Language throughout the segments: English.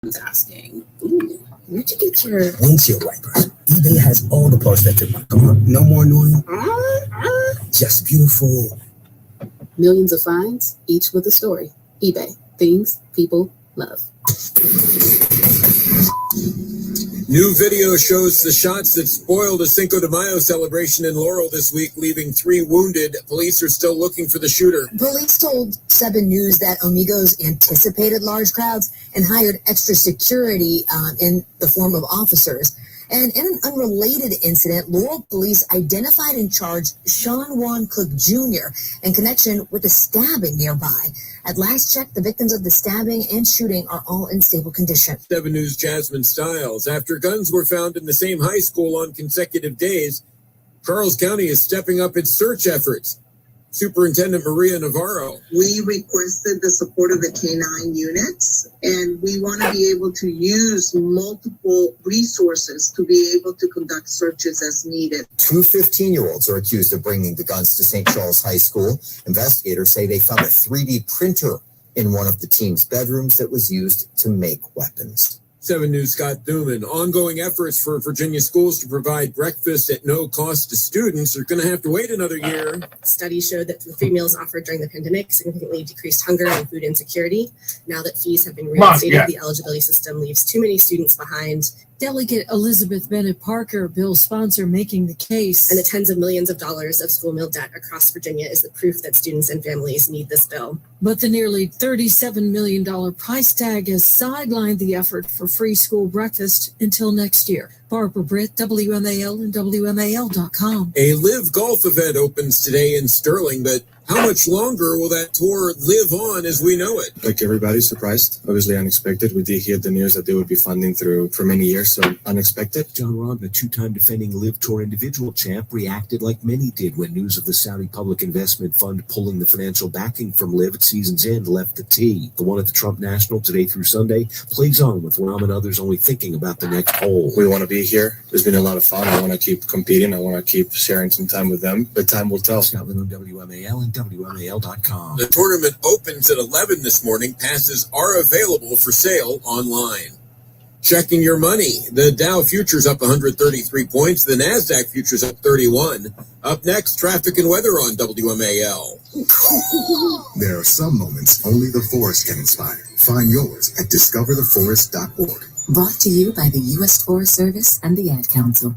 was asking, ooh, where'd you get your windshield wipers? eBay has all the parts that fit my car. No more annoying. Just beautiful. Millions of finds, each with a story. eBay, things people love. New video shows the shots that spoiled a Cinco de Mayo celebration in Laurel this week, leaving 3 wounded. Police are still looking for the shooter. Police told 7 News that Amigos anticipated large crowds and hired extra security in the form of officers. And in an unrelated incident, Laurel police identified and charged Sean Juan Cook Jr. in connection with a stabbing nearby. At last check, the victims of the stabbing and shooting are all in stable condition. 7 News' Jasmine Stiles. After guns were found in the same high school on consecutive days, Charles County is stepping up its search efforts. Superintendent Maria Navarro. We requested the support of the K-9 units, and we want to be able to use multiple resources to be able to conduct searches as needed. 2 15-year-olds are accused of bringing the guns to St. Charles High School. Investigators say they found a 3D printer in one of the team's bedrooms that was used to make weapons. 7 News' Scott Newman. Ongoing efforts for Virginia schools to provide breakfast at no cost to students are going to have to wait another year. Studies showed that the free meals offered during the pandemic significantly decreased hunger and food insecurity. Now that fees have been reinstated, the eligibility system leaves too many students behind. Delegate Elizabeth Bennett Parker, bill sponsor, making the case. And the tens of millions of dollars of school meal debt across Virginia is the proof that students and families need this bill. But the nearly $37 million price tag has sidelined the effort for free school breakfast until next year. Barbara Britt, WMAL and WMAL.com. A live golf event opens today in Sterling, but how much longer will that tour live on as we know it? Like everybody, surprised, obviously unexpected. We did hear the news that they would be funding through for many years, so unexpected. John Rahm, the 2-time defending Live Tour individual champ, reacted like many did when news of the Saudi Public Investment Fund pulling the financial backing from Live at season's end left the tee. The one at the Trump National today through Sunday plays on with Rahm and others only thinking about the next hole. We want to be here. There's been a lot of fun. I want to keep competing. I want to keep sharing some time with them, but time will tell. Scotland on WMAL and WMAL.com. The tournament opens at 11 this morning. Passes are available for sale online. Checking your money. The Dow futures up 133 points. The NASDAQ futures up 31. Up next, traffic and weather on WMAL. There are some moments only the forest can inspire. Find yours at discovertheforest.org. Brought to you by the U.S. Forest Service and the Ad Council.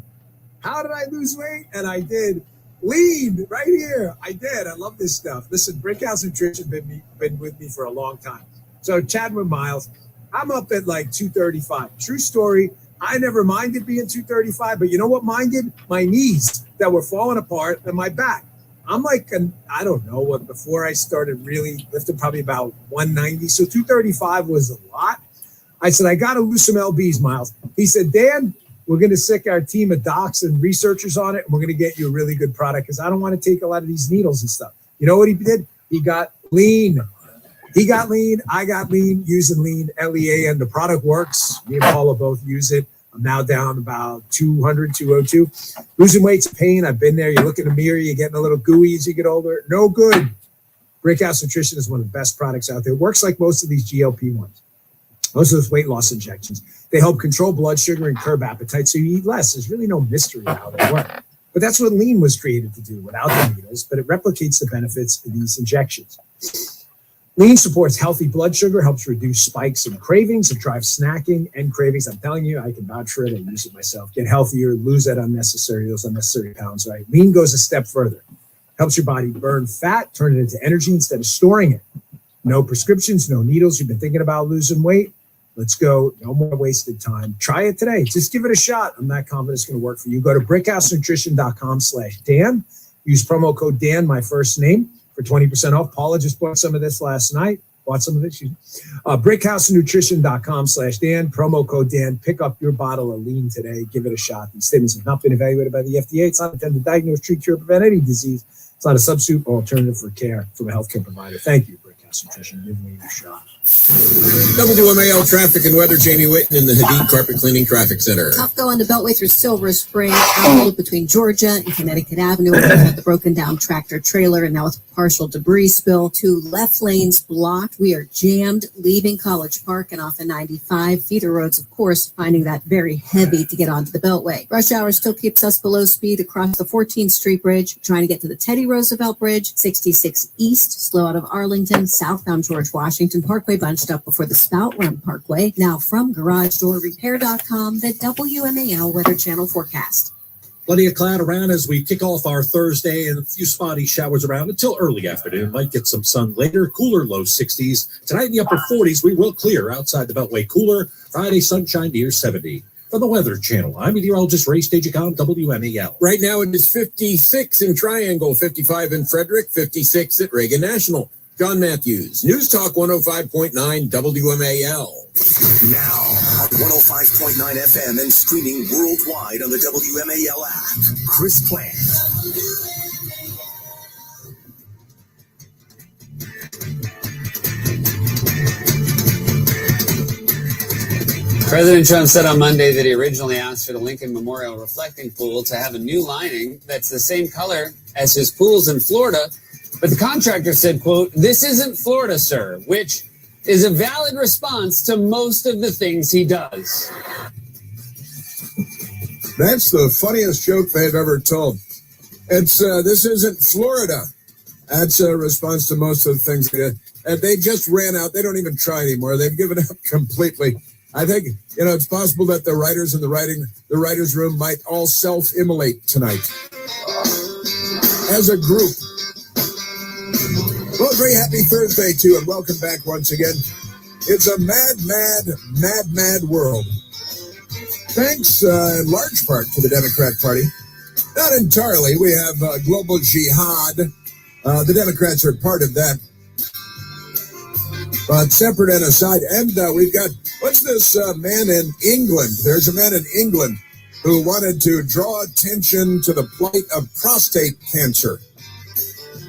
How did I lose weight? And I did. Lean right here. I did. I love this stuff. Listen, Brickhouse Nutrition been with me for a long time. So chatting with Miles, I'm up at like 235. True story. I never minded being 235, but you know what minded? My knees that were falling apart and my back. I'm like, I don't know what, before I started really lifting, probably about 190. So 235 was a lot. I said, I got to lose some LBs, Miles. He said, Dan, we're going to sick our team of docs and researchers on it, and we're going to get you a really good product because I don't want to take a lot of these needles and stuff. You know what he did? He got lean. He got lean. I got lean, using lean, LEA, and the product works. Me and Paula both use it. I'm now down about 200, 202. Losing weight's a pain. I've been there. You look in the mirror, you're getting a little gooey as you get older. No good. Brickhouse Nutrition is one of the best products out there. It works like most of these GLP ones. Most of those weight loss injections. They help control blood sugar and curb appetite, so you eat less. There's really no mystery how they work. But that's what lean was created to do without the needles, but it replicates the benefits of these injections. Lean supports healthy blood sugar, helps reduce spikes in cravings, it drives snacking and cravings. I'm telling you, I can vouch for it. I use it myself. Get healthier, lose those unnecessary pounds, right? Lean goes a step further. Helps your body burn fat, turn it into energy instead of storing it. No prescriptions, no needles. You've been thinking about losing weight? Let's go. No more wasted time. Try it today. Just give it a shot. I'm not confident it's going to work for you. Go to brickhousenutrition.com/Dan. Use promo code Dan, my first name, for 20% off. Paula just bought some of this last night. Brickhousenutrition.com/Dan. Promo code Dan. Pick up your bottle of lean today. Give it a shot. These statements have not been evaluated by the FDA. It's not intended to diagnose, treat, cure, prevent any disease. It's not a substitute or alternative for care from a healthcare provider. Thank you, Brickhouse. Nutrition. Give me a shot. WMAL traffic and weather. Jamie Whitten in the Hadid Carpet Cleaning Traffic Center. Tough go on the Beltway through Silver Spring, out loop between Georgia and Connecticut Avenue, with the broken down tractor trailer, and now with partial debris spill. 2 left lanes blocked. We are jammed leaving College Park and off of 95. Feeder roads, of course, finding that very heavy to get onto the Beltway. Rush hour still keeps us below speed across the 14th Street Bridge, trying to get to the Teddy Roosevelt Bridge. 66 East, slow out of Arlington, southbound George Washington Parkway, bunched up before the Spout Run Parkway. Now from GarageDoorRepair.com, the WMAL Weather Channel forecast. Plenty of cloud around as we kick off our Thursday, and a few spotty showers around until early afternoon. Might get some sun later. Cooler, low 60s. Tonight in the upper 40s, we will clear outside the Beltway. Cooler. Friday, sunshine near 70. For the Weather Channel, I'm meteorologist Ray Stajic on WMAL. Right now it is 56 in Triangle, 55 in Frederick, 56 at Reagan National. John Matthews, News Talk 105.9 WMAL. Now on 105.9 FM and streaming worldwide on the WMAL app. Chris Plant. President Trump said on Monday that he originally asked for the Lincoln Memorial Reflecting Pool to have a new lining that's the same color as his pools in Florida. But the contractor said, quote, "This isn't Florida, sir," which is a valid response to most of the things he does. That's the funniest joke they've ever told. It's this isn't Florida. That's a response to most of the things they did. And they just ran out. They don't even try anymore. They've given up completely. I think, it's possible that the writers in the writers' room might all self-immolate tonight as a group. Well, very happy Thursday, too, and welcome back once again. It's a mad world. Thanks in large part to the Democrat Party. Not entirely. We have global jihad. The Democrats are part of that. But separate and aside, and we've got, what's this man in England? There's a man in England who wanted to draw attention to the plight of prostate cancer.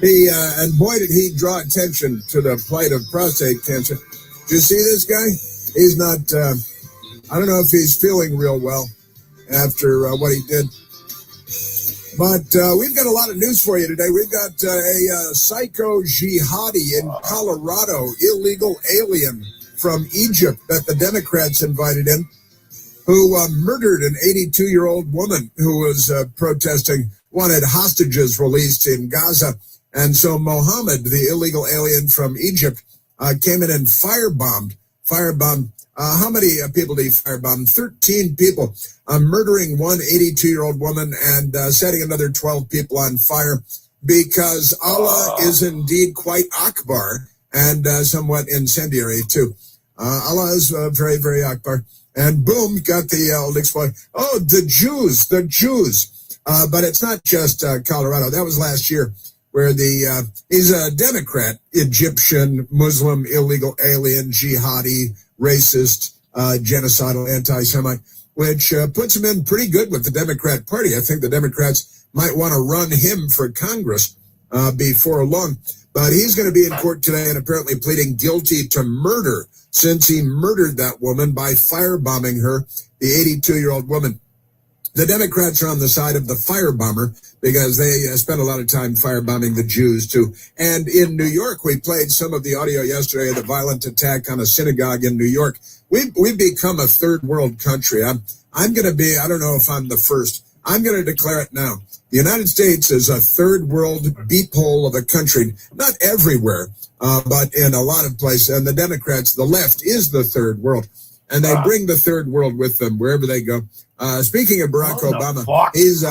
And boy, did he draw attention to the plight of prostate cancer. Do you see this guy? He's not, I don't know if he's feeling real well after what he did. But we've got a lot of news for you today. We've got a psycho jihadi in Colorado, illegal alien from Egypt that the Democrats invited in, who murdered an 82-year-old woman who was protesting, wanted hostages released in Gaza. And so Mohammed, the illegal alien from Egypt, came in and firebombed. How many people did he firebomb? 13 people, murdering one 82-year-old woman and setting another 12 people on fire because Allah is indeed quite Akbar and somewhat incendiary too. Allah is very, very Akbar. And boom, got the old explosion. Oh, the Jews. But it's not just Colorado. That was last year, where he's a Democrat, Egyptian, Muslim, illegal alien, jihadi, racist, genocidal, anti-Semite, which puts him in pretty good with the Democrat Party. I think the Democrats might want to run him for Congress before long. But he's going to be in court today and apparently pleading guilty to murder since he murdered that woman by firebombing her, the 82-year-old woman. The Democrats are on the side of the firebomber because they spend a lot of time firebombing the Jews, too. And in New York, we played some of the audio yesterday of the violent attack on a synagogue in New York. We've become a third world country. I'm going to be, I don't know if I'm the first. I'm going to declare it now. The United States is a third world beep hole of a country. Not everywhere, but in a lot of places. And the Democrats, the left, is the third world. And they bring the third world with them wherever they go. Speaking of Barack Obama, he's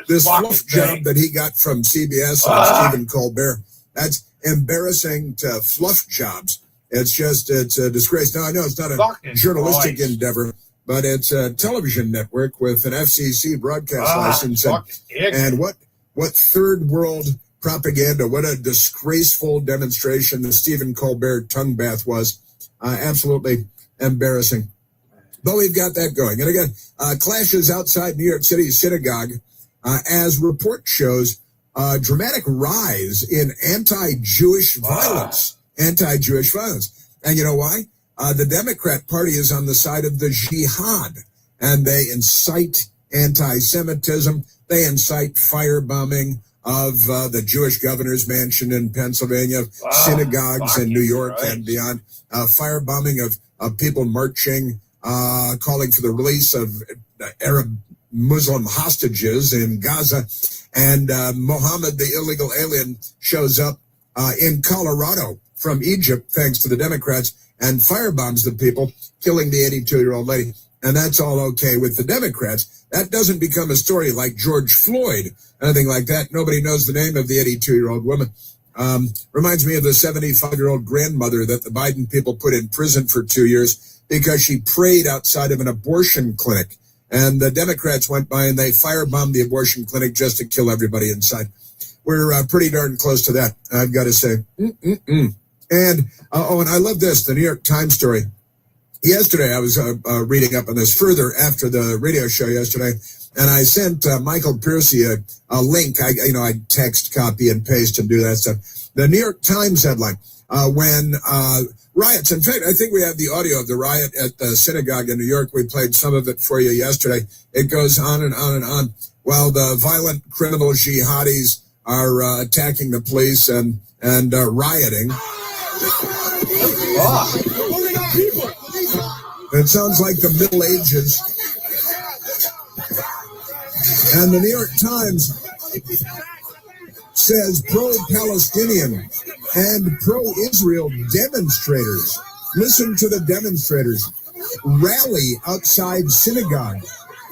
this fluff job that he got from CBS and Stephen Colbert. That's embarrassing to fluff jobs. It's a disgrace. Now, I know it's not a journalistic endeavor, but it's a television network with an FCC broadcast license. And what third world propaganda, what a disgraceful demonstration the Stephen Colbert tongue bath was. Absolutely embarrassing. But we've got that going. And again, clashes outside New York City synagogue, as report shows, dramatic rise in anti-Jewish violence anti-Jewish violence. And you know why? The Democrat Party is on the side of the jihad, and they incite anti-Semitism. They incite firebombing of the Jewish governor's mansion in Pennsylvania, synagogues in New York and beyond, firebombing of people marching, calling for the release of Arab Muslim hostages in Gaza. And Mohammed, the illegal alien, shows up in Colorado from Egypt, thanks to the Democrats, and firebombs the people, killing the 82-year-old lady. And that's all okay with the Democrats. That doesn't become a story like George Floyd, anything like that. Nobody knows the name of the 82-year-old woman. Reminds me of the 75-year-old grandmother that the Biden people put in prison for 2 years because she prayed outside of an abortion clinic. And the Democrats went by and they firebombed the abortion clinic just to kill everybody inside. We're pretty darn close to that, I've got to say. And I love this, the New York Times story. Yesterday, I was reading up on this further after the radio show yesterday, and I sent Michael Piercy a link. I text, copy, and paste and do that stuff. The New York Times headline, when riots, in fact, I think we have the audio of the riot at the synagogue in New York. We played some of it for you yesterday. It goes on and on and on. While the violent criminal jihadis are attacking the police and rioting. It sounds like the Middle Ages. And the New York Times says pro-Palestinian and pro-Israel demonstrators, listen to the demonstrators, rally outside synagogue.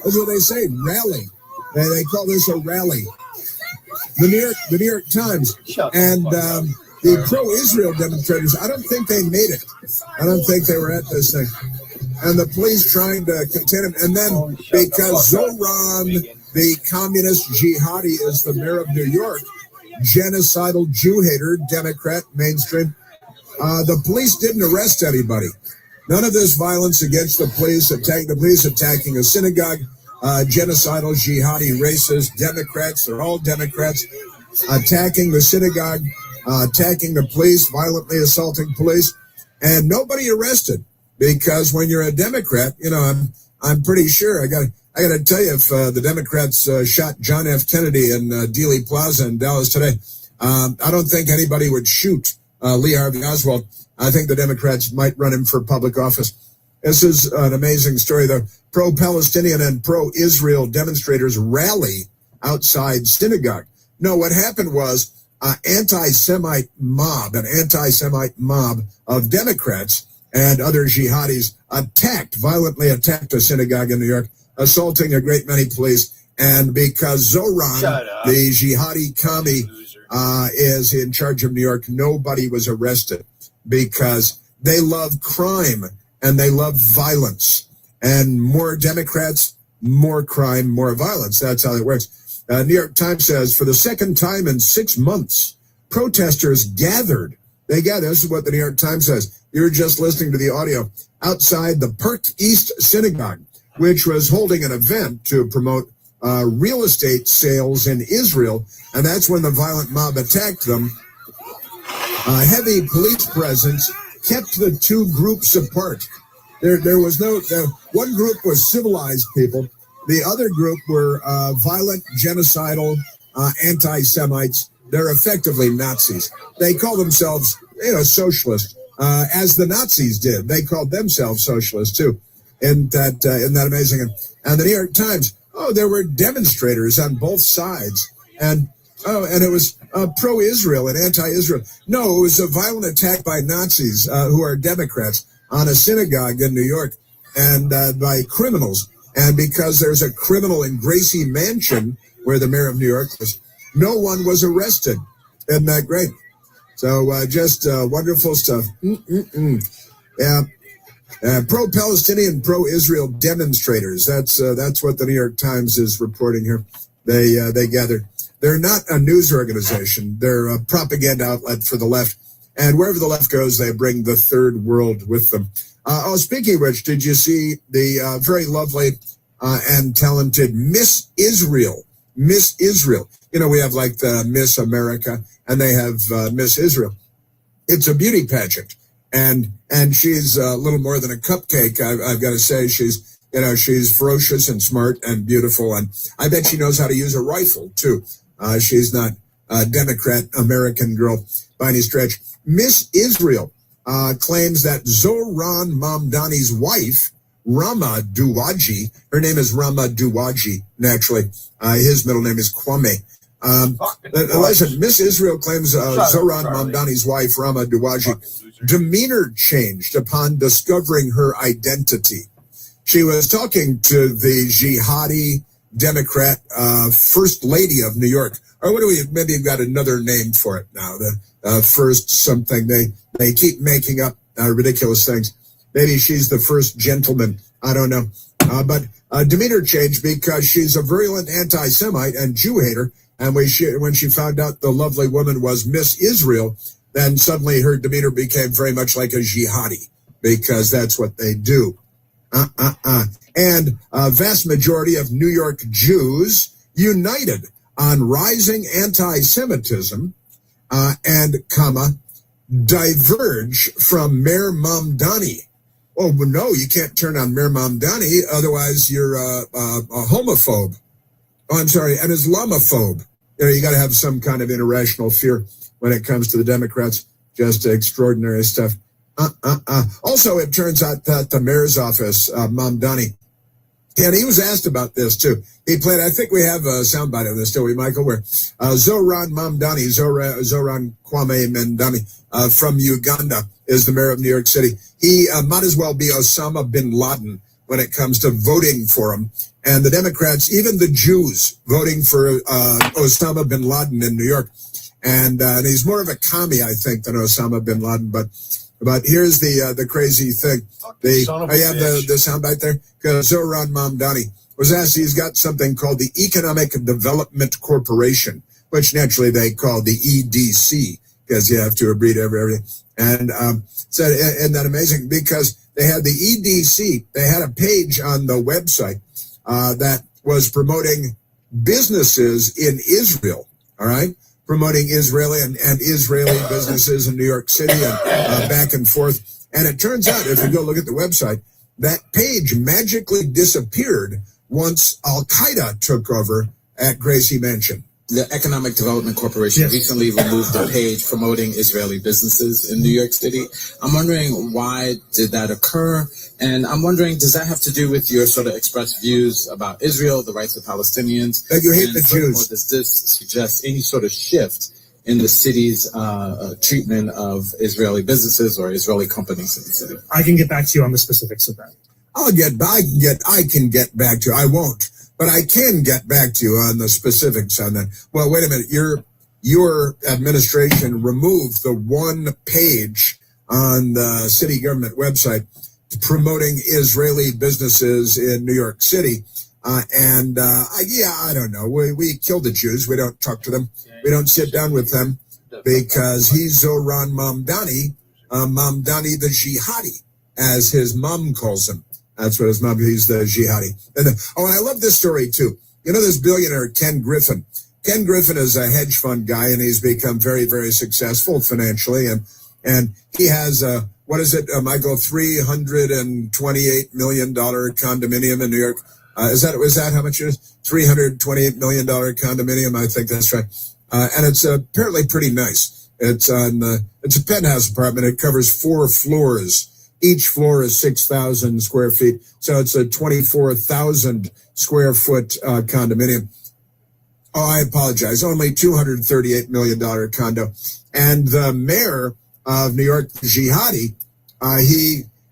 That's what they say, rally. They call this a rally. The New York Times. And the pro-Israel demonstrators, I don't think they made it. I don't think they were at this thing. And the police trying to contain him. And then because Zoran, the communist jihadi, is the mayor of New York, genocidal Jew hater, Democrat, mainstream, the police didn't arrest anybody. None of this violence against the police attacking a synagogue, genocidal jihadi racist Democrats, they're all Democrats, attacking the synagogue, attacking the police, violently assaulting police, and nobody arrested. Because when you're a Democrat, I'm pretty sure I got to tell you, if the Democrats shot John F. Kennedy in Dealey Plaza in Dallas today, I don't think anybody would shoot Lee Harvey Oswald. I think the Democrats might run him for public office. This is an amazing story. The pro-Palestinian and pro-Israel demonstrators rally outside synagogue. No, what happened was an anti-Semite mob of Democrats and other jihadis violently attacked a synagogue in New York, assaulting a great many police. And because Zoran, the jihadi commie, is in charge of New York, nobody was arrested because they love crime and they love violence. And more Democrats, more crime, more violence. That's how it works. New York Times says, for the second time in 6 months, protesters gathered. This is what the New York Times says. You're just listening to the audio. Outside the Park East Synagogue, which was holding an event to promote real estate sales in Israel. And that's when the violent mob attacked them. Heavy police presence kept the two groups apart. There was one group was civilized people. The other group were violent, genocidal, anti-Semites. They're effectively Nazis. They call themselves, socialists, as the Nazis did. They called themselves socialists too. Isn't that amazing? And the New York Times, there were demonstrators on both sides. And it was pro-Israel and anti-Israel. No, it was a violent attack by Nazis who are Democrats on a synagogue in New York and by criminals. And because there's a criminal in Gracie Mansion, where the mayor of New York was, no one was arrested. Isn't that great? So just wonderful stuff. Yeah. Pro-Palestinian, pro-Israel demonstrators. That's what the New York Times is reporting here. They gathered. They're not a news organization. They're a propaganda outlet for the left. And wherever the left goes, they bring the third world with them. Speaking of which, did you see the very lovely and talented Miss Israel? Miss Israel. We have like the Miss America, and they have Miss Israel. It's a beauty pageant. And she's a little more than a cupcake. I've got to say, she's ferocious and smart and beautiful. And I bet she knows how to use a rifle, too. She's not a Democrat American girl by any stretch. Miss Israel claims that Zohran Mamdani's wife, Rama Duwaji, her name is Rama Duwaji, naturally. His middle name is Kwame. Listen, Miss Israel claims Zohran Mamdani's wife, Rama Duwaji, demeanor changed upon discovering her identity. She was talking to the jihadi Democrat First Lady of New York. Or what do we, maybe you've got another name for it now, the first something. They keep making up ridiculous things. Maybe she's the first gentleman. I don't know. But demeanor changed because she's a virulent anti-Semite and Jew hater. And when she found out the lovely woman was Miss Israel, then suddenly her demeanor became very much like a jihadi, because that's what they do. And a vast majority of New York Jews united on rising anti-Semitism and diverge from Mayor Mamdani. Oh, no, you can't turn on Mayor Mamdani, otherwise you're a homophobe. Oh, I'm sorry, an Islamophobe. You got to have some kind of irrational fear when it comes to the Democrats. Just extraordinary stuff. Also, it turns out that the mayor's office, Mamdani, and he was asked about this too. He played, I think we have a soundbite of this, do we, Michael, where Zohran Mamdani, Zohran Kwame Mamdani from Uganda is the mayor of New York City. He might as well be Osama bin Laden when it comes to voting for him. And the Democrats, even the Jews, voting for Osama bin Laden in New York. And he's more of a commie, I think, than Osama bin Laden. But here's the crazy thing. I have the soundbite there. Because Zohran Mamdani was asked, he's got something called the Economic Development Corporation, which naturally they call the EDC, because you have to agree to everything. And said, isn't that amazing? Because they had the EDC, they had a page on the website that was promoting businesses in Israel, all right? Promoting Israeli and Israeli businesses in New York City and back and forth. And it turns out, if you go look at the website, that page magically disappeared once Al-Qaeda took over at Gracie Mansion. The Economic Development Corporation recently removed the page promoting Israeli businesses in New York City. I'm wondering, why did that occur? And I'm wondering, does that have to do with your sort of expressed views about Israel, the rights of Palestinians? That you hate the Jews. Does this suggest any sort of shift in the city's treatment of Israeli businesses or Israeli companies in the city? I can get back to you on the specifics of that. I can get back to you. I won't, but I can get back to you on the specifics on that. Well, wait a minute. Your administration removed the one page on the city government website promoting Israeli businesses in New York City. I don't know. We kill the Jews. We don't talk to them. We don't sit down with them because he's Zohran Mamdani, Mamdani the jihadi, as his mom calls him. That's what his mom, he's the jihadi. And I love this story too. You know, this billionaire, Ken Griffin. Ken Griffin is a hedge fund guy, and he's become very, very successful financially. And he has Michael, $328 million condominium in New York. Is that how much it is? $328 million condominium. I think that's right. And it's apparently pretty nice. It's a penthouse apartment. It covers 4 floors. Each floor is 6,000 square feet. So it's a 24,000 square foot condominium. Oh, I apologize. Only $238 million condo. And the mayor of New York, jihadi,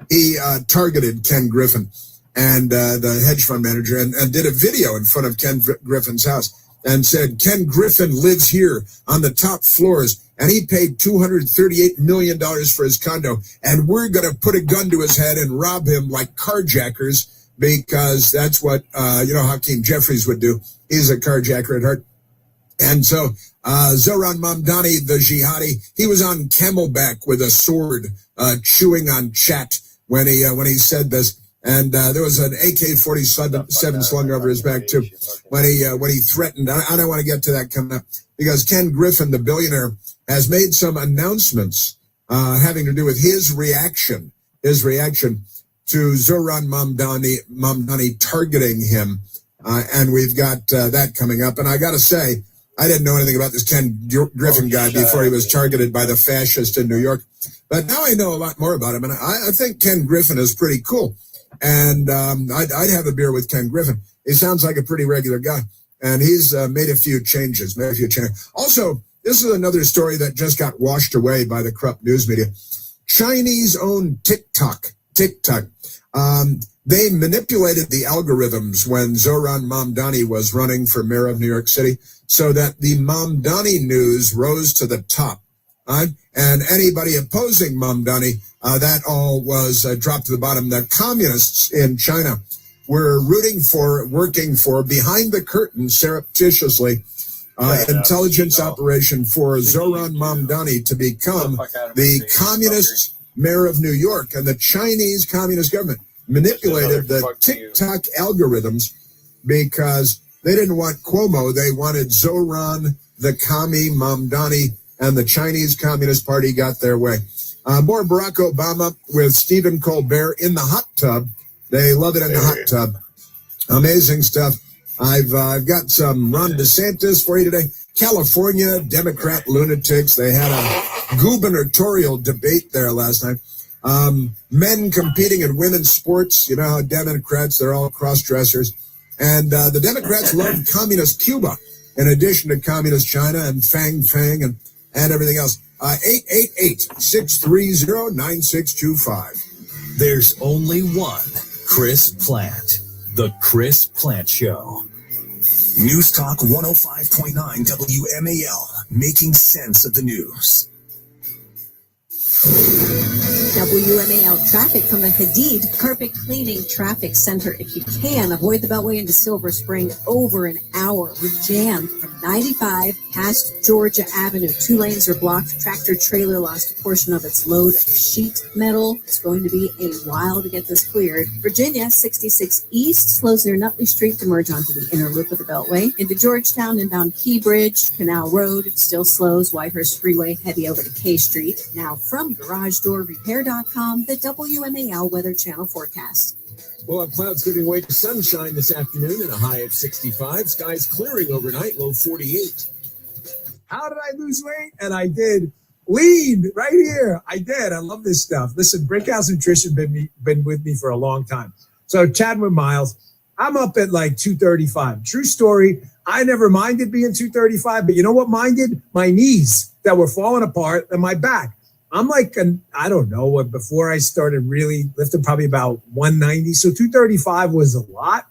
he targeted Ken Griffin and the hedge fund manager and did a video in front of Ken Griffin's house and said, Ken Griffin lives here on the top floors, and he paid $238 million for his condo, and we're going to put a gun to his head and rob him like carjackers, because that's what, Hakeem Jeffries would do. He's a carjacker at heart. And so Zohran Mamdani, the jihadi, he was on camelback with a sword, chewing on chat when he said this. And there was an AK-47 slung over his back too when he threatened. I don't want to get to that coming up, because Ken Griffin, the billionaire, has made some announcements having to do with his reaction to Zoran Mamdani targeting him. And we've got that coming up. And I got to say, I didn't know anything about this Ken Griffin guy before he was targeted by the fascist in New York. But now I know a lot more about him. And I think Ken Griffin is pretty cool. And I'd have a beer with Ken Griffin. He sounds like a pretty regular guy. And he's made a few changes. Also, this is another story that just got washed away by the corrupt news media. Chinese-owned TikTok. They manipulated the algorithms when Zoran Mamdani was running for mayor of New York City so that the Mamdani news rose to the top. And anybody opposing Mamdani, that all was dropped to the bottom. The communists in China were working for, behind the curtain, surreptitiously, intelligence operation for Zoran Mamdani to become the communist mayor of New York. And the Chinese Communist government manipulated the TikTok algorithms because they didn't want Cuomo. They wanted Zoran, the commie, Mamdani, and the Chinese Communist Party got their way. More Barack Obama with Stephen Colbert in the hot tub. They love it in the hot tub. Amazing stuff. I've got some Ron DeSantis for you today. California Democrat lunatics. They had a gubernatorial debate there last night. Men competing in women's sports. You know how Democrats, they're all cross-dressers. And the Democrats love communist Cuba, in addition to communist China and Fang and everything else. 888-630-9625. There's only one Chris Plant. The Chris Plant Show. News Talk 105.9 WMAL, making sense of the news. WMAL traffic from the Hadid Carpet Cleaning Traffic Center. If you can, avoid the Beltway into Silver Spring. Over an hour. We're jammed from 95 past Georgia Avenue. 2 lanes are blocked. Tractor trailer lost a portion of its load of sheet metal. It's going to be a while to get this cleared. Virginia 66 East slows near Nutley Street to merge onto the inner loop of the Beltway. Into Georgetown, inbound Key Bridge, Canal Road. It still slows. Whitehurst Freeway heavy over to K Street. Now from GarageDoorRepair.com, the WMAL Weather Channel forecast. We'll have clouds giving way to sunshine this afternoon and a high of 65. Skies clearing overnight, low 48. How did I lose weight? And I did. Lean right here. I did. I love this stuff. Listen, Brickhouse Nutrition been with me for a long time. So chatting with Miles, I'm up at like 235. True story. I never minded being 235, but you know what minded? My knees that were falling apart and my back. I'm like, I don't know, before I started really lifting, probably about 190. So 235 was a lot.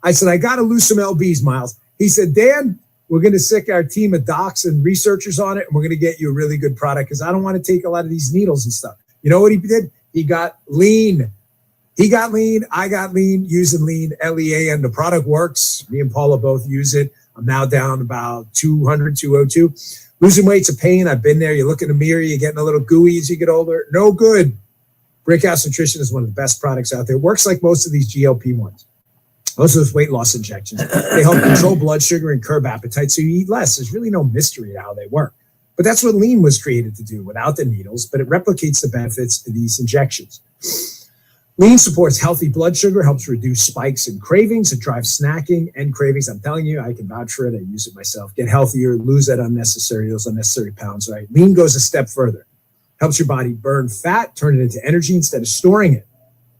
I said, I got to lose some LBs, Miles. He said, Dan, we're going to sick our team of docs and researchers on it, and we're going to get you a really good product because I don't want to take a lot of these needles and stuff. You know what he did? He got lean. I got lean, using lean, LEA, and the product works. Me and Paula both use it. I'm now down about 200, 202. Losing weight's a pain. I've been there. You look in the mirror, you're getting a little gooey as you get older. No good. Brickhouse Nutrition is one of the best products out there. It works like most of these GLP ones. Most of those weight loss injections. They help control blood sugar and curb appetite, so you eat less. There's really no mystery to how they work. But that's what lean was created to do without the needles, but it replicates the benefits of these injections. Lean supports healthy blood sugar, helps reduce spikes and cravings. It drives snacking and cravings. I'm telling you, I can vouch for it. I use it myself. Get healthier, lose those unnecessary pounds, right? Lean goes a step further. Helps your body burn fat, turn it into energy instead of storing it.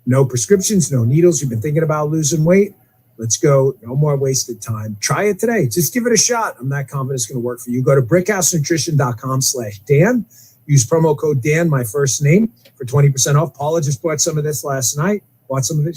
No prescriptions, no needles. You've been thinking about losing weight? Let's go. No more wasted time. Try it today. Just give it a shot. I'm not confident it's going to work for you. Go to brickhousenutrition.com/Dan. Use promo code Dan, my first name, for 20% off. Paula just bought some of this last night. Bought some of it.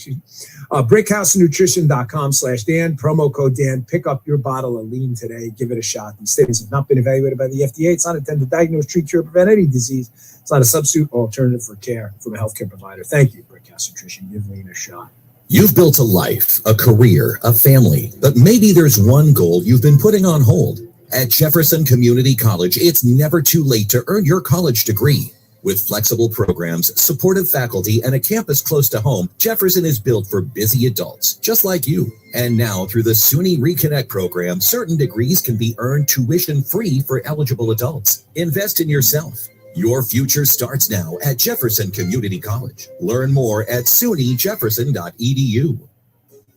Brickhousenutrition.com/Dan. Promo code Dan. Pick up your bottle of lean today. Give it a shot. These statements have not been evaluated by the FDA. It's not intended to diagnose, treat, cure, or prevent any disease. It's not a substitute or alternative for care from a healthcare provider. Thank you, Brickhouse Nutrition. Give lean a shot. You've built a life, a career, a family, but maybe there's one goal you've been putting on hold. At Jefferson Community College, it's never too late to earn your college degree. With flexible programs, supportive faculty, and a campus close to home, Jefferson is built for busy adults, just like you. And now, through the SUNY Reconnect program, certain degrees can be earned tuition-free for eligible adults. Invest in yourself. Your future starts now at Jefferson Community College. Learn more at sunyjefferson.edu.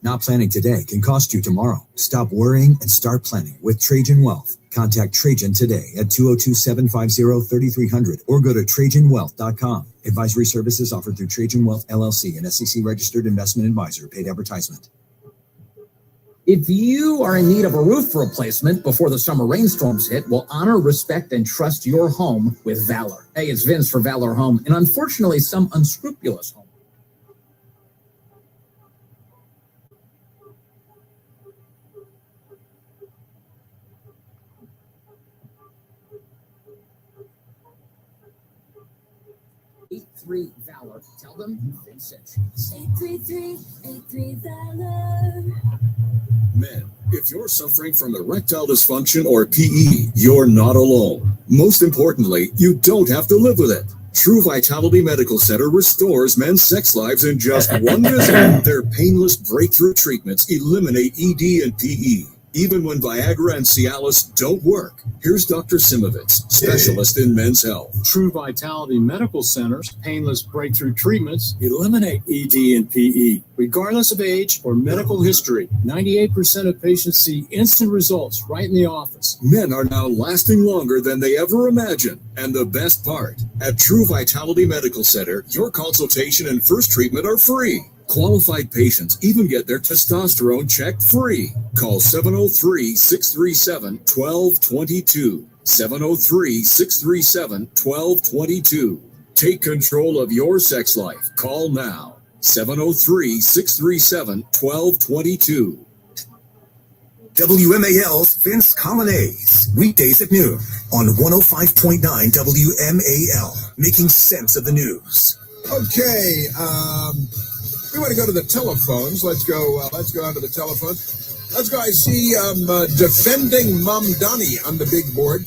Not planning today can cost you tomorrow. Stop worrying and start planning with Trajan Wealth. Contact Trajan today at 202-750-3300 or go to TrajanWealth.com. Advisory services offered through Trajan Wealth LLC, an SEC-registered investment advisor. Paid advertisement. If you are in need of a roof replacement before the summer rainstorms hit, well, honor, respect, and trust your home with Valor. Hey, it's Vince for Valor Home, and unfortunately, some unscrupulous home. Valor. Tell them Vince sent you. 833 Valor. Men, if you're suffering from erectile dysfunction or PE, you're not alone. Most importantly, you don't have to live with it. True Vitality Medical Center restores men's sex lives in just one visit. Their painless breakthrough treatments eliminate ED and PE, even when Viagra and Cialis don't work. Here's Dr. Simovitz, specialist in men's health. True Vitality Medical Center's painless breakthrough treatments eliminate ED and PE, regardless of age or medical history. 98% of patients see instant results right in the office. Men are now lasting longer than they ever imagined. And the best part, at True Vitality Medical Center, your consultation and first treatment are free. Qualified patients even get their testosterone checked free. Call 703-637-1222. 703-637-1222. Take control of your sex life. Call now. 703-637-1222. WMAL's Vince Colonnese, weekdays at noon on 105.9 WMAL, making sense of the news. Okay, we want to go to the telephones. Let's go onto the telephone. Let's go. I see defending Mamdani on the big board.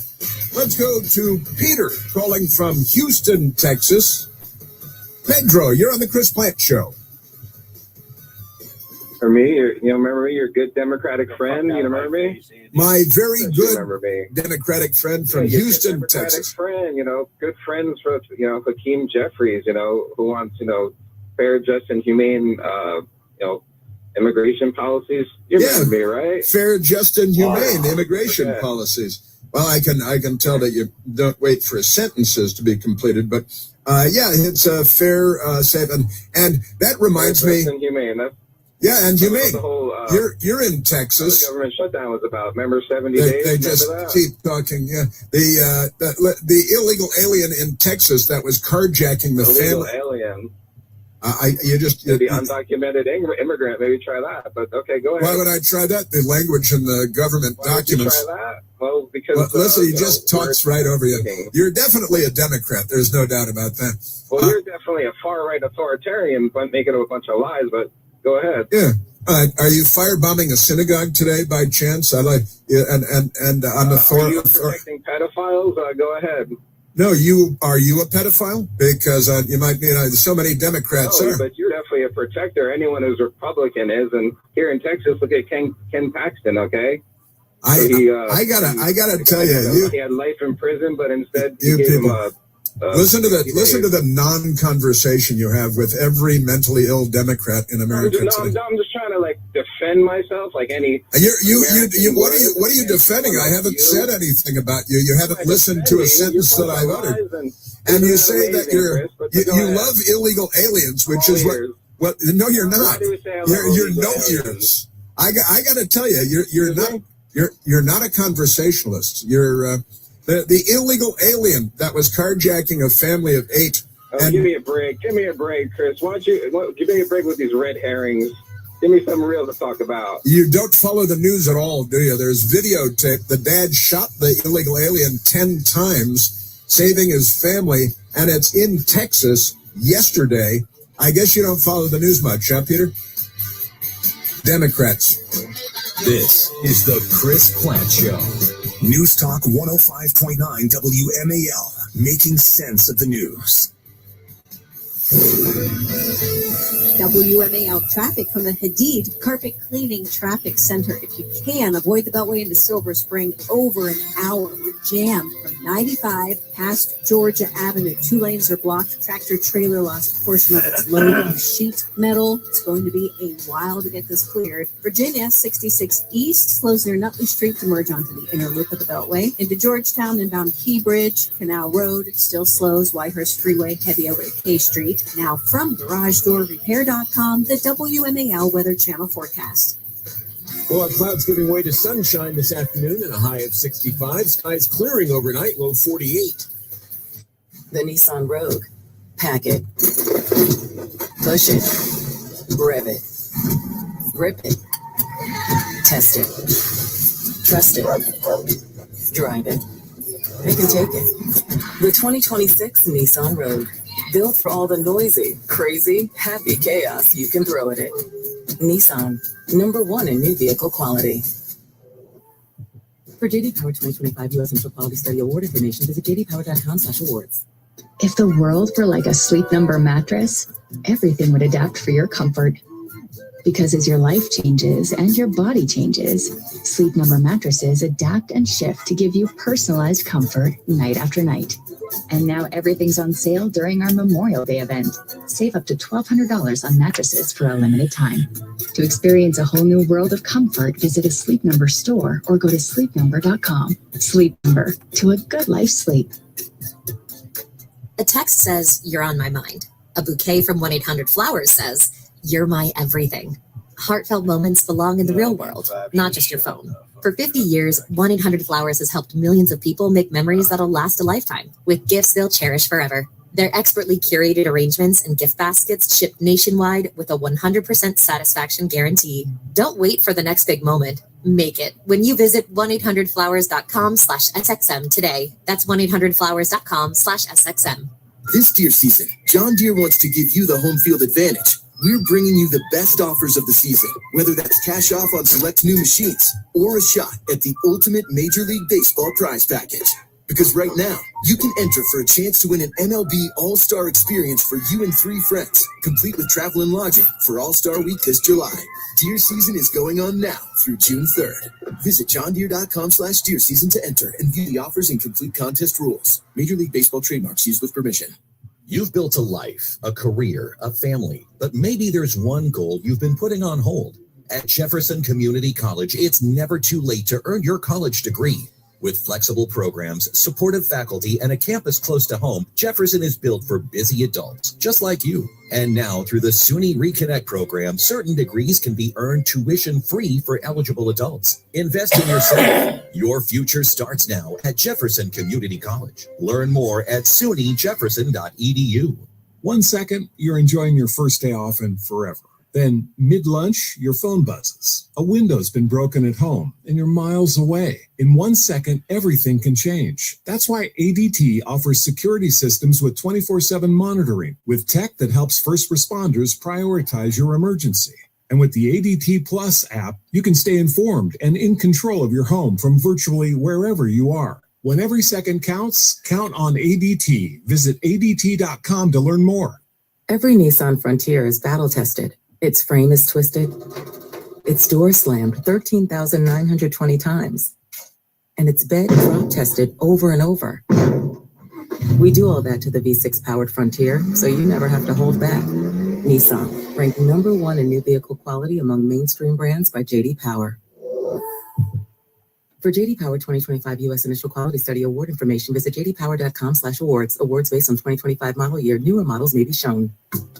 Let's go to Peter calling from Houston, Texas. Pedro, you're on the Chris Plant Show. For me, you remember me? Your good Democratic friend. You remember me? My very good Democratic friend from Houston, Texas. Friend, good friends with Hakeem Jeffries. Who wants fair, just, and humane immigration policies. You remember me, right? Fair, just, and humane immigration policies. Well, I can tell that you don't wait for sentences to be completed, but it's a fair, safe, and that reminds me. And humane. And humane. The whole, you're in Texas. The government shutdown was about. Remember 70 days? They just keep talking. Yeah, the illegal alien in Texas that was carjacking the family. Alien. The undocumented immigrant. Maybe try that. But okay, go ahead. Why would I try that? The language in the government documents. Would you try that? Well, because listen, he just talks right over you. You're definitely a Democrat. There's no doubt about that. Well, you're definitely a far right authoritarian, but making a bunch of lies. But go ahead. Yeah. Are you firebombing a synagogue today by chance? And on the Are you protecting pedophiles? Go ahead. No, are you a pedophile? Because you might be. There's so many Democrats. No, but you're definitely a protector. Anyone who's Republican is, and here in Texas, look at Ken Paxton. Okay. I gotta tell you, he had life in prison, but instead you gave him a. Listen to the non-conversation you have with every mentally ill Democrat in America today. I'm just trying to defend myself, like any. What are you defending? I haven't said anything about you. You haven't listened to a sentence that I've uttered. And you say that you love illegal aliens, which is what? No, you're not. You're no ears. I got to tell you, you're not a conversationalist. You're. The illegal alien that was carjacking a family of 8. Give me a break. Give me a break, Chris. Why don't you give me a break with these red herrings? Give me something real to talk about. You don't follow the news at all, do you? There's videotape. The dad shot the illegal alien 10 times, saving his family, and it's in Texas yesterday. I guess you don't follow the news much, huh, Peter? Democrats. This is the Chris Plant Show. News Talk 105.9 WMAL, making sense of the news. WMAL traffic from the Hadid Carpet Cleaning Traffic Center. If you can, avoid the Beltway into Silver Spring over an hour. jammed from 95 past Georgia Avenue. 2 lanes are blocked. Tractor trailer lost a portion of its load of sheet metal. It's going to be a while to get this cleared. Virginia 66 East slows near Nutley Street to merge onto the inner loop of the Beltway. Into Georgetown, inbound Key Bridge, Canal Road still slows. Whitehurst Freeway heavy over to K Street. Now from GarageDoorRepair.com, the WMAL Weather Channel forecast. Well, clouds giving way to sunshine this afternoon and a high of 65. Skies clearing overnight, low 48. The Nissan Rogue. Pack it. Push it. Rev it. Rip it. Test it. Trust it. Drive it. It can take it. The 2026 Nissan Rogue. Built for all the noisy, crazy, happy chaos you can throw at it. Nissan. #1 in new vehicle quality. For JD Power 2025 U.S. Central Quality Study Award information, visit jdpower.com/awards. If the world were like a Sleep Number mattress, everything would adapt for your comfort. Because as your life changes and your body changes, Sleep Number mattresses adapt and shift to give you personalized comfort night after night. And now everything's on sale during our Memorial Day event. Save up to $1,200 on mattresses for a limited time. To experience a whole new world of comfort, visit a Sleep Number store or go to sleepnumber.com. Sleep Number, to a good night's sleep. A text says, "You're on my mind." A bouquet from 1-800-Flowers says, "You're my everything." Heartfelt moments belong in the real world, not just your phone. For 50 years, 1-800-Flowers has helped millions of people make memories that'll last a lifetime, with gifts they'll cherish forever. Their expertly curated arrangements and gift baskets ship nationwide with a 100% satisfaction guarantee. Don't wait for the next big moment. Make it when you visit 1-800-Flowers.com/SXM today. That's 1-800-Flowers.com/SXM. This deer season, John Deere wants to give you the home field advantage. We're bringing you the best offers of the season, whether that's cash off on select new machines or a shot at the ultimate Major League Baseball prize package. Because right now, you can enter for a chance to win an MLB All-Star experience for you and 3 friends, complete with travel and lodging for All-Star Week this July. Deer season is going on now through June 3rd. Visit johndeere.com/deer season to enter and view the offers and complete contest rules. Major League Baseball trademarks used with permission. You've built a life, a career, a family, but maybe there's one goal you've been putting on hold. At Jefferson Community College, it's never too late to earn your college degree. With flexible programs, supportive faculty, and a campus close to home, Jefferson is built for busy adults, just like you. And now, through the SUNY Reconnect program, certain degrees can be earned tuition-free for eligible adults. Invest in yourself. Your future starts now at Jefferson Community College. Learn more at sunyjefferson.edu. 1 second, you're enjoying your first day off and forever. Then, mid-lunch, your phone buzzes. A window's been broken at home, and you're miles away. In 1 second, everything can change. That's why ADT offers security systems with 24/7 monitoring, with tech that helps first responders prioritize your emergency. And with the ADT Plus app, you can stay informed and in control of your home from virtually wherever you are. When every second counts, count on ADT. Visit ADT.com to learn more. Every Nissan Frontier is battle-tested. Its frame is twisted. Its door slammed 13,920 times. And its bed drop tested over and over. We do all that to the V6-powered Frontier, so you never have to hold back. Nissan, ranked #1 in new vehicle quality among mainstream brands by JD Power. For JD Power 2025 U.S. Initial Quality Study Award information, visit jdpower.com/awards. Awards based on 2025 model year. Newer models may be shown.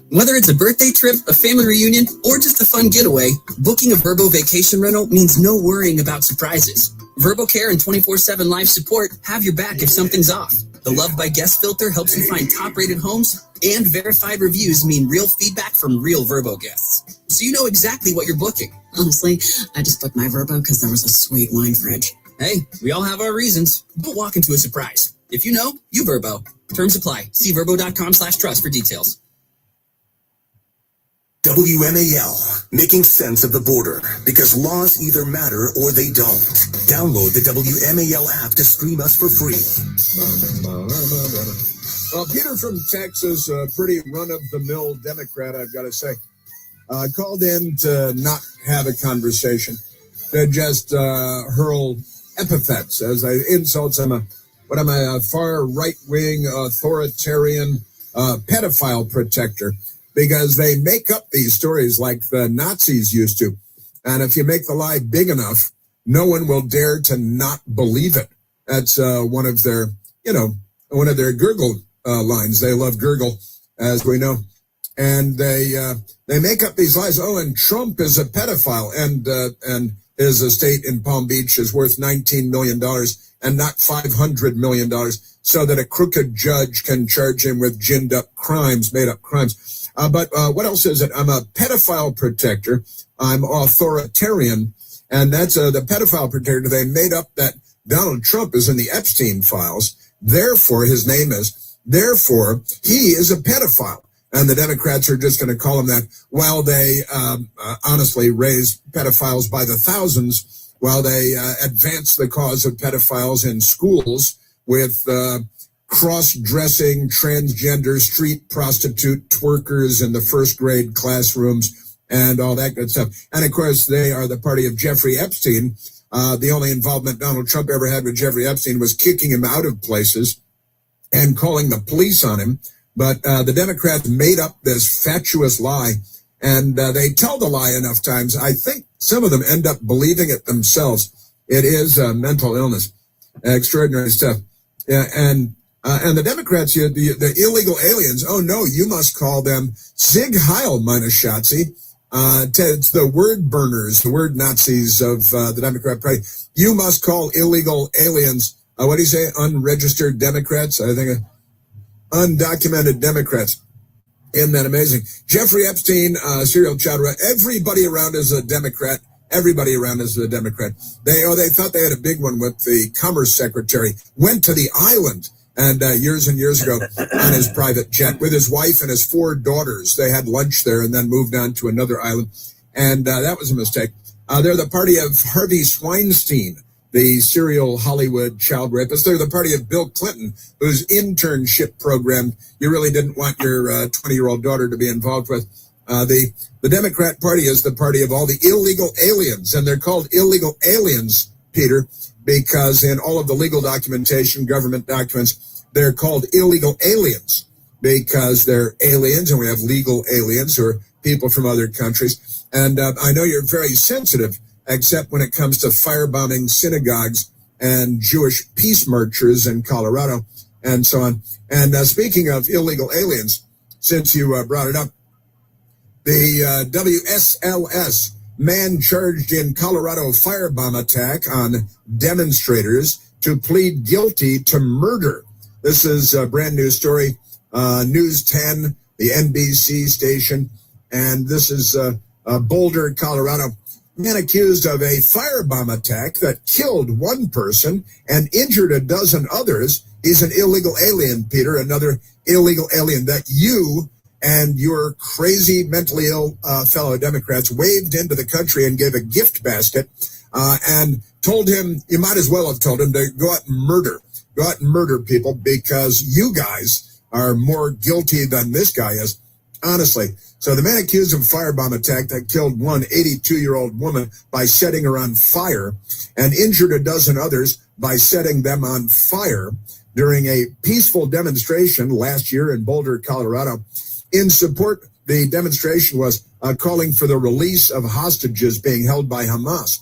Whether it's a birthday trip, a family reunion, or just a fun getaway, booking a Verbo vacation rental means no worrying about surprises. VerboCare and 24/7 live support have your back if something's off. The Love by Guest filter helps you find top-rated homes, and verified reviews mean real feedback from real Verbo guests. So you know exactly what you're booking. Honestly, I just booked my Verbo because there was a sweet wine fridge. Hey, we all have our reasons. Don't walk into a surprise. If you know, you Verbo. Terms apply. See verbo.com/trust for details. WMAL, making sense of the border, because laws either matter or they don't. Download the WMAL app to stream us for free. Well, Peter from Texas, a pretty run-of-the-mill Democrat, I've got to say, called in to not have a conversation, to just hurl epithets, as insults. What am I, a far right-wing authoritarian pedophile protector, because they make up these stories like the Nazis used to. And if you make the lie big enough, no one will dare to not believe it. That's one of their gurgle lines. They love gurgle, as we know. And they make up these lies. Oh, and Trump is a pedophile, and his estate in Palm Beach is worth $19 million and not $500 million, so that a crooked judge can charge him with ginned up crimes, made up crimes. But what else is it? I'm a pedophile protector. I'm authoritarian. And that's the pedophile protector. They made up that Donald Trump is in the Epstein files. Therefore, his name is, therefore, he is a pedophile. And the Democrats are just going to call him that, while they honestly raise pedophiles by the thousands, while they advance the cause of pedophiles in schools with cross-dressing, transgender, street prostitute twerkers in the first grade classrooms and all that good stuff. And, of course, they are the party of Jeffrey Epstein. The only involvement Donald Trump ever had with Jeffrey Epstein was kicking him out of places and calling the police on him. But the Democrats made up this fatuous lie, and they tell the lie enough times. I think some of them end up believing it themselves. It is mental illness, extraordinary stuff. Yeah, and the Democrats, the illegal aliens. Oh no, you must call them Sig Heil, meine Schatzi. It's the word burners, the word Nazis of the Democrat Party. You must call illegal aliens. What do you say? Unregistered Democrats. I think. Undocumented Democrats. Isn't that amazing? Jeffrey Epstein, serial child, everybody around is a Democrat. Everybody around is a Democrat. They thought they had a big one with the Commerce Secretary. Went to the island, and years and years ago on his private jet with his wife and his 4 daughters. They had lunch there and then moved on to another island, and that was a mistake. They're the party of Harvey Weinstein, the serial Hollywood child rapist. They're the party of Bill Clinton, whose internship program you really didn't want your 20-year-old daughter to be involved with. The Democrat Party is the party of all the illegal aliens, and they're called illegal aliens, Peter, because in all of the legal documentation, government documents, they're called illegal aliens because they're aliens, and we have legal aliens, or people from other countries. And I know you're very sensitive, except when it comes to firebombing synagogues and Jewish peace marchers in Colorado and so on. And speaking of illegal aliens, since you brought it up, the WSLS, man charged in Colorado firebomb attack on demonstrators, to plead guilty to murder. This is a brand new story, News 10, the NBC station, and this is Boulder, Colorado. Man accused of a firebomb attack that killed 1 person and injured a dozen others. He's an illegal alien, Peter, another illegal alien that you and your crazy, mentally ill fellow Democrats waved into the country and gave a gift basket and told him, you might as well have told him to go out and murder people, because you guys are more guilty than this guy is, honestly. So the man accused of a firebomb attack that killed one 82-year-old woman by setting her on fire and injured a dozen others by setting them on fire during a peaceful demonstration last year in Boulder, Colorado. In support, the demonstration was calling for the release of hostages being held by Hamas.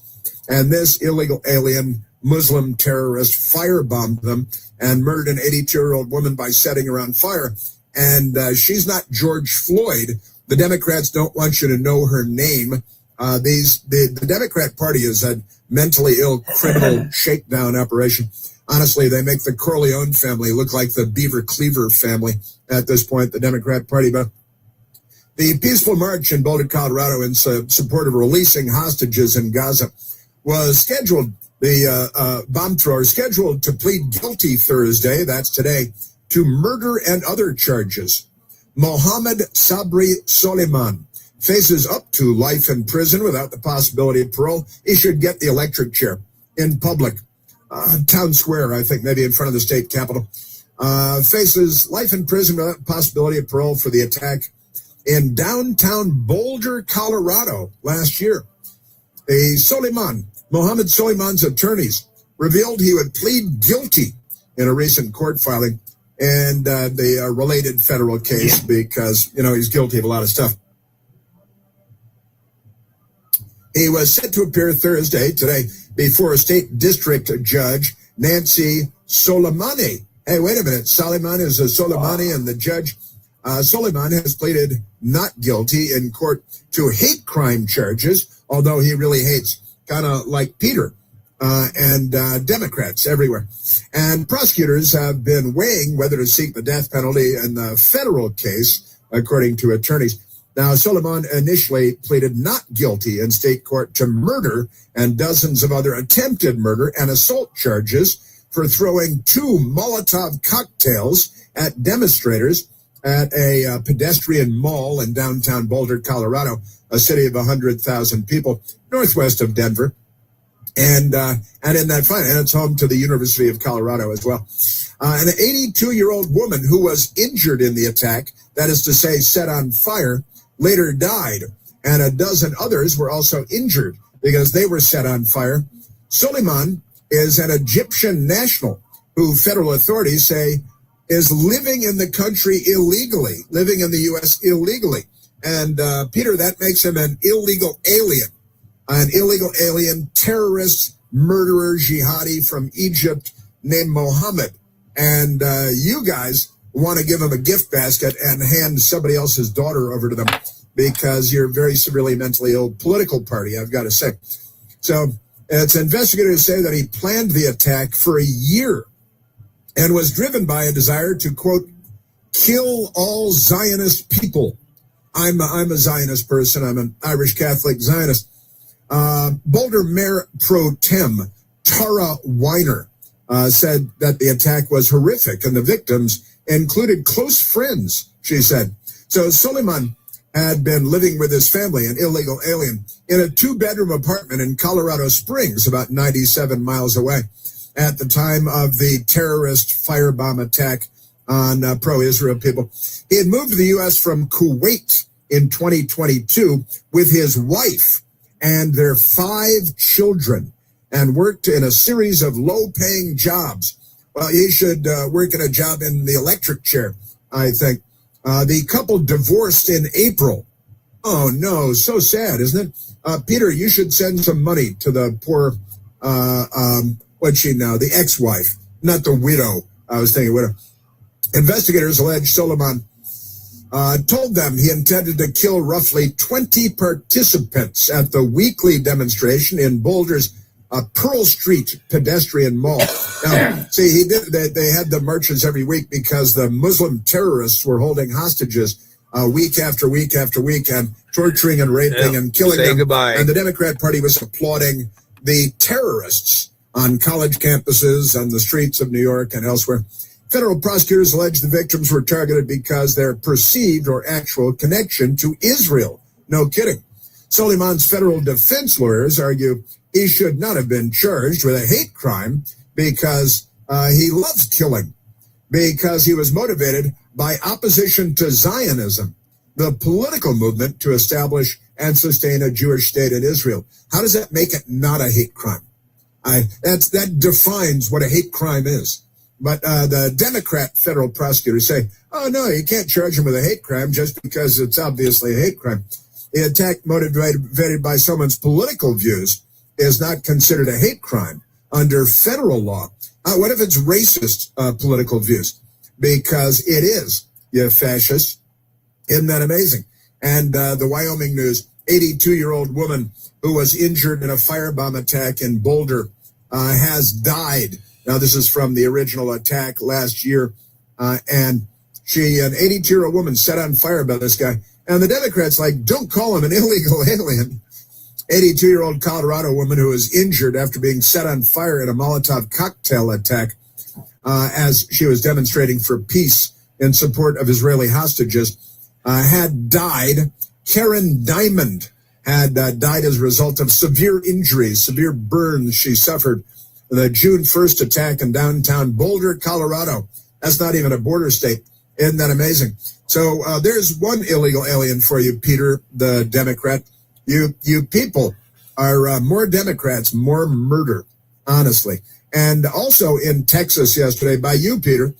And this illegal alien Muslim terrorist firebombed them and murdered an 82-year-old woman by setting her on fire. And she's not George Floyd. The Democrats don't want you to know her name. The Democrat Party is a mentally ill criminal shakedown operation. Honestly, they make the Corleone family look like the Beaver Cleaver family at this point, the Democrat Party. But the peaceful march in Boulder, Colorado, in support of releasing hostages in Gaza was scheduled, the bomb thrower scheduled to plead guilty Thursday, that's today, to murder and other charges. Mohammed Sabri Soleiman faces up to life in prison without the possibility of parole. He should get the electric chair in public. Town Square, I think, maybe in front of the state capitol. Faces life in prison without the possibility of parole for the attack in downtown Boulder, Colorado last year. Mohammed Soleiman's attorneys revealed he would plead guilty in a recent court filing and the related federal case because, he's guilty of a lot of stuff. He was set to appear today, before a state district judge, Nancy Soleimani. Hey, wait a minute. Soleimani is a Soleimani, and the judge, Soleimani, has pleaded not guilty in court to hate crime charges, although he really hates, kind of like Peter, and Democrats everywhere. And prosecutors have been weighing whether to seek the death penalty in the federal case, according to attorneys. Now, Soleiman initially pleaded not guilty in state court to murder and dozens of other attempted murder and assault charges for throwing 2 Molotov cocktails at demonstrators at a pedestrian mall in downtown Boulder, Colorado, a city of 100,000 people, northwest of Denver. And in that fight, and it's home to the University of Colorado as well. An 82-year-old woman who was injured in the attack, that is to say, set on fire, later died, and a dozen others were also injured because they were set on fire. Soleiman is an Egyptian national who federal authorities say is living in the country illegally, living in the U.S. illegally. And, Peter, that makes him an illegal alien, terrorist, murderer, jihadi from Egypt named Mohammed. And you guys want to give him a gift basket and hand somebody else's daughter over to them because you're a very severely mentally ill political party, I've got to say. So it's investigators say that he planned the attack for a year and was driven by a desire to, quote, kill all Zionist people. I'm a Zionist person. I'm an Irish Catholic Zionist. Boulder Mayor Pro Tem Tara Weiner said that the attack was horrific and the victims included close friends, she said. So Soleiman had been living with his family, an illegal alien, in a 2-bedroom apartment in Colorado Springs, about 97 miles away, at the time of the terrorist firebomb attack on pro-Israel people. He had moved to the U.S. from Kuwait in 2022 with his wife and their 5 children and worked in a series of low-paying jobs. Well, he should work in a job in the electric chair, I think. The couple divorced in April. Oh, no, so sad, isn't it? Peter, you should send some money to the poor, what's she now, the ex-wife, not the widow. I was thinking widow. Investigators allege Soleiman told them he intended to kill roughly 20 participants at the weekly demonstration in Boulder's Pearl Street pedestrian mall. Now, see, they had the marches every week because the Muslim terrorists were holding hostages week after week after week and torturing and raping and killing them. Goodbye. And the Democrat Party was applauding the terrorists on college campuses and the streets of New York and elsewhere. Federal prosecutors allege the victims were targeted because their perceived or actual connection to Israel. No kidding. Soleiman's federal defense lawyers argue he should not have been charged with a hate crime because he loves killing, because he was motivated by opposition to Zionism, the political movement to establish and sustain a Jewish state in Israel. How does that make it not a hate crime? That defines what a hate crime is. But the Democrat federal prosecutors say, oh, no, you can't charge him with a hate crime just because it's obviously a hate crime. The attack motivated by someone's political views is not considered a hate crime under federal law. What if it's racist political views? Because it is, you fascists. Isn't that amazing? And the Wyoming News, 82-year-old woman who was injured in a firebomb attack in Boulder has died. Now, this is from the original attack last year. And she, an 82-year-old woman, set on fire by this guy. And the Democrats like, don't call him an illegal alien. 82-year-old Colorado woman who was injured after being set on fire in a Molotov cocktail attack as she was demonstrating for peace in support of Israeli hostages, had died. Karen Diamond had died as a result of severe injuries, severe burns she suffered. The June 1st attack in downtown Boulder, Colorado. That's not even a border state. Isn't that amazing? So there's one illegal alien for you, Peter, the Democrat. You people are more Democrats, more murder, honestly. And also in Texas yesterday, by you, Peter,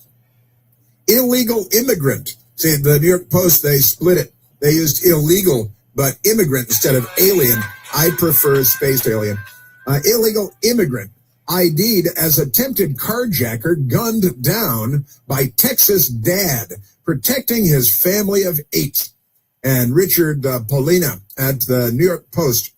illegal immigrant. See, the New York Post, they split it. They used illegal, but immigrant instead of alien. I prefer space alien. Illegal immigrant ID'd as attempted carjacker, gunned down by Texas dad, protecting his family of 8. And Richard Polina at the New York Post.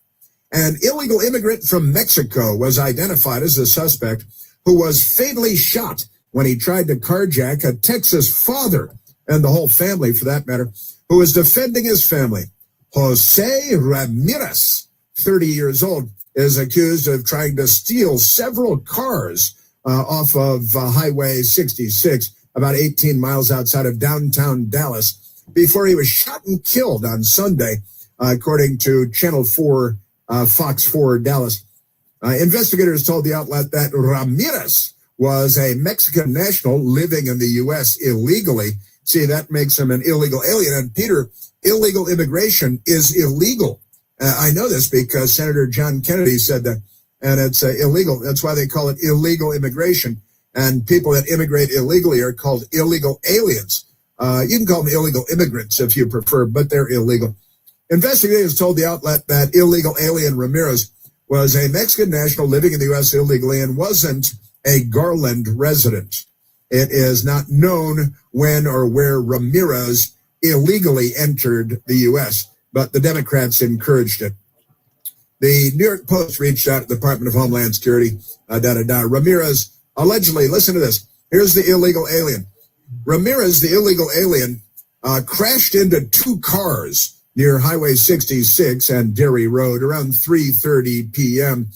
An illegal immigrant from Mexico was identified as the suspect who was fatally shot when he tried to carjack a Texas father, and the whole family for that matter, who was defending his family. Jose Ramirez, 30 years old, is accused of trying to steal several cars off of Highway 66, about 18 miles outside of downtown Dallas, before he was shot and killed on Sunday, according to Channel 4, Fox 4 Dallas. Investigators told the outlet that Ramirez was a Mexican national living in the U.S. illegally. See, that makes him an illegal alien. And Peter, illegal immigration is illegal. I know this because Senator John Kennedy said that, and it's illegal. That's why they call it illegal immigration. And people that immigrate illegally are called illegal aliens. You can call them illegal immigrants if you prefer, but they're illegal. Investigators told the outlet that illegal alien Ramirez was a Mexican national living in the U.S. illegally and wasn't a Garland resident. It is not known when or where Ramirez illegally entered the U.S., but the Democrats encouraged it. The New York Post reached out to the Department of Homeland Security. Ramirez allegedly, listen to this. Here's the illegal alien. Ramirez, the illegal alien, crashed into 2 cars near Highway 66 and Derry Road around 3:30 p.m.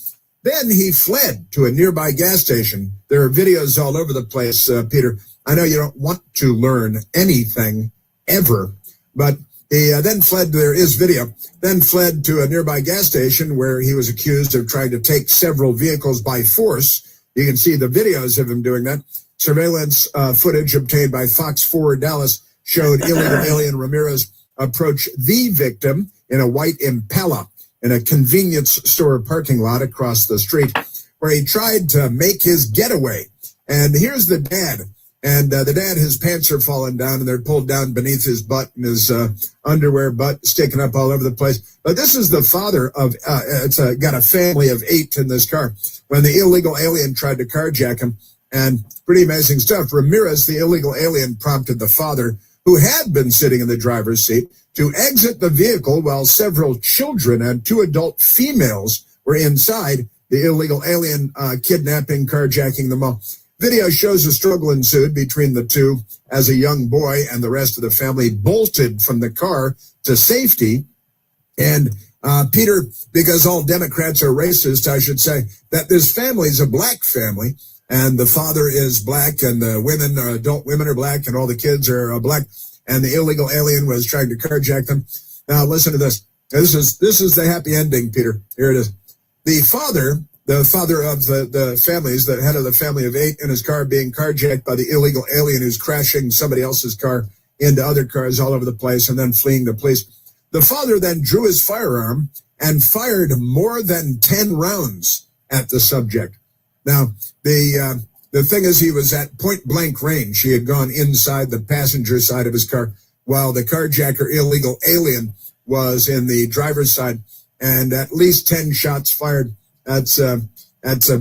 Then he fled to a nearby gas station. There are videos all over the place, Peter. I know you don't want to learn anything ever, but he then fled, there is video, then fled to a nearby gas station where he was accused of trying to take several vehicles by force. You can see the videos of him doing that. Surveillance footage obtained by Fox 4 Dallas showed illegal alien Ramirez approach the victim in a white Impala in a convenience store parking lot across the street, where he tried to make his getaway. And here's the dad. And the dad, his pants are falling down and they're pulled down beneath his butt, and his underwear butt sticking up all over the place. But this is the father of, got a family of 8 in this car when the illegal alien tried to carjack him. And pretty amazing stuff. Ramirez, the illegal alien, prompted the father, who had been sitting in the driver's seat, to exit the vehicle while several children and 2 adult females were inside. The illegal alien kidnapping, carjacking them all. Video shows a struggle ensued between the two as a young boy and the rest of the family bolted from the car to safety. And Peter, because all Democrats are racist, I should say that this family is a black family, and the father is black, and the women, adult women, are black, and all the kids are black. And the illegal alien was trying to carjack them. Now listen to this. This is the happy ending, Peter. Here it is. The father of the families, the head of the family of 8 in his car, being carjacked by the illegal alien who's crashing somebody else's car into other cars all over the place and then fleeing the police. The father then drew his firearm and fired more than 10 rounds at the subject. Now, the thing is, he was at point-blank range. He had gone inside the passenger side of his car, while the carjacker, illegal alien, was in the driver's side, and at least 10 shots fired. That's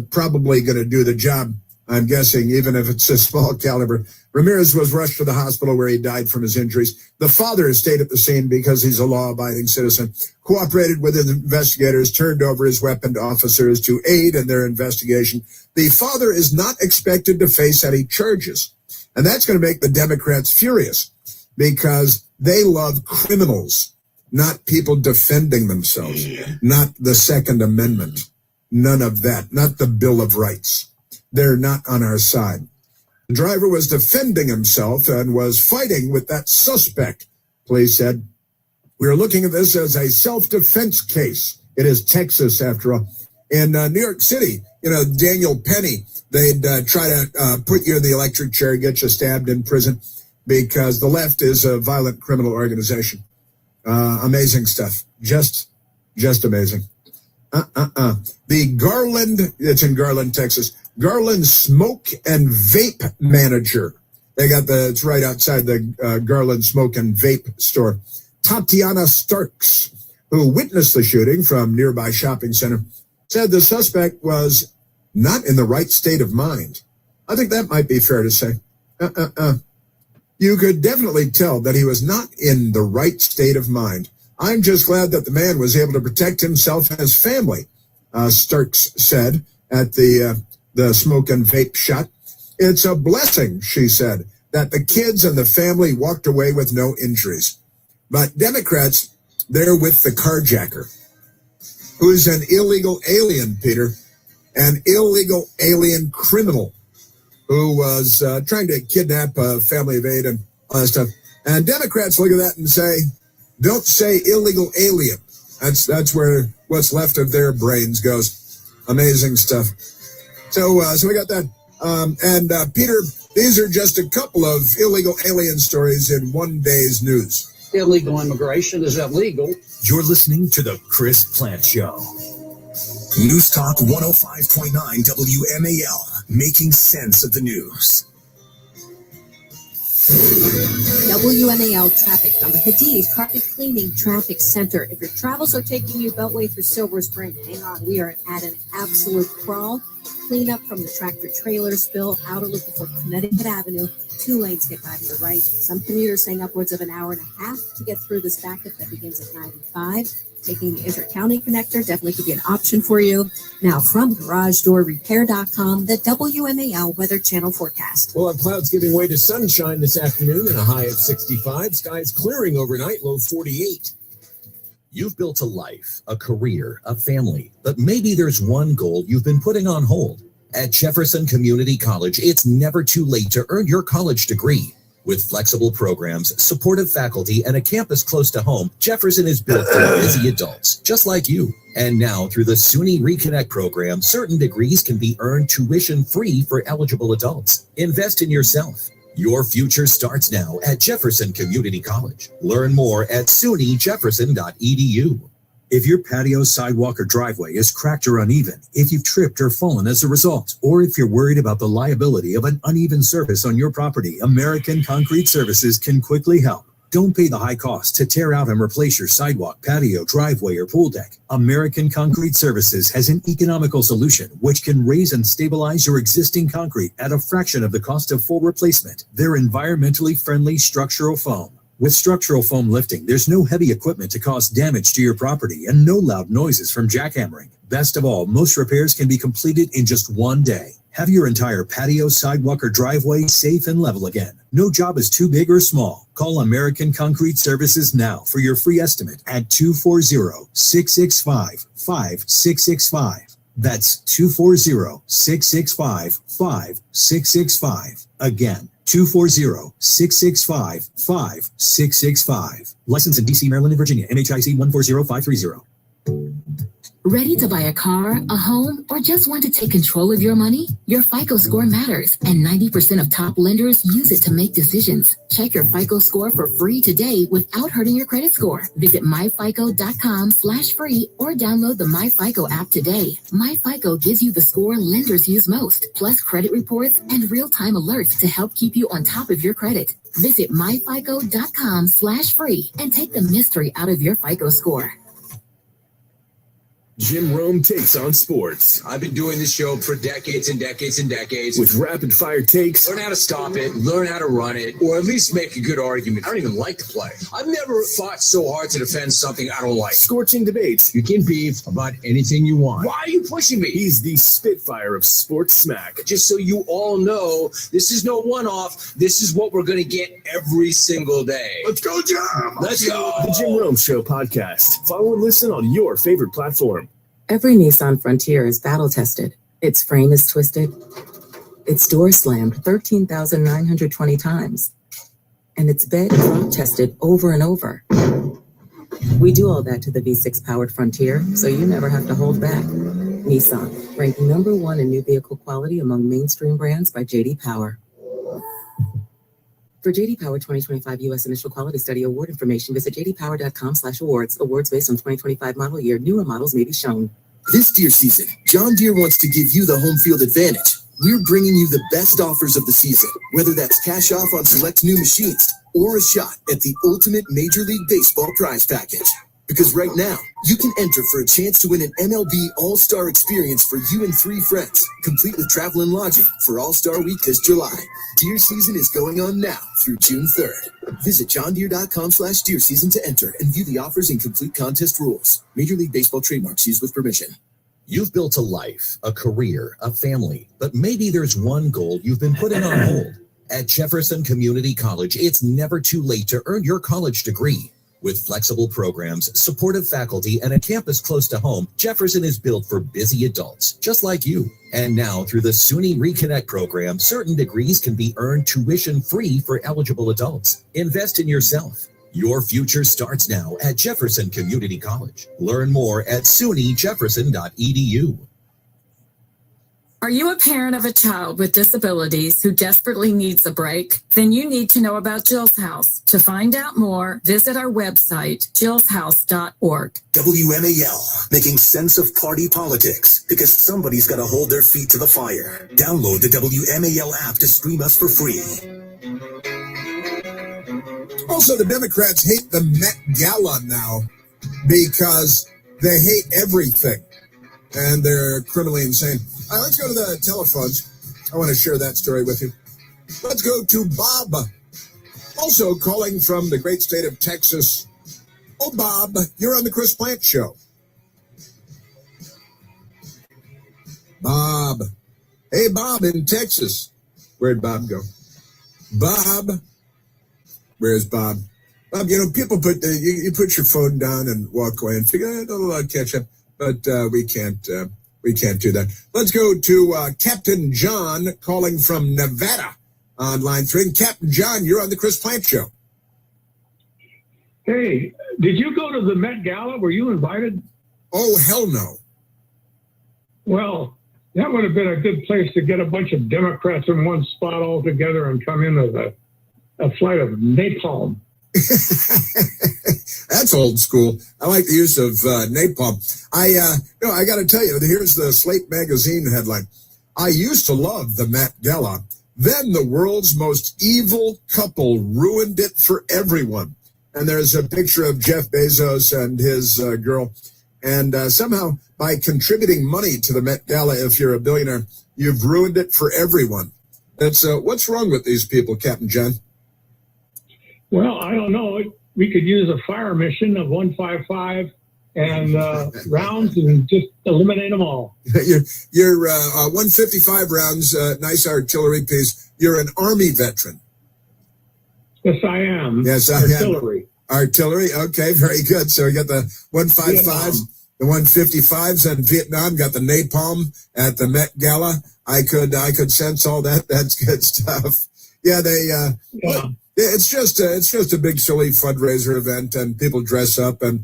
probably going to do the job, I'm guessing, even if it's a small caliber. Ramirez was rushed to the hospital where he died from his injuries. The father stayed at the scene because he's a law-abiding citizen, cooperated with his investigators, turned over his weapon to officers to aid in their investigation. The father is not expected to face any charges. And that's going to make the Democrats furious because they love criminals, not people defending themselves, not the Second Amendment. None of that, not the Bill of Rights. They're not on our side. The driver was defending himself and was fighting with that suspect, police said. We are looking at this as a self-defense case. It is Texas, after all. In New York City, Daniel Penny, they'd try to put you in the electric chair, get you stabbed in prison, because the left is a violent criminal organization. Amazing stuff. Just amazing. The Garland, it's in Garland, Texas. Garland Smoke and Vape Manager. It's right outside the Garland Smoke and Vape store. Tatiana Starks, who witnessed the shooting from nearby shopping center, said the suspect was not in the right state of mind. I think that might be fair to say. You could definitely tell that he was not in the right state of mind. I'm just glad that the man was able to protect himself and his family, Starks said at the smoke and vape shop. It's a blessing, she said, that the kids and the family walked away with no injuries. But Democrats, they're with the carjacker, who's an illegal alien, Peter, an illegal alien criminal who was trying to kidnap a family of 8 and all that stuff. And Democrats look at that and say, don't say illegal alien. That's where what's left of their brains goes. Amazing stuff. So we got that. And Peter, these are just a couple of illegal alien stories in one day's news. Illegal immigration is illegal. You're listening to The Chris Plant Show. News Talk 105.9 WMAL, making sense of the news. WMAL traffic from the Hadid Carpet Cleaning Traffic Center. If your travels are taking you Beltway through Silver Spring, hang on. We are at an absolute crawl. Clean up from the tractor trailer spill, outer loop before Connecticut Avenue. 2 lanes get by to the right. Some commuters saying upwards of an hour and a half to get through this backup that begins at 95. Taking the inter-county connector definitely could be an option for you. Now from GarageDoorRepair.com, the WMAL Weather Channel forecast. We'll have clouds giving way to sunshine this afternoon and a high of 65. Skies clearing overnight, low 48. You've built a life, a career, a family, but maybe there's one goal you've been putting on hold. At Jefferson Community College, it's never too late to earn your college degree. With flexible programs, supportive faculty, and a campus close to home, Jefferson is built for busy adults, just like you. And now, through the SUNY Reconnect program, certain degrees can be earned tuition-free for eligible adults. Invest in yourself. Your future starts now at Jefferson Community College. Learn more at sunyjefferson.edu. If your patio, sidewalk, or driveway is cracked or uneven, if you've tripped or fallen as a result, or if you're worried about the liability of an uneven surface on your property, American Concrete Services can quickly help. Don't pay the high cost to tear out and replace your sidewalk, patio, driveway, or pool deck. American Concrete Services has an economical solution which can raise and stabilize your existing concrete at a fraction of the cost of full replacement. They're environmentally friendly structural foam. With structural foam lifting, there's no heavy equipment to cause damage to your property and no loud noises from jackhammering. Best of all, most repairs can be completed in just one day. Have your entire patio, sidewalk, or driveway safe and level again. No job is too big or small. Call American Concrete Services now for your free estimate at 240-665-5665. That's 240-665-5665. Again, 240-665-5665. Licensed in D.C., Maryland, and Virginia. NHIC 140530. Ready to buy a car, a home, or just want to take control of your money? Your FICO score matters, and 90% of top lenders use it to make decisions. Check your FICO score for free today without hurting your credit score. Visit myfico.com/free or download the MyFICO app today. MyFICO gives you the score lenders use most, plus credit reports and real-time alerts to help keep you on top of your credit. Visit myfico.com/free and take the mystery out of your FICO score. Jim Rome takes on sports. I've been doing this show for decades and decades and decades. With rapid fire takes. Learn how to stop it, learn how to run it, or at least make a good argument. I don't even like to play. I've never fought so hard to defend something I don't like. Scorching debates. You can beef about anything you want. Why are you pushing me? He's the spitfire of sports smack. Just so you all know, this is no one-off. This is what we're going to get every single day. Let's go, Jim! Let's go! The Jim Rome Show podcast. Follow and listen on your favorite platform. Every Nissan Frontier is battle-tested. Its frame is twisted. Its door slammed 13,920 times. And its bed drop-tested over and over. We do all that to the V6-powered Frontier, so you never have to hold back. Nissan, ranked #1 in new vehicle quality among mainstream brands by J.D. Power. For J.D. Power 2025 U.S. Initial Quality Study Award information, visit jdpower.com/awards. Awards based on 2025 model year. Newer models may be shown. This deer season, John Deere wants to give you the home field advantage. we're bringing you the best offers of the season, whether that's cash off on select new machines or a shot at the ultimate Major League Baseball prize package. Because right now, you can enter for a chance to win an MLB All-Star experience for you and 3 friends, complete with travel and lodging for All-Star Week this July. Deer season is going on now through June 3rd. Visit johndeere.com/deer season to enter and view the offers and complete contest rules. Major League Baseball trademarks used with permission. You've built a life, a career, a family, but maybe there's one goal you've been putting on hold. At Jefferson Community College, it's never too late to earn your college degree. With flexible programs, supportive faculty, and a campus close to home, Jefferson is built for busy adults, just like you. And now, through the SUNY Reconnect program, certain degrees can be earned tuition-free for eligible adults. Invest in yourself. Your future starts now at Jefferson Community College. Learn more at sunyjefferson.edu. Are you a parent of a child with disabilities who desperately needs a break? Then you need to know about Jill's House. To find out more, visit our website, jillshouse.org. WMAL, making sense of party politics, because somebody's got to hold their feet to the fire. Download the WMAL app to stream us for free. Also, the Democrats hate the Met Gala now because they hate everything, and they're criminally insane. All right, let's go to the telephones. I want to share that story with you. Let's go to Bob, also calling from the great state of Texas. Oh, Bob, you're on the Chris Plant Show. Bob. Hey, Bob in Texas. Where'd Bob go? Bob. Where's Bob? Bob, you know, people put you put your phone down and walk away and figure, I'll catch up. But we can't do that. Let's go to Captain John calling from Nevada on line 3. Captain John, you're on the Chris Plant Show. Hey, did you go to the Met Gala? Were you invited? Oh, hell no. Well, that would have been a good place to get a bunch of Democrats in one spot all together and come in with a flight of napalm. That's old school. I like the use of napalm. I got to tell you, here's the Slate magazine headline. I used to love the Met Gala. Then the world's most evil couple ruined it for everyone. And there's a picture of Jeff Bezos and his girl. And somehow, by contributing money to the Met Gala, if you're a billionaire, you've ruined it for everyone. That's what's wrong with these people, Captain John? Well, I don't know. We could use a fire mission of 155 and rounds and just eliminate them all. You're 155 rounds, nice artillery piece. You're an Army veteran. Yes, I am. Yes, I artillery. Am. Artillery. Okay, very good. So we got the 155s, the 155s in Vietnam. Got the napalm at the Met Gala. I could sense all that. That's good stuff. Yeah, it's just a big silly fundraiser event, and people dress up and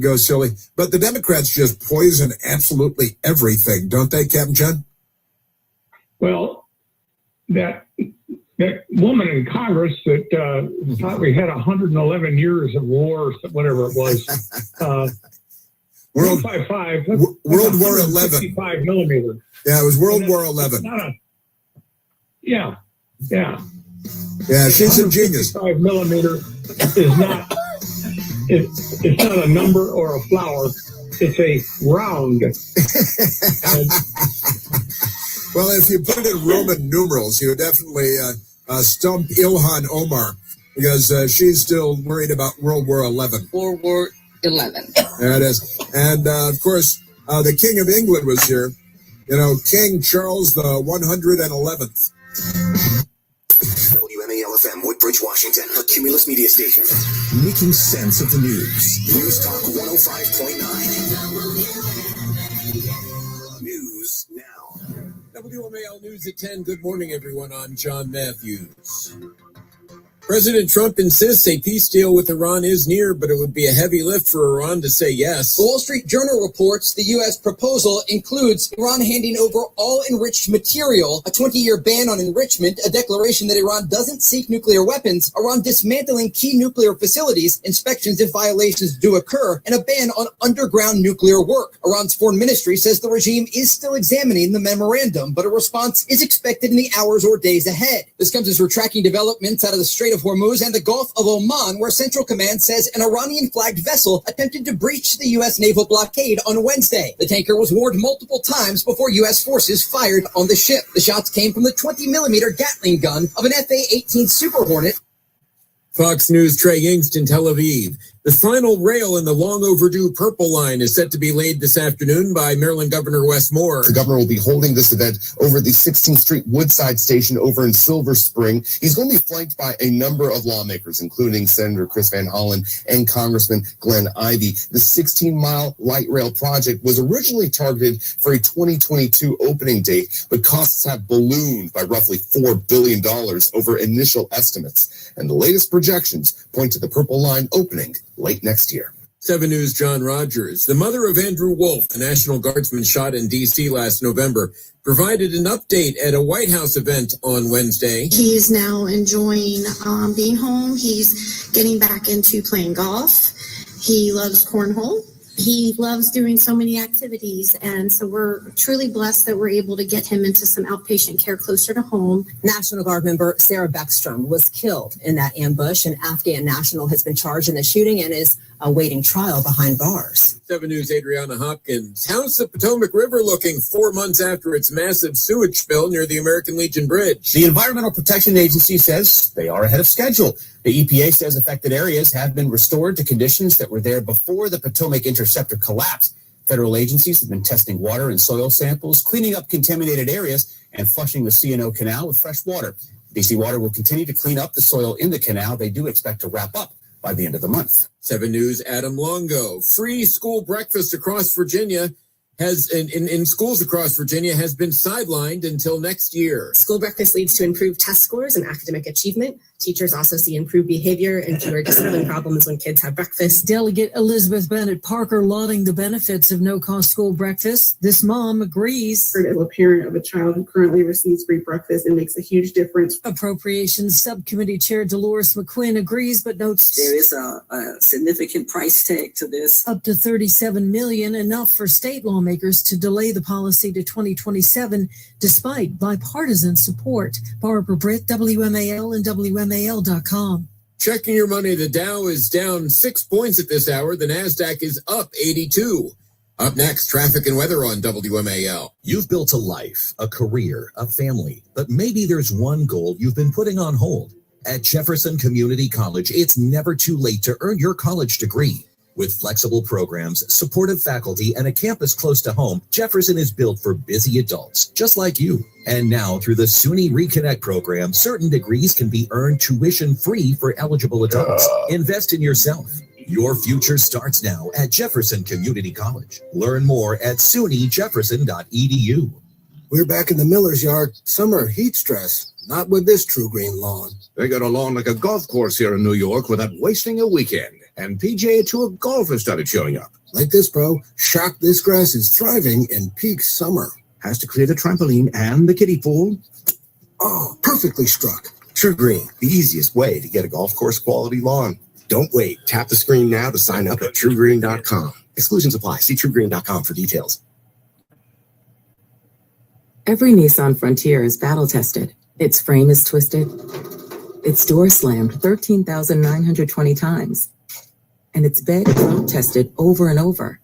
go silly. But the Democrats just poison absolutely everything, don't they, Captain John? Well, that woman in Congress that thought we had 111 years of war, whatever it was. World 155. World War 11. 55 millimeter. Yeah, it was World War 11. Yeah. Yeah, she's a genius. 5 millimeter is not it's not a number or a flower. It's a round. Well, if you put it in Roman numerals, you would definitely stump Ilhan Omar, because she's still worried about World War 11. World War 11. There it is. And, of course, the King of England was here. You know, King Charles the 111th. WMAL-FM, Woodbridge, Washington, a Cumulus media station. Making sense of the news. News Talk 105.9. News now. WMAL News at 10. Good morning, everyone. I'm John Matthews. President Trump insists a peace deal with Iran is near, but it would be a heavy lift for Iran to say yes. The Wall Street Journal reports the U.S. proposal includes Iran handing over all enriched material, a 20-year ban on enrichment, a declaration that Iran doesn't seek nuclear weapons, Iran dismantling key nuclear facilities, inspections if violations do occur, and a ban on underground nuclear work. Iran's foreign ministry says the regime is still examining the memorandum, but a response is expected in the hours or days ahead. This comes as we're tracking developments out of the Strait of Hormuz and the Gulf of Oman, where Central Command says an Iranian-flagged vessel attempted to breach the U.S. naval blockade on Wednesday. The tanker was warned multiple times before U.S. forces fired on the ship. The shots came from the 20-millimeter Gatling gun of an Fa-18 Super Hornet. Fox News' Trey Yingst in Tel Aviv. The final rail in the long overdue Purple Line is set to be laid this afternoon by Maryland Governor Wes Moore. The governor will be holding this event over the 16th Street Woodside Station over in Silver Spring. He's going to be flanked by a number of lawmakers, including Senator Chris Van Hollen and Congressman Glenn Ivey. The 16-mile light rail project was originally targeted for a 2022 opening date, but costs have ballooned by roughly $4 billion over initial estimates. And the latest projections point to the Purple Line opening late next year. 7 News' John Rogers. The mother of Andrew Wolf, the National Guardsman shot in D.C. last November, provided an update at a White House event on Wednesday. He's now enjoying being home. He's getting back into playing golf. He loves cornhole. He loves doing so many activities, and so we're truly blessed that we're able to get him into some outpatient care closer to home. National Guard member Sarah Beckstrom was killed in that ambush. An Afghan national has been charged in the shooting and is awaiting trial behind bars. 7 News' Adriana Hopkins. How's the Potomac River looking 4 months after its massive sewage spill near the American Legion Bridge? The Environmental Protection Agency says they are ahead of schedule. The EPA says affected areas have been restored to conditions that were there before the Potomac Interceptor collapsed. Federal agencies have been testing water and soil samples, cleaning up contaminated areas, and flushing the C&O Canal with fresh water. DC Water will continue to clean up the soil in the canal. They do expect to wrap up by the end of the month. 7 News' Adam Longo. Free school breakfast across Virginia in schools across Virginia has been sidelined until next year. School breakfast leads to improved test scores and academic achievement. Teachers also see improved behavior and fewer discipline problems when kids have breakfast. Delegate Elizabeth Bennett Parker lauding the benefits of no-cost school breakfast. This mom agrees. As a parent of a child who currently receives free breakfast, it makes a huge difference. Appropriations Subcommittee Chair Dolores McQuinn agrees, but notes there is a significant price tag to this. Up to $37 million, enough for state lawmakers to delay the policy to 2027, despite bipartisan support. Barbara Britt, WMAL and WMAL.com. Checking your money, the Dow is down 6 points at this hour. The NASDAQ is up 82. Up next, traffic and weather on WMAL. You've built a life, a career, a family, but maybe there's one goal you've been putting on hold. At Jefferson Community College, it's never too late to earn your college degree. With flexible programs, supportive faculty, and a campus close to home, Jefferson is built for busy adults, just like you. And now, through the SUNY Reconnect program, certain degrees can be earned tuition-free for eligible adults. Invest in yourself. Your future starts now at Jefferson Community College. Learn more at sunyjefferson.edu. We're back in the Miller's yard. Summer heat stress. Not with this True Green lawn. They got a lawn like a golf course here in New York without wasting a weekend. And PGA Tour golfers started showing up. Like this, bro. Shocked this grass is thriving in peak summer. Has to clear the trampoline and the kiddie pool. Oh, perfectly struck. True Green, the easiest way to get a golf course quality lawn. Don't wait. Tap the screen now to sign up at truegreen.com. Exclusions apply. See truegreen.com for details. Every Nissan Frontier is battle tested. Its frame is twisted. Its door slammed 13,920 times. And its bed drop tested over and over.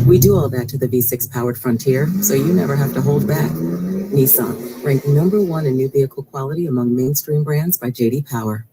We do all that to the V6 powered Frontier, so you never have to hold back. Nissan, ranked #1 in new vehicle quality among mainstream brands by J.D. Power.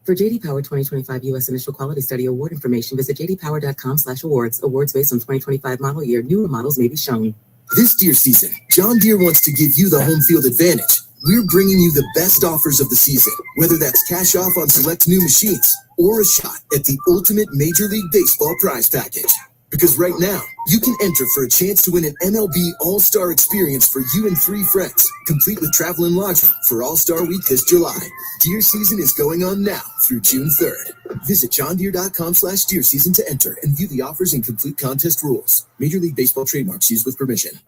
For J.D. Power 2025 U.S. Initial Quality Study Award information, visit jdpower.com/awards. Awards based on 2025 model year. Newer models may be shown. This deer season, John Deere wants to give you the home field advantage. We're bringing you the best offers of the season, whether that's cash off on select new machines or a shot at the ultimate Major League Baseball prize package. Because right now, you can enter for a chance to win an MLB All-Star experience for you and 3 friends, complete with travel and lodging for All-Star Week this July. Deer season is going on now through June 3rd. Visit johndeere.com/deer season to enter and view the offers and complete contest rules. Major League Baseball trademarks used with permission.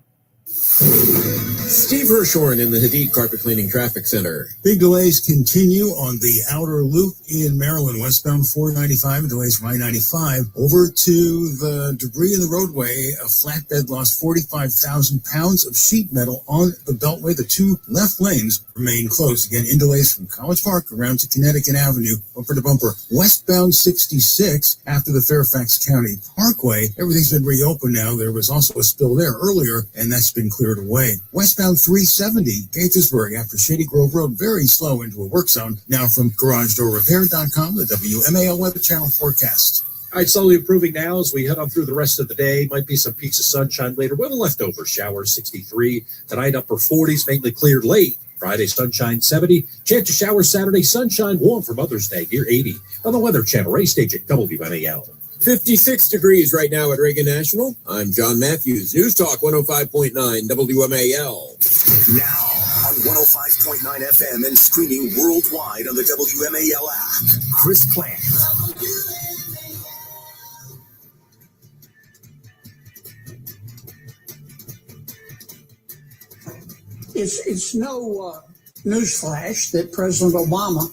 Steve Hirshhorn in the Hadid Carpet Cleaning Traffic Center. Big delays continue on the outer loop in Maryland, westbound 495, and delays from I-95 over to the debris in the roadway. A flatbed lost 45,000 pounds of sheet metal on the Beltway. The 2 left lanes remain closed. Again, in delays from College Park around to Connecticut Avenue, bumper to bumper. Westbound 66 after the Fairfax County Parkway. Everything's been reopened now. There was also a spill there earlier, and that's been cleared away. Westbound 370, Gaithersburg after Shady Grove Road, very slow into a work zone. Now from GarageDoorRepair.com, the WMAL Weather Channel forecast. All right, slowly improving now as we head on through the rest of the day. Might be some peaks of sunshine later with a leftover shower, 63. Tonight, upper 40s, mainly cleared late. Friday, sunshine, 70. Chance of showers Saturday, sunshine, warm for Mother's Day, near 80. On the Weather Channel, race stage at WMAL. 56 degrees right now at Reagan National. I'm John Matthews. News Talk 105.9 WMAL. Now on 105.9 FM and streaming worldwide on the WMAL app. Chris Plant. It's no newsflash that President Obama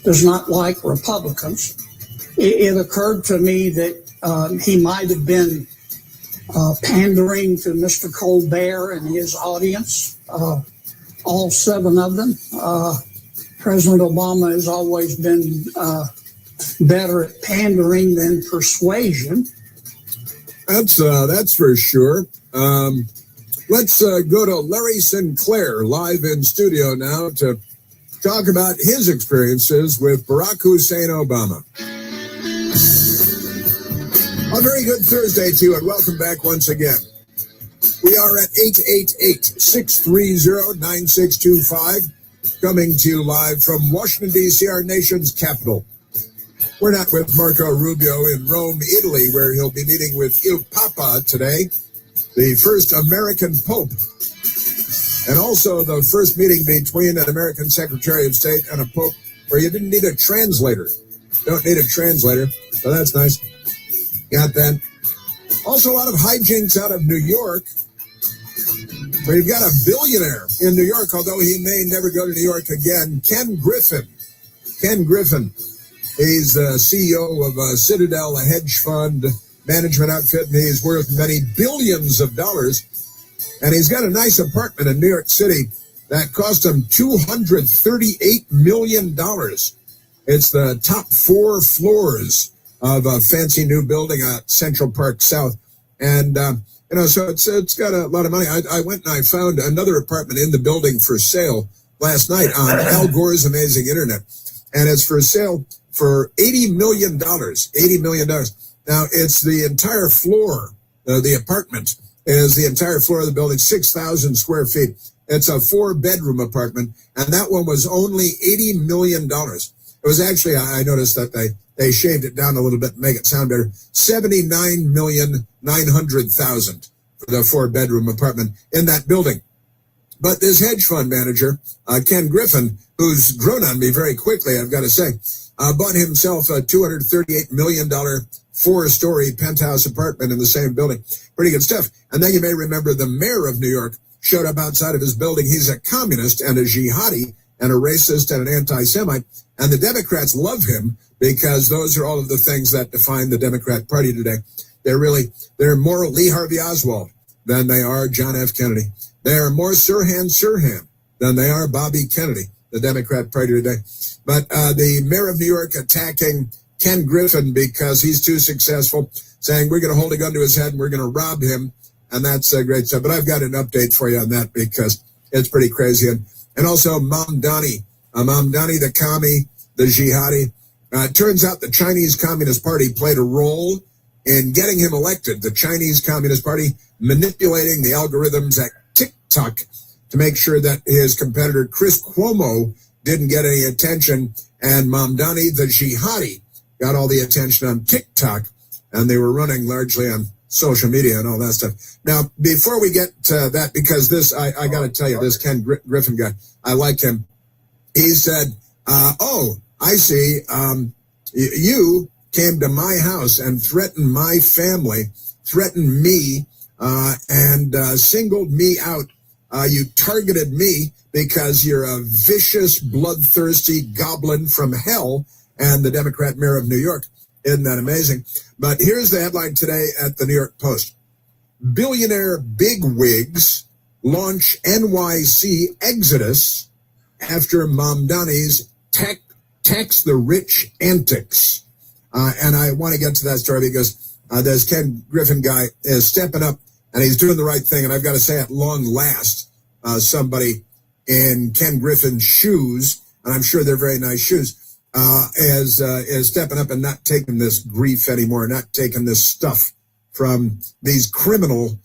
does not like Republicans. It occurred to me that he might have been pandering to Mr. Colbert and his audience, all 7 of them. President Obama has always been better at pandering than persuasion. That's for sure. Let's go to Larry Sinclair live in studio now to talk about his experiences with Barack Hussein Obama. A very good Thursday to you, and welcome back once again. We are at 888-630-9625, coming to you live from Washington, D.C., our nation's capital. We're not with Marco Rubio in Rome, Italy, where he'll be meeting with Il Papa today, the first American Pope, and also the first meeting between an American Secretary of State and a Pope where you didn't need a translator. Don't need a translator, so that's nice. Got that. Also, a lot of hijinks out of New York, where you've got a billionaire in New York, although he may never go to New York again, Ken Griffin. Ken Griffin. He's the CEO of Citadel, a hedge fund management outfit, and he's worth many billions of dollars. And he's got a nice apartment in New York City that cost him $238 million. It's the top 4 floors of a fancy new building at Central Park South. And, so it's got a lot of money. I went and I found another apartment in the building for sale last night on Al Gore's Amazing Internet. And it's for sale for $80 million. $80 million. Now, it's the entire floor, the apartment is the entire floor of the building, 6,000 square feet. It's a 4-bedroom apartment, and that one was only $80 million. It was actually, I noticed that they shaved it down a little bit to make it sound better, $79,900,000 for the 4-bedroom apartment in that building. But this hedge fund manager, Ken Griffin, who's grown on me very quickly, I've got to say, bought himself a $238 million 4-story penthouse apartment in the same building. Pretty good stuff. And then you may remember the mayor of New York showed up outside of his building. He's a communist and a jihadi and a racist and an anti-Semite. And the Democrats love him because those are all of the things that define the Democrat Party today. They're more Lee Harvey Oswald than they are John F. Kennedy. They are more Sirhan Sirhan than they are Bobby Kennedy, the Democrat Party today. But the mayor of New York attacking Ken Griffin because he's too successful, saying we're going to hold a gun to his head and we're going to rob him. And that's great stuff. But I've got an update for you on that because it's pretty crazy. And also Mamdani, the commie, the jihadi. It turns out the Chinese Communist Party played a role in getting him elected. The Chinese Communist Party manipulating the algorithms at TikTok to make sure that his competitor Chris Cuomo didn't get any attention. And Mamdani, the jihadi, got all the attention on TikTok. And they were running largely on social media and all that stuff. Now, before we get to that, because this, I got to tell you, this Ken Griffin guy, I like him. He said, oh, I see, you came to my house and threatened my family, threatened me, and singled me out. You targeted me because you're a vicious, bloodthirsty goblin from hell and the Democrat mayor of New York. Isn't that amazing? But here's the headline today at the New York Post. Billionaire bigwigs launch NYC exodus after Mamdani's tax the rich antics. And I want to get to that story because this Ken Griffin guy is stepping up and he's doing the right thing. And I've got to say, at long last, somebody in Ken Griffin's shoes, and I'm sure they're very nice shoes, is stepping up and not taking this grief anymore, not taking this stuff from these criminal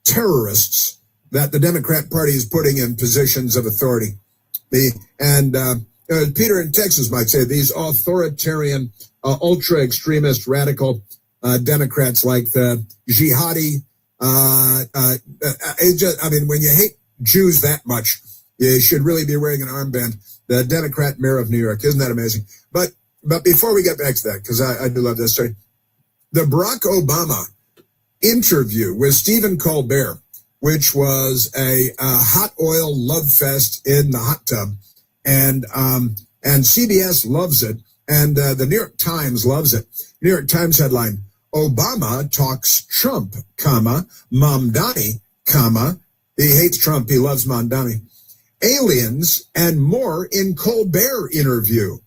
terrorists that the Democrat Party is putting in positions of authority. Peter in Texas might say these authoritarian, ultra-extremist, radical Democrats like the jihadi. When you hate Jews that much, you should really be wearing an armband. The Democrat mayor of New York. Isn't that amazing? But before we get back to that, because I do love this story, the Barack Obama interview with Stephen Colbert, which was a hot oil love fest in the hot tub, and CBS loves it, and the New York Times loves it. New York Times headline: Obama talks Trump, Mamdani, he hates Trump, he loves Mamdani. Aliens and more in Colbert interview.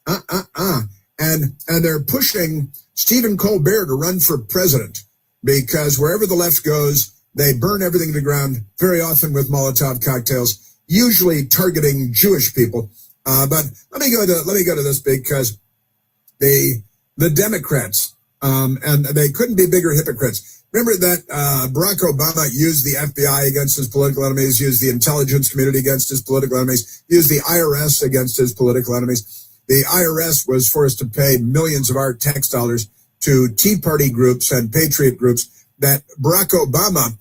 And they're pushing Stephen Colbert to run for president because wherever the left goes, they burn everything to the ground, very often with Molotov cocktails, usually targeting Jewish people. But let me go to this because the Democrats, and they couldn't be bigger hypocrites. Remember that Barack Obama used the FBI against his political enemies, used the intelligence community against his political enemies, used the IRS against his political enemies. The IRS was forced to pay millions of our tax dollars to Tea Party groups and patriot groups that Barack Obama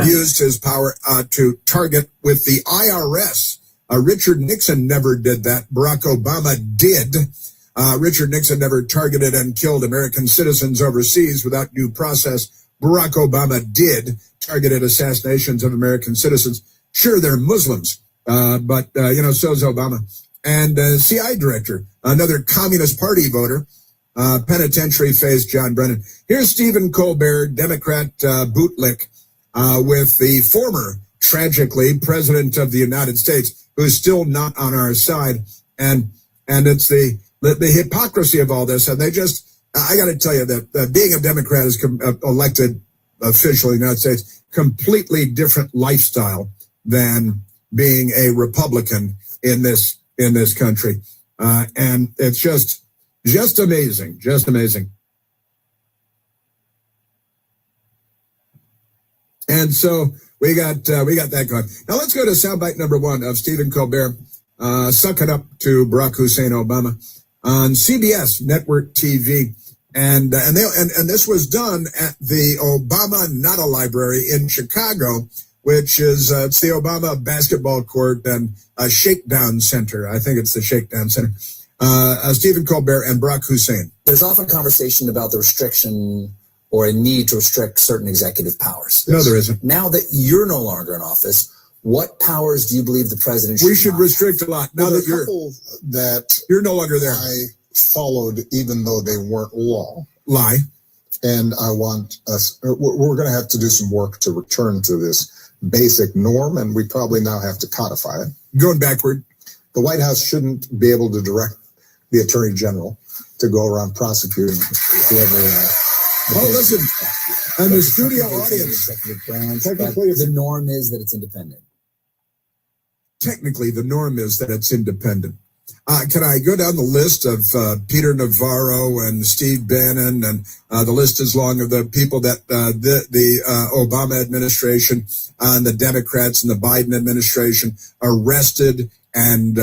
abused his power to target with the IRS. Richard Nixon never did that. Barack Obama did. Richard Nixon never targeted and killed American citizens overseas without due process. Barack Obama did targeted assassinations of American citizens. Sure, they're Muslims, but so is Obama. And CIA director, another Communist Party voter, penitentiary phase John Brennan. Here's Stephen Colbert, Democrat bootlick, with the former, tragically, president of the United States, who's still not on our side. And it's the hypocrisy of all this. And they just, I got to tell you that being a Democrat is elected official in the United States, completely different lifestyle than being a Republican in this country. And it's just amazing, just amazing. And so we got that going. Now let's go to soundbite number 1 of Stephen Colbert sucking up to Barack Hussein Obama on CBS network TV. And this was done at the Obama Nada Library in Chicago, which is it's the Obama basketball court and a shakedown center. I think it's the shakedown center. Stephen Colbert and Barack Hussein. There's often conversation about the restriction or a need to restrict certain executive powers. No, there isn't. Now that you're no longer in office, what powers do you believe the president should We should restrict a lot. Now that you're no longer there. I followed even though they weren't law. Lie. And I want us, we're going to have to do some work to return to this basic norm, and we probably now have to codify it. Going backward. The White House shouldn't be able to direct the Attorney General to go around prosecuting whoever. Listen, and the studio audience. Technically, the norm is that it's independent. Technically, the norm is that it's independent. Can I go down the list of Peter Navarro and Steve Bannon, and the list is long of the people that the Obama administration and the Democrats and the Biden administration arrested and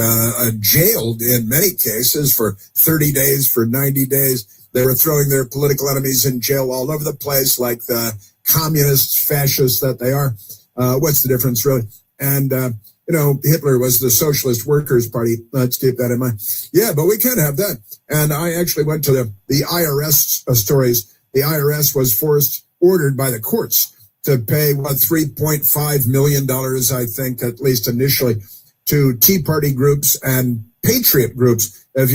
jailed in many cases for 30 days, for 90 days. They were throwing their political enemies in jail all over the place, like the communists, fascists that they are. What's the difference, really? And, Hitler was the Socialist Workers' Party. Let's keep that in mind. Yeah, but we can't have that. And I actually went to the IRS stories. The IRS was ordered by the courts to pay, $3.5 million, I think, at least initially, to Tea Party groups and patriot groups. If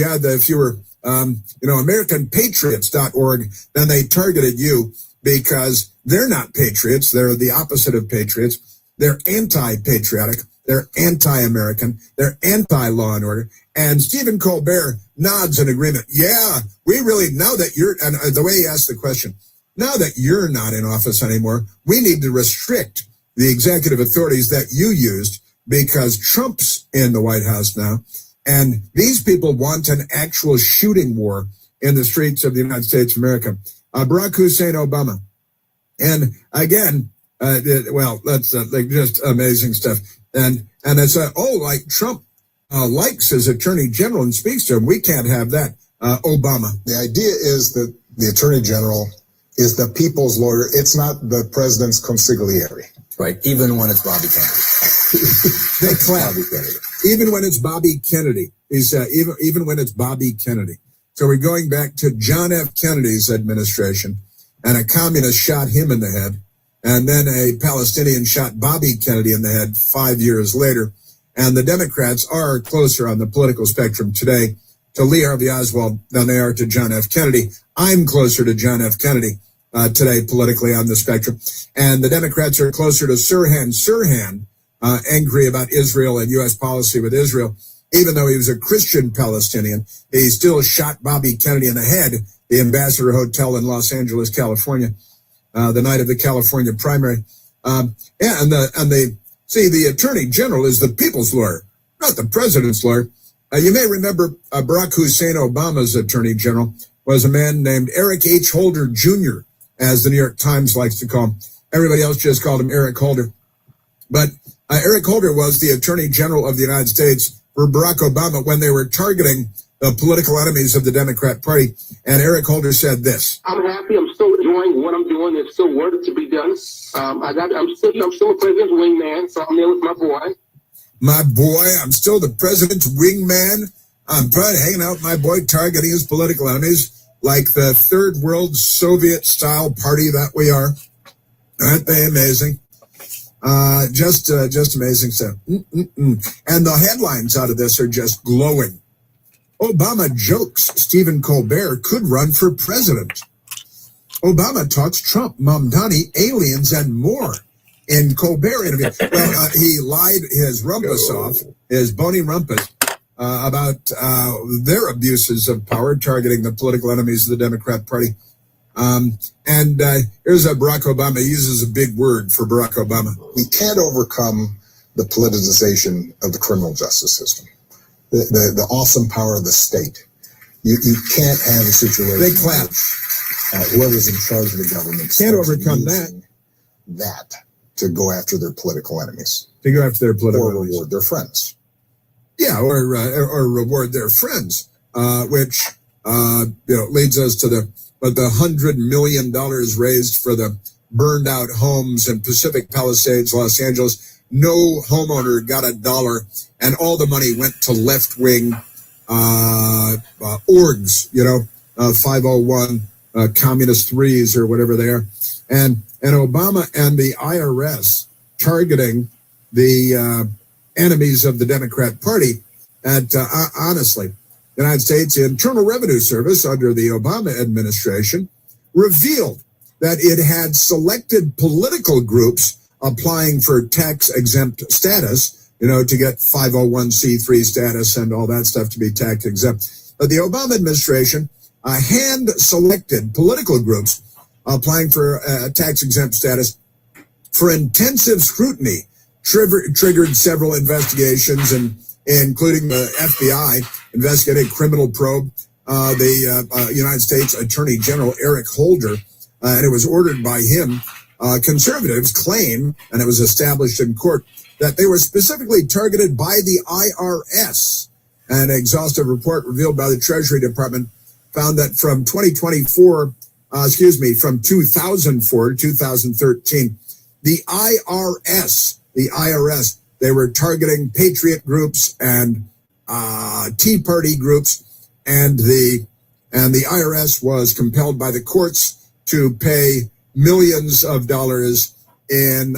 you were, AmericanPatriots.org, then they targeted you because they're not patriots. They're the opposite of patriots. They're anti-patriotic. They're anti-American. They're anti-law and order. And Stephen Colbert nods in agreement. Yeah, we really, now that you're, and the way he asked the question, now that you're not in office anymore, we need to restrict the executive authorities that you used because Trump's in the White House now. And these people want an actual shooting war in the streets of the United States of America. Barack Hussein Obama. And again, that's just amazing stuff. And it's like Trump likes his attorney general and speaks to him. We can't have that. Obama. The idea is that the attorney general is the people's lawyer. It's not the president's consigliere. Right. Even when it's Bobby Kennedy. They clap. Even when it's Bobby Kennedy. Even when it's Bobby Kennedy. So we're going back to John F. Kennedy's administration, and a communist shot him in the head. And then a Palestinian shot Bobby Kennedy in the head 5 years later. And the Democrats are closer on the political spectrum today to Lee Harvey Oswald than they are to John F. Kennedy. I'm closer to John F. Kennedy today politically on the spectrum. And the Democrats are closer to Sirhan, angry about Israel and U.S. policy with Israel. Even though he was a Christian Palestinian, he still shot Bobby Kennedy in the head, the Ambassador Hotel in Los Angeles, California. The night of the California primary. The attorney general is the people's lawyer, not the president's lawyer. You may remember Barack Hussein Obama's attorney general was a man named Eric H. Holder Jr., as the New York Times likes to call him. Everybody else just called him Eric Holder. But Eric Holder was the attorney general of the United States for Barack Obama when they were targeting the political enemies of the Democrat Party. And Eric Holder said this. I'm happy. I'm still enjoying what I'm doing. There's still work to be done. I'm still a president's wingman, so I'm there with my boy. My boy, I'm still the president's wingman. I'm probably hanging out with my boy, targeting his political enemies like the third world Soviet-style party that we are. Aren't they amazing? Just amazing stuff. And the headlines out of this are just glowing. Obama jokes Stephen Colbert could run for president. Obama talks Trump, Mamdani, aliens, and more in Colbert interview. Well, he lied his rumpus off, his bony rumpus, about their abuses of power, targeting the political enemies of the Democrat Party. Here's Barack Obama. He uses a big word for Barack Obama. We can't overcome the politicization of the criminal justice system. The awesome power of the state. You can't have a situation. They clap. Whoever's in charge of the government can't overcome that to go after their political enemies. To go after their political or enemies. Reward their friends. Yeah, or reward their friends, which leads us to the $100 million raised for the burned out homes in Pacific Palisades, Los Angeles. No homeowner got $1, and all the money went to left-wing orgs, 501 communist threes or whatever they are, and Obama and the IRS targeting the enemies of the Democrat Party. And honestly, the United States Internal Revenue Service under the Obama administration revealed that it had selected political groups applying for tax-exempt status, to get 501c3 status and all that stuff to be tax-exempt. But the Obama administration hand-selected political groups applying for tax-exempt status for intensive scrutiny, triggered several investigations, including the FBI investigating criminal probe, the United States Attorney General Eric Holder, and it was ordered by him. Conservatives claim, and it was established in court, that they were specifically targeted by the IRS. An exhaustive report revealed by the Treasury Department found that from 2004 to 2013, the IRS, they were targeting patriot groups and Tea Party groups, and the IRS was compelled by the courts to pay millions of dollars in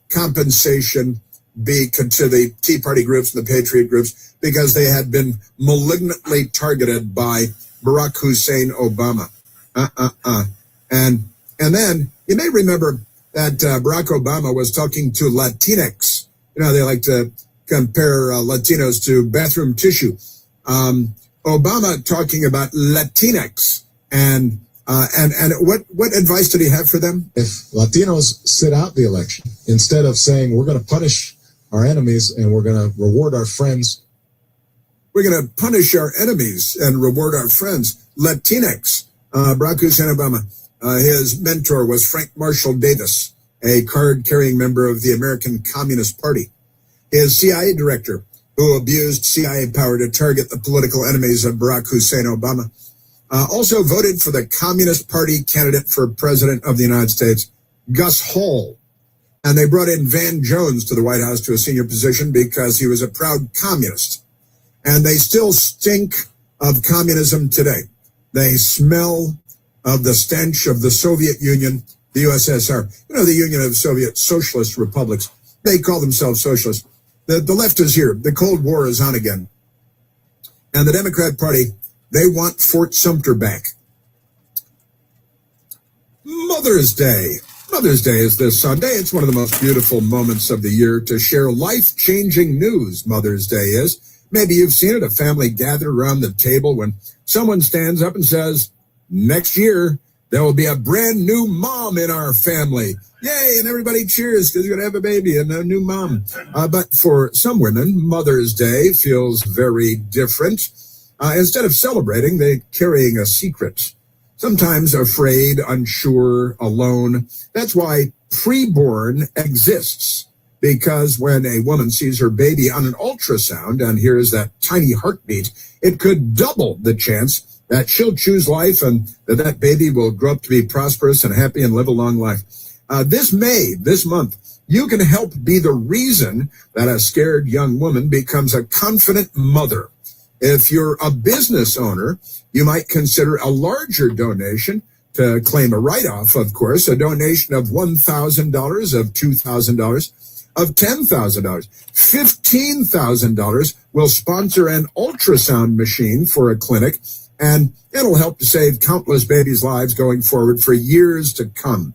compensation to the Tea Party groups and the patriot groups because they had been malignantly targeted by Barack Hussein Obama. And then you may remember that Barack Obama was talking to Latinx. You know, they like to compare Latinos to bathroom tissue. Obama talking about Latinx and what advice did he have for them? If Latinos sit out the election, instead of saying we're going to punish our enemies and we're going to reward our friends. We're going to punish our enemies and reward our friends. Latinx, Barack Hussein Obama, his mentor was Frank Marshall Davis, a card-carrying member of the American Communist Party. His CIA director, who abused CIA power to target the political enemies of Barack Hussein Obama, also voted for the Communist Party candidate for president of the United States, Gus Hall. And they brought in Van Jones to the White House to a senior position because he was a proud communist. And they still stink of communism today. They smell of the stench of the Soviet Union, the USSR, the Union of Soviet Socialist Republics. They call themselves socialists. The left is here. The Cold War is on again. And the Democrat Party, they want Fort Sumter back. Mother's Day. Mother's Day is this Sunday. It's one of the most beautiful moments of the year to share life-changing news. Mother's Day is. Maybe you've seen it, a family gathered around the table when someone stands up and says, next year, there will be a brand new mom in our family. Yay, and everybody cheers because you're going to have a baby and a new mom. But for some women, Mother's Day feels very different. Instead of celebrating, they're carrying a secret. Sometimes afraid, unsure, alone. That's why preborn exists. Because when a woman sees her baby on an ultrasound and hears that tiny heartbeat, it could double the chance that she'll choose life and that baby will grow up to be prosperous and happy and live a long life. This month, you can help be the reason that a scared young woman becomes a confident mother. If you're a business owner, you might consider a larger donation to claim a write-off, of course, a donation of $1,000, of $2,000, of $10,000. $15,000 will sponsor an ultrasound machine for a clinic, and it'll help to save countless babies' lives going forward for years to come.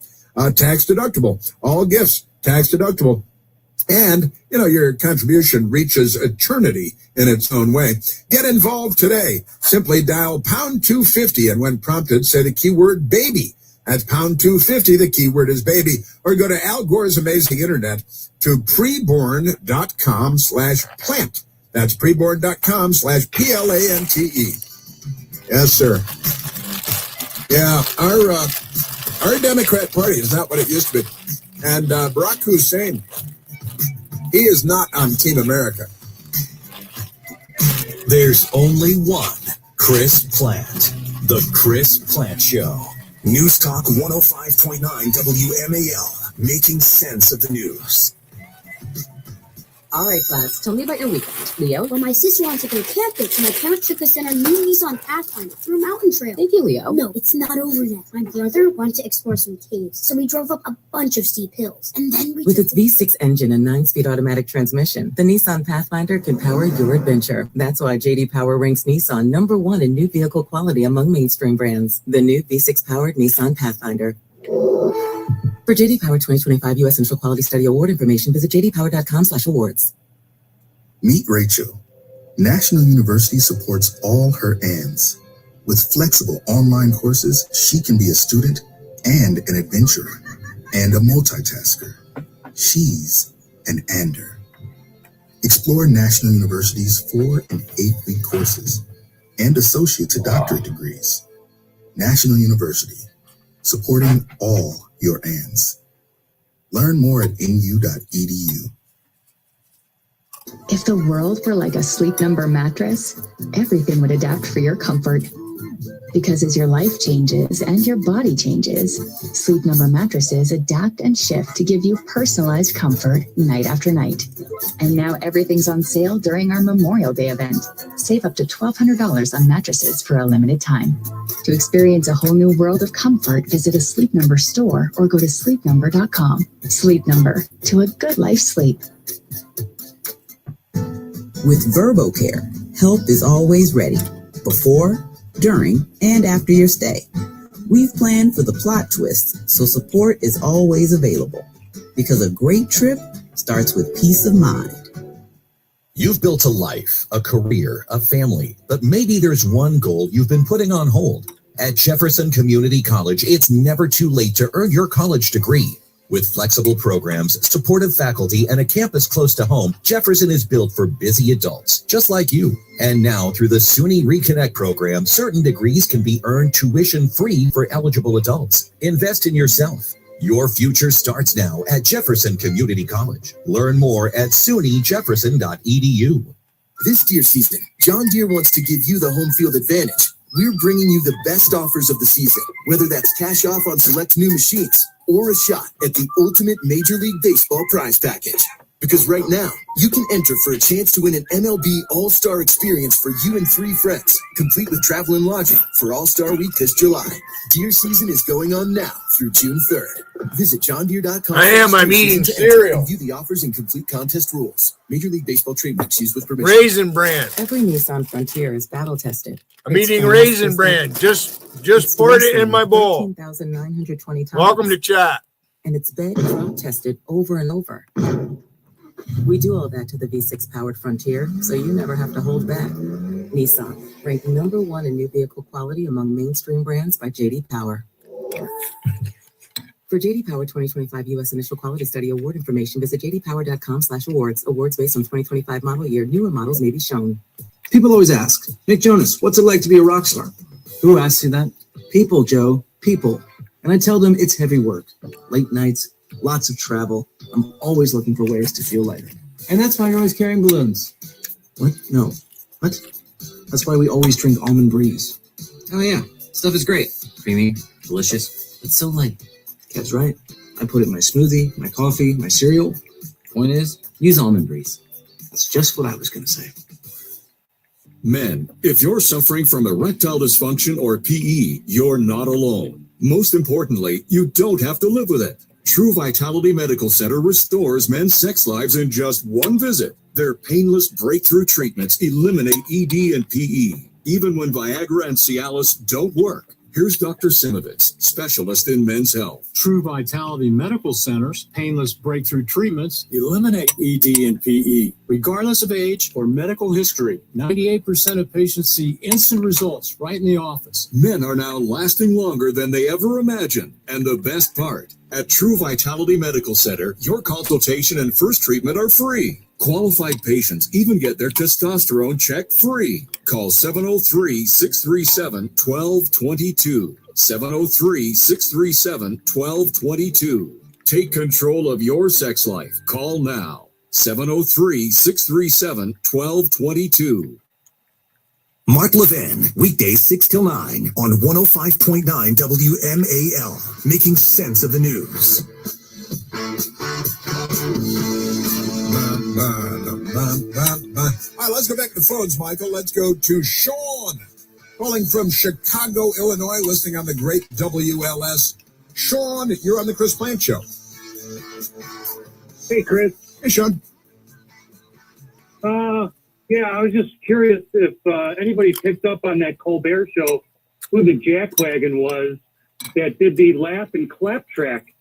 Tax deductible. All gifts, tax deductible. And, your contribution reaches eternity in its own way. Get involved today. Simply dial pound 250, and when prompted, say the keyword baby. That's pound 250, the keyword is baby. Or go to Al Gore's amazing internet to preborn.com/plant. That's preborn.com/PLANTE. Yes, sir. Yeah, our Democrat Party is not what it used to be. And Barack Hussein, he is not on Team America. There's only one Chris Plant. The Chris Plant Show. News Talk 105.9 WMAL. Making sense of the news. All right, class, tell me about your weekend. Leo? Well, my sister wanted to go camping, so my parents took us in our new Nissan Pathfinder through a mountain trail. Thank you, Leo. No, it's not over yet. My brother wanted to explore some caves, so we drove up a bunch of steep hills. And then With its V6 engine and 9-speed automatic transmission, the Nissan Pathfinder can power your adventure. That's why J.D. Power ranks Nissan #1 in new vehicle quality among mainstream brands. The new V6-powered Nissan Pathfinder. For J.D. Power 2025 U.S. Central Quality Study Award information, visit jdpower.com/awards. Meet Rachel. National University supports all her ands. With flexible online courses, she can be a student and an adventurer and a multitasker. She's an Ander. Explore National University's 4- and 8-week courses and associate to doctorate degrees. National University, supporting all your ands. Learn more at nu.edu. If the world were like a Sleep Number mattress, everything would adapt for your comfort. Because as your life changes and your body changes, Sleep Number mattresses adapt and shift to give you personalized comfort night after night. And now everything's on sale during our Memorial Day event. Save up to $1,200 on mattresses for a limited time. To experience a whole new world of comfort, visit a Sleep Number store or go to sleepnumber.com. Sleep Number, to a good life's sleep. With VerboCare, help is always ready, before, during, and after your stay. We've planned for the plot twists, so support is always available. Because a great trip starts with peace of mind. You've built a life, a career, a family, but maybe there's one goal you've been putting on hold. At Jefferson Community College, it's never too late to earn your college degree. With flexible programs, supportive faculty, and a campus close to home, Jefferson is built for busy adults, just like you. And now, through the SUNY Reconnect program, certain degrees can be earned tuition-free for eligible adults. Invest in yourself. Your future starts now at Jefferson Community College. Learn more at sunyjefferson.edu. This deer season, John Deere wants to give you the home field advantage. We're bringing you the best offers of the season, whether that's cash off on select new machines or a shot at the ultimate Major League Baseball prize package. Because right now, you can enter for a chance to win an MLB All-Star experience for you and 3 friends, complete with travel and lodging for All-Star Week this July. Deer season is going on now through June 3rd. Visit johndeere.com. I'm eating cereal. And view the offers and complete contest rules. Major League Baseball trademarks used with permission. Raisin Bran. Every Nissan Frontier is battle tested. I'm eating Raisin Bran. Just poured it in my bowl. 13,920 times. Welcome to chat. And it's been road tested over and over. We do all that to the V6 powered Frontier, so you never have to hold back. Nissan, ranked #1 in new vehicle quality among mainstream brands by J.D. Power. For J.D. Power 2025 U.S. Initial Quality Study award information, visit jdpower.com/awards. Awards based on 2025 model year. Newer models may be shown. People always ask, Nick Jonas, what's it like to be a rock star? Who asks you that? People, Joe, people. And I tell them it's heavy work, late nights, lots of travel. I'm always looking for ways to feel lighter. And that's why you're always carrying balloons. What? No. What? That's why we always drink Almond Breeze. Oh yeah, stuff is great. Creamy, delicious. It's so light. That's right. I put it in my smoothie, my coffee, my cereal. Point is, use Almond Breeze. That's just what I was going to say. Men, if you're suffering from erectile dysfunction or PE, you're not alone. Most importantly, you don't have to live with it. True Vitality Medical Center restores men's sex lives in just one visit. Their painless breakthrough treatments eliminate ED and PE, even when Viagra and Cialis don't work. Here's Dr. Simovitz, specialist in men's health. True Vitality Medical Center's painless breakthrough treatments eliminate ED and PE, regardless of age or medical history. 98% of patients see instant results right in the office. Men are now lasting longer than they ever imagined. And the best part, at True Vitality Medical Center, your consultation and first treatment are free. Qualified patients even get their testosterone checked free. Call 703-637-1222. 703-637-1222. Take control of your sex life. Call now. 703-637-1222. Mark Levin, weekdays 6 till 9 on 105.9 WMAL, making sense of the news. All right, let's go back to the phones, Michael. Let's go to Sean, calling from Chicago, Illinois, listening on the great WLS. Sean, you're on the Chris Plant Show. Hey, Chris. Hey, Sean. Yeah, I was just curious if anybody picked up on that Colbert show who the jackwagon was that did the laugh and clap track.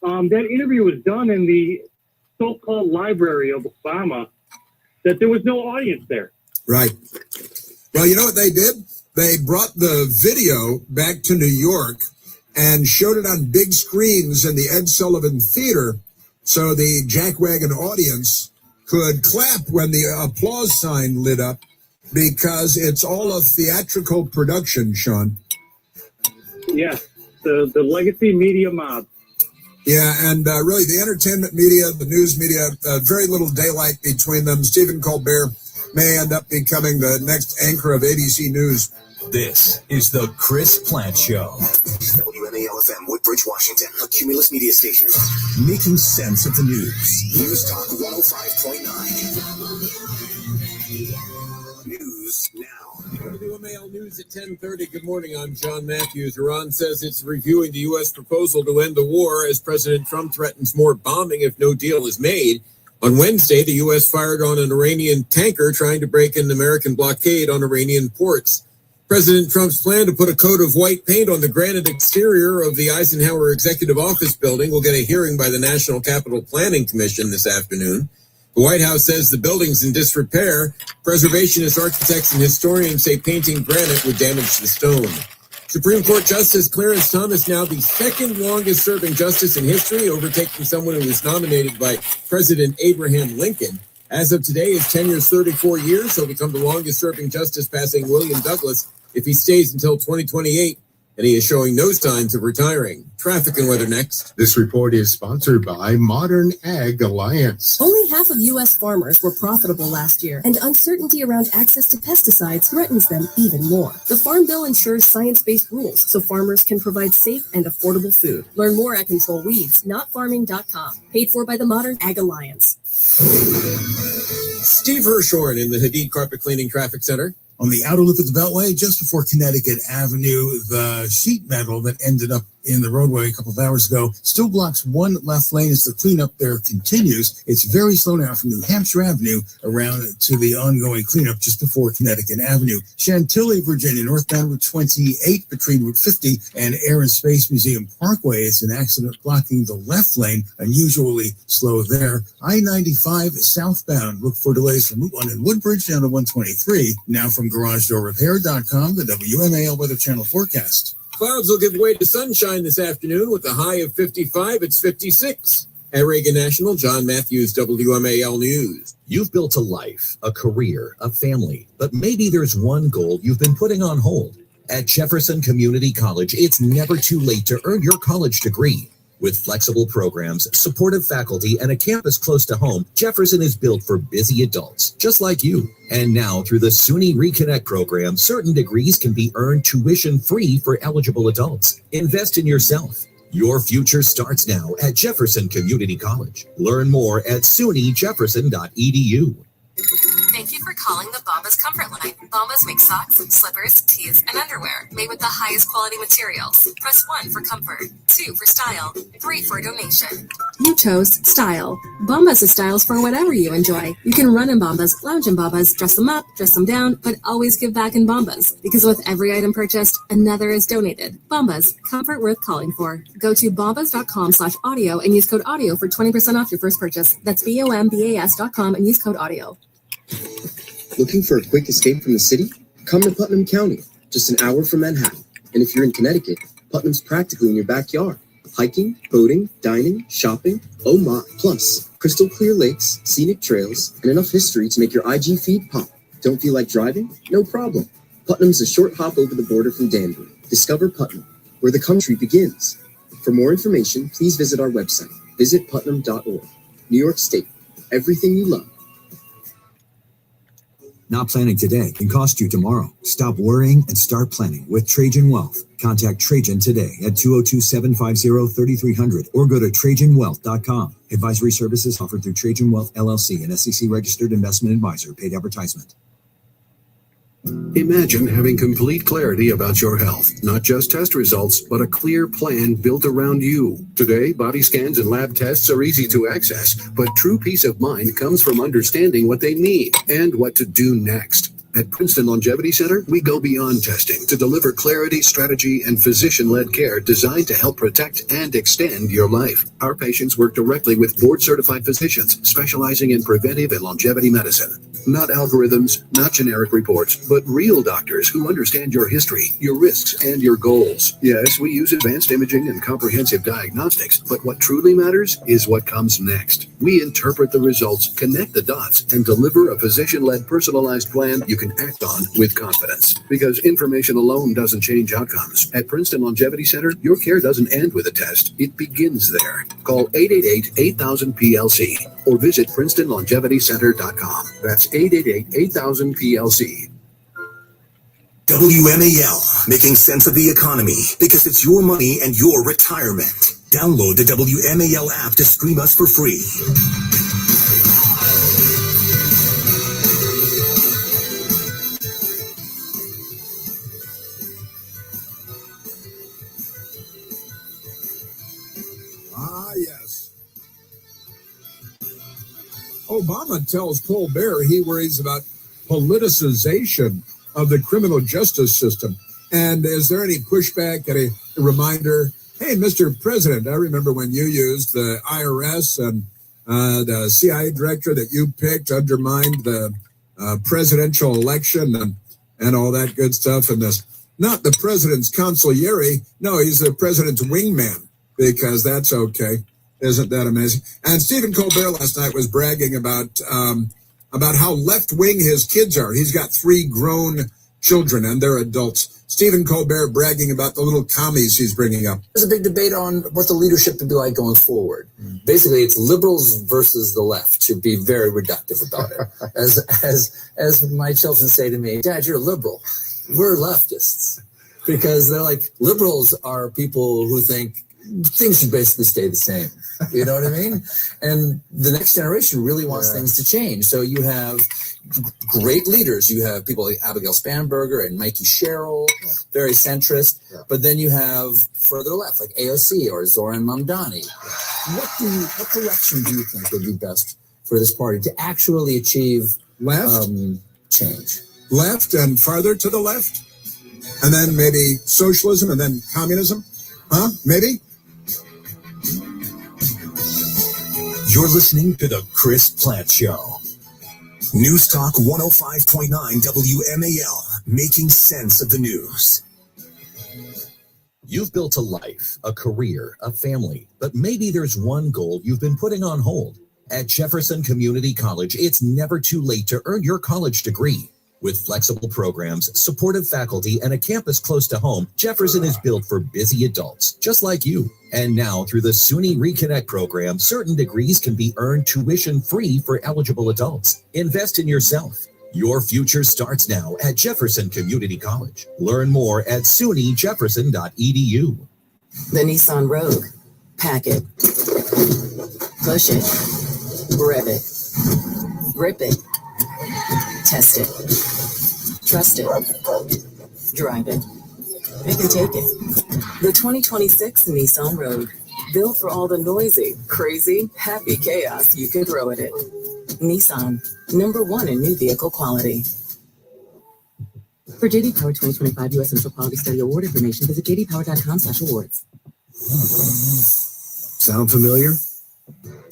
That interview was done in the so-called library of Obama, that there was no audience there. Right. Well, you know what they did? They brought the video back to New York and showed it on big screens in the Ed Sullivan Theater so the jackwagon audience could clap when the applause sign lit up, because it's all a theatrical production, Sean. Yeah, the legacy media mob. Yeah, and really the entertainment media, the news media, very little daylight between them. Stephen Colbert may end up becoming the next anchor of ABC News. This is the Chris Plant Show. WMAL-FM, Woodbridge, Washington, a Cumulus media station. Making sense of the news. News Talk 105.9. News now. WMAL News at 10:30. Good morning. I'm John Matthews. Iran says it's reviewing the U.S. proposal to end the war as President Trump threatens more bombing if no deal is made. On Wednesday, the U.S. fired on an Iranian tanker trying to break an American blockade on Iranian ports. President Trump's plan to put a coat of white paint on the granite exterior of the Eisenhower Executive Office building will get a hearing by the National Capital Planning Commission this afternoon. The White House says the building's in disrepair. Preservationist architects and historians say painting granite would damage the stone. Supreme Court Justice Clarence Thomas, now the second longest serving justice in history, overtaking someone who was nominated by President Abraham Lincoln. As of today, his tenure is 34 years. He'll become the longest serving justice, passing William Douglas if he stays until 2028, and he is showing no signs of retiring. Traffic and weather next. This report is sponsored by Modern Ag Alliance. Only half of U.S. farmers were profitable last year, and uncertainty around access to pesticides threatens them even more. The Farm Bill ensures science-based rules so farmers can provide safe and affordable food. Learn more at controlweeds.notfarming.com. Paid for by the Modern Ag Alliance. Steve Hirshhorn in the Hadid Carpet Cleaning Traffic Center. On the outer loop of the Beltway, just before Connecticut Avenue, the sheet metal that ended up in the roadway a couple of hours ago still blocks one left lane as the cleanup there continues. It's very slow now from New Hampshire Avenue around to the ongoing cleanup just before Connecticut Avenue. Chantilly, Virginia, northbound Route 28 between Route 50 and Air and Space Museum Parkway. It's an accident blocking the left lane, unusually slow there. I-95 southbound, look for delays from Route 1 in Woodbridge down to 123. Now from GarageDoorRepair.com, the WMAL Weather Channel forecast. Clouds will give way to sunshine this afternoon with a high of 55. It's 56. At Reagan National, John Matthews, WMAL News. You've built a life, a career, a family, but maybe there's one goal you've been putting on hold. At Jefferson Community College, it's never too late to earn your college degree. With flexible programs, supportive faculty, and a campus close to home, Jefferson is built for busy adults, just like you. And now, through the SUNY Reconnect program, certain degrees can be earned tuition-free for eligible adults. Invest in yourself. Your future starts now at Jefferson Community College. Learn more at sunyjefferson.edu. Thank you for calling the Bombas Comfort Line. Bombas makes socks, slippers, tees, and underwear made with the highest quality materials. Press 1 for comfort, 2 for style, 3 for a donation. You chose style. Bombas has styles for whatever you enjoy. You can run in Bombas, lounge in Bombas, dress them up, dress them down, but always give back in Bombas. Because with every item purchased, another is donated. Bombas, comfort worth calling for. Go to bombas.com/audio and use code audio for 20% off your first purchase. That's BOMBAS.com and use code audio. Looking for a quick escape from the city? Come to Putnam County, just an hour from Manhattan. And if you're in Connecticut, Putnam's practically in your backyard. Hiking, boating, dining, shopping, oh my. Plus, crystal clear lakes, scenic trails, and enough history to make your IG feed pop. Don't feel like driving? No problem. Putnam's a short hop over the border from Danbury. Discover Putnam, where the country begins. For more information, please visit our website, visitputnam.org. New York State, everything you love. Not planning today can cost you tomorrow. Stop worrying and start planning with Trajan Wealth. Contact Trajan today at 202-750-3300 or go to TrajanWealth.com. Advisory services offered through Trajan Wealth LLC, an SEC-registered investment advisor. Paid advertisement. Imagine having complete clarity about your health, not just test results, but a clear plan built around you. Today, body scans and lab tests are easy to access, but true peace of mind comes from understanding what they mean and what to do next. At Princeton Longevity Center, we go beyond testing to deliver clarity, strategy, and physician-led care designed to help protect and extend your life. Our patients work directly with board-certified physicians specializing in preventive and longevity medicine. Not algorithms, not generic reports, but real doctors who understand your history, your risks, and your goals. Yes, we use advanced imaging and comprehensive diagnostics, but what truly matters is what comes next. We interpret the results, connect the dots, and deliver a physician-led personalized plan you can act on with confidence. Because information alone doesn't change outcomes. At Princeton Longevity Center, your care doesn't end with a test. It begins there. Call 888-8000-PLC or visit PrincetonLongevityCenter.com. That's 888-8000-PLC. WMAL, making sense of the economy because it's your money and your retirement. Download the WMAL app to stream us for free. Ah, yes. Obama tells Colbert he worries about politicization of the criminal justice system. And is there any pushback, any reminder? Hey, Mr. President, I remember when you used the IRS and the CIA director that you picked undermined the presidential election and all that good stuff. And this, not the president's consigliere. No, he's the president's wingman, because that's okay. Isn't that amazing? And Stephen Colbert last night was bragging about how left-wing his kids are. He's got 3 grown children, and they're adults. Stephen Colbert bragging about the little commies he's bringing up. There's a big debate on what the leadership would be like going forward. Basically, it's liberals versus the left, to be very reductive about it. As my children say to me, Dad, you're a liberal. We're leftists. Because they're like, liberals are people who think things should basically stay the same. You know what I mean? And the next generation really wants things to change. So you have great leaders. You have people like Abigail Spanberger and Mikey Sherrill, very centrist. But then you have further left, like AOC or Zoran Mamdani. What direction do you think would be best for this party to actually achieve left change? Left and farther to the left? And then maybe socialism and then communism? Huh? Maybe? You're listening to The Chris Plant Show. News Talk 105.9 WMAL, making sense of the news. You've built a life, a career, a family, but maybe there's one goal you've been putting on hold. At Jefferson Community College, it's never too late to earn your college degree. With flexible programs, supportive faculty, and a campus close to home, Jefferson is built for busy adults, just like you. And now, through the SUNY Reconnect program, certain degrees can be earned tuition-free for eligible adults. Invest in yourself. Your future starts now at Jefferson Community College. Learn more at sunyjefferson.edu. The Nissan Rogue. Pack it. Push it. Rev it. Grip it. Test it. Trust it. Drive it. Pick and take it. The 2026 Nissan Rogue. Built for all the noisy, crazy, happy chaos you can throw at it. Nissan. #1 in new vehicle quality. For JD Power 2025 U.S. Initial Quality Study Award information, visit jdpower.com/awards. Sound familiar?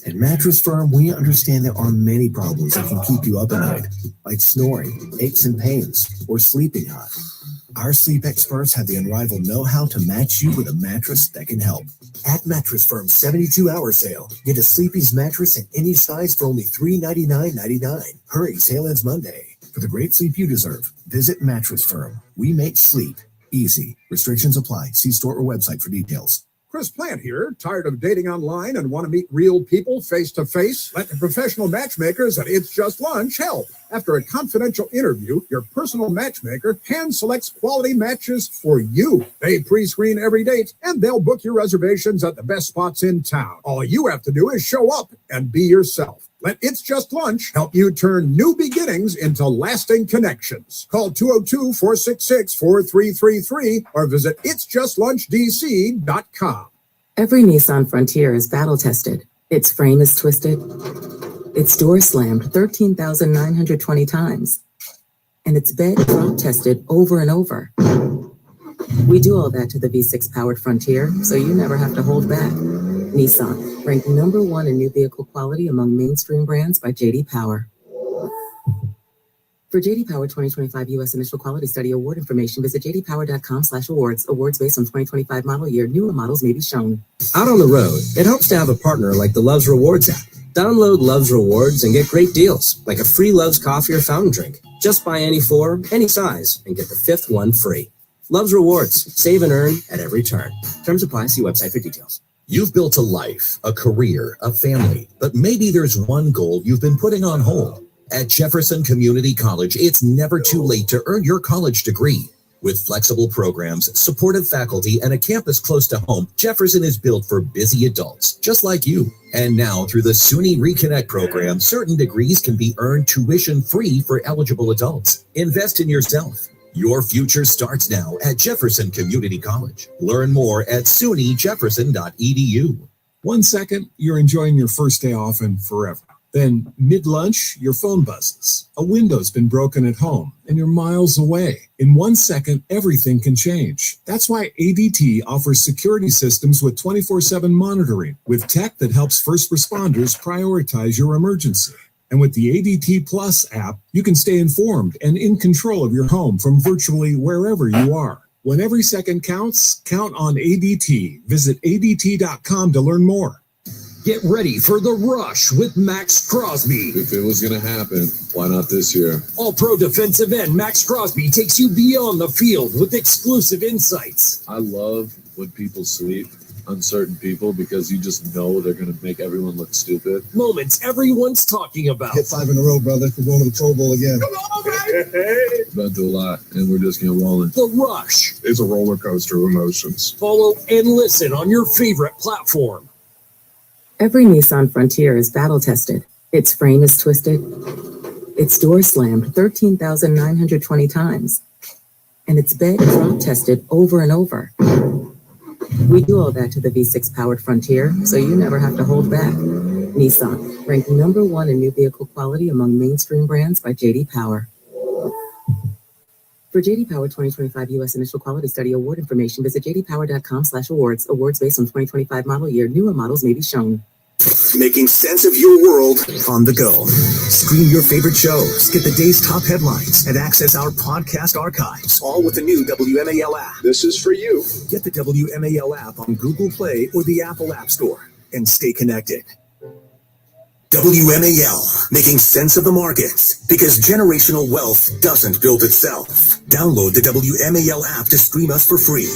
At Mattress Firm, we understand there are many problems that can keep you up at night, like snoring, aches and pains, or sleeping hot. Our sleep experts have the unrivaled know-how to match you with a mattress that can help. At Mattress Firm's 72-hour sale, get a Sleepy's mattress in any size for only $399.99. Hurry, sale ends Monday. For the great sleep you deserve, visit Mattress Firm. We make sleep easy. Restrictions apply. See store or website for details. Chris Plant here. Tired of dating online and want to meet real people face to face? Let the professional matchmakers at It's Just Lunch help. After a confidential interview, your personal matchmaker hand selects quality matches for you. They pre-screen every date and they'll book your reservations at the best spots in town. All you have to do is show up and be yourself. Let It's Just Lunch help you turn new beginnings into lasting connections. Call 202-466-4333 or visit itsjustlunchdc.com. Every Nissan Frontier is battle tested. Its frame is twisted. Its door slammed 13,920 times. And its bed drop tested over and over. We do all that to the V6 powered Frontier, so you never have to hold back. Nissan, ranked #1 in new vehicle quality among mainstream brands by J.D. Power. For J.D. Power 2025 U.S. Initial Quality Study Award information, visit jdpower.com/awards. Awards based on 2025 model year. Newer models may be shown. Out on the road, it helps to have a partner like the Loves Rewards app. Download Loves Rewards and get great deals, like a free Loves coffee or fountain drink. Just buy any 4, any size, and get the 5th one free. Loves Rewards. Save and earn at every turn. Terms apply. See website for details. You've built a life, a career, a family, but maybe there's one goal you've been putting on hold. At Jefferson Community College, it's never too late to earn your college degree. With flexible programs, supportive faculty, and a campus close to home, Jefferson is built for busy adults, just like you. And now, through the SUNY Reconnect program, certain degrees can be earned tuition-free for eligible adults. Invest in yourself. Your future starts now at Jefferson Community College. Learn more at sunyjefferson.edu. 1 second, you're enjoying your first day off and forever. Then, mid-lunch, your phone buzzes. A window's been broken at home, and you're miles away. In 1 second, everything can change. That's why ADT offers security systems with 24/7 monitoring, with tech that helps first responders prioritize your emergency. And with the ADT Plus app, you can stay informed and in control of your home from virtually wherever you are. When every second counts, count on ADT. Visit ADT.com to learn more. Get ready for the rush with Max Crosby. If it was going to happen, why not this year? All-pro defensive end Max Crosby takes you beyond the field with exclusive insights. I love when people sleep, uncertain people, because you just know they're going to make everyone look stupid. Moments everyone's talking about. Hit 5 in a row, brother. We're going to the Pro Bowl again. Come on, man! It's about to do a lot, and we're just going to roll it. The Rush. It's a roller coaster of emotions. Follow and listen on your favorite platform. Every Nissan Frontier is battle tested. Its frame is twisted. Its door slammed 13,920 times. And its bed drop tested over and over. We do all that to the V6 powered Frontier, so you never have to hold back. Nissan, ranked #1 in new vehicle quality among mainstream brands by J.D. Power. For J.D. Power 2025 U.S. Initial Quality Study Award information, visit jdpower.com/awards. Awards based on 2025 model year. Newer models may be shown. Making sense of your world on the go. Stream your favorite shows, get the day's top headlines, and access our podcast archives, all with the new WMAL app. This is for you. Get the WMAL app on Google Play or the Apple App Store and stay connected. WMAL, making sense of the markets, because generational wealth doesn't build itself. Download the WMAL app to stream us for free.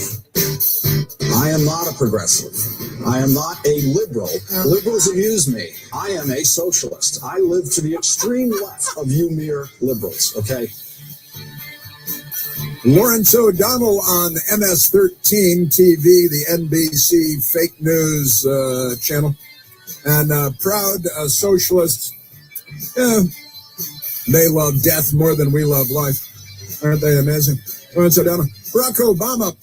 I am not a progressive. I am not a liberal. Liberals amuse me. I am a socialist. I live to the extreme left of you mere liberals, okay? Lawrence O'Donnell on MS-13 TV, the NBC fake news channel. And proud socialists, they love death more than we love life. Aren't they amazing? Lawrence O'Donnell. Barack Obama,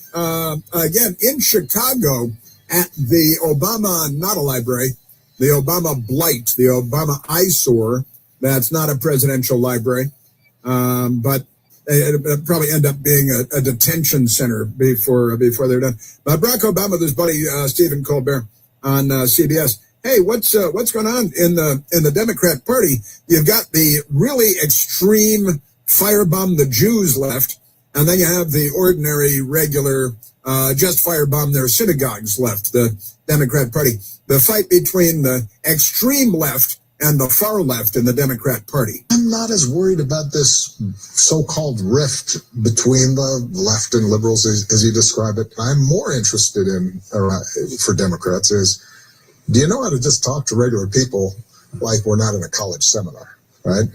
again, in Chicago at the Obama, not a library, the Obama Blight, the Obama eyesore. That's not a presidential library, but it'll probably end up being a detention center before they're done. But Barack Obama, with his buddy Stephen Colbert on CBS. Hey, what's going on in the Democrat Party? You've got the really extreme firebomb the Jews left, and then you have the ordinary, regular, just firebomb their synagogues left, the Democrat Party. The fight between the extreme left and the far left in the Democrat Party. I'm not as worried about this so-called rift between the left and liberals as you describe it. I'm more interested in, for Democrats, is, do you know how to just talk to regular people like we're not in a college seminar, right?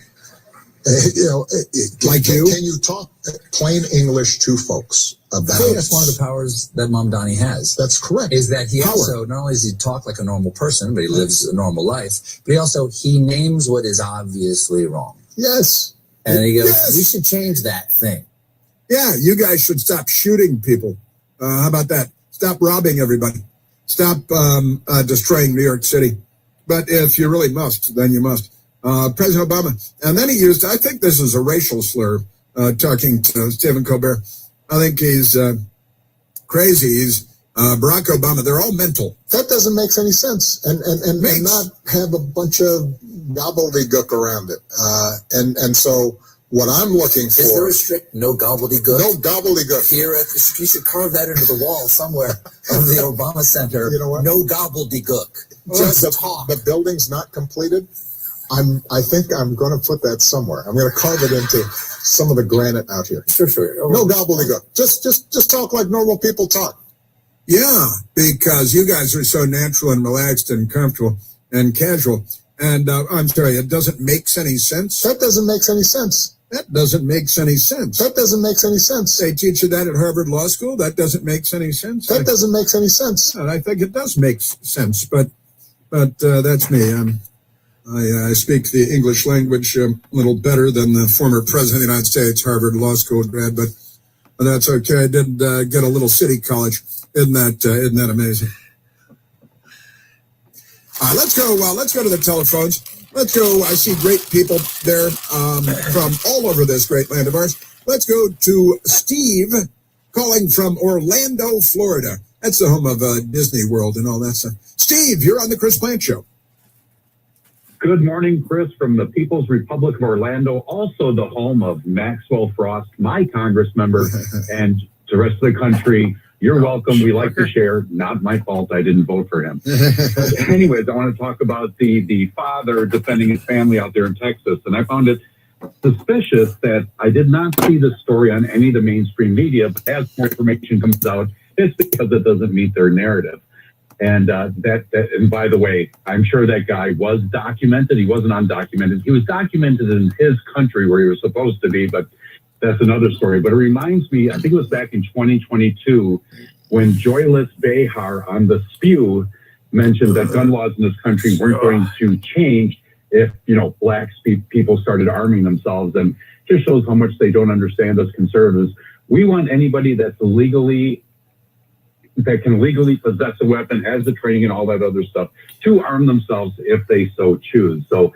Like you? Can you talk plain English to folks about I think that's one of the powers that Mom Donnie has. That's correct. Is that he also, not only does he talk like a normal person, but he lives a normal life, but he names what is obviously wrong. Yes. And he goes, we should change that thing. Yeah, you guys should stop shooting people. How about that? Stop robbing everybody. Stop destroying New York City. But if you really must, then you must. President Obama. And then he used, I think this is a racial slur, talking to Stephen Colbert. I think he's crazy. He's Barack Obama. They're all mental. That doesn't make any sense. And not have a bunch of gobbledygook around it. And so what I'm looking for... Is there a strict no gobbledygook? No gobbledygook. Here, you should carve that into the wall somewhere of the Obama Center. You know what? No gobbledygook. Just talk. The building's not completed. I think I'm going to put that somewhere. I'm going to carve it into some of the granite out here. Sure. No gobbledygook. Just talk like normal people talk. Yeah, because you guys are so natural and relaxed and comfortable and casual. And I'm sorry, it doesn't make any sense. That doesn't make any sense. That doesn't make any sense. That doesn't make any sense. They teach you that at Harvard Law School? That doesn't make any sense. That doesn't make any sense. I think it does make sense, but that's me. I speak the English language a little better than the former president of the United States, Harvard Law School grad, but that's okay. I did get a little city college. Isn't that amazing? Let's go to the telephones. Let's go. I see great people there from all over this great land of ours. Let's go to Steve calling from Orlando, Florida. That's the home of Disney World and all that stuff. Steve, you're on the Chris Plant Show. Good morning, Chris, from the People's Republic of Orlando, also the home of Maxwell Frost, my Congress member, and the rest of the country. You're welcome. We like to share. Not my fault. I didn't vote for him. But anyways, I want to talk about the father defending his family out there in Texas. And I found it suspicious that I did not see this story on any of the mainstream media, but as more information comes out, it's because it doesn't meet their narrative. And and by the way, I'm sure that guy was documented. He wasn't undocumented. He was documented in his country where he was supposed to be, but that's another story. But it reminds me, I think it was back in 2022 when Joyless Behar on The Spew mentioned that gun laws in this country weren't going to change if, black people started arming themselves. And just shows how much they don't understand us conservatives. We want anybody that can legally possess a weapon, has the training and all that other stuff, to arm themselves if they so choose. So,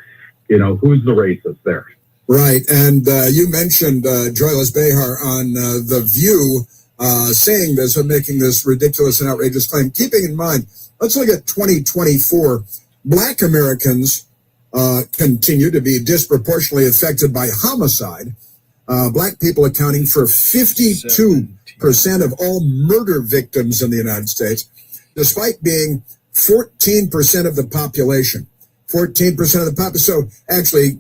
who's the racist there? Right, and you mentioned Joyless Behar on The View saying this or making this ridiculous and outrageous claim. Keeping in mind, let's look at 2024. Black Americans continue to be disproportionately affected by homicide. Black people accounting for 52% of all murder victims in the United States, despite being 14% of the population. 14% of the population. So actually,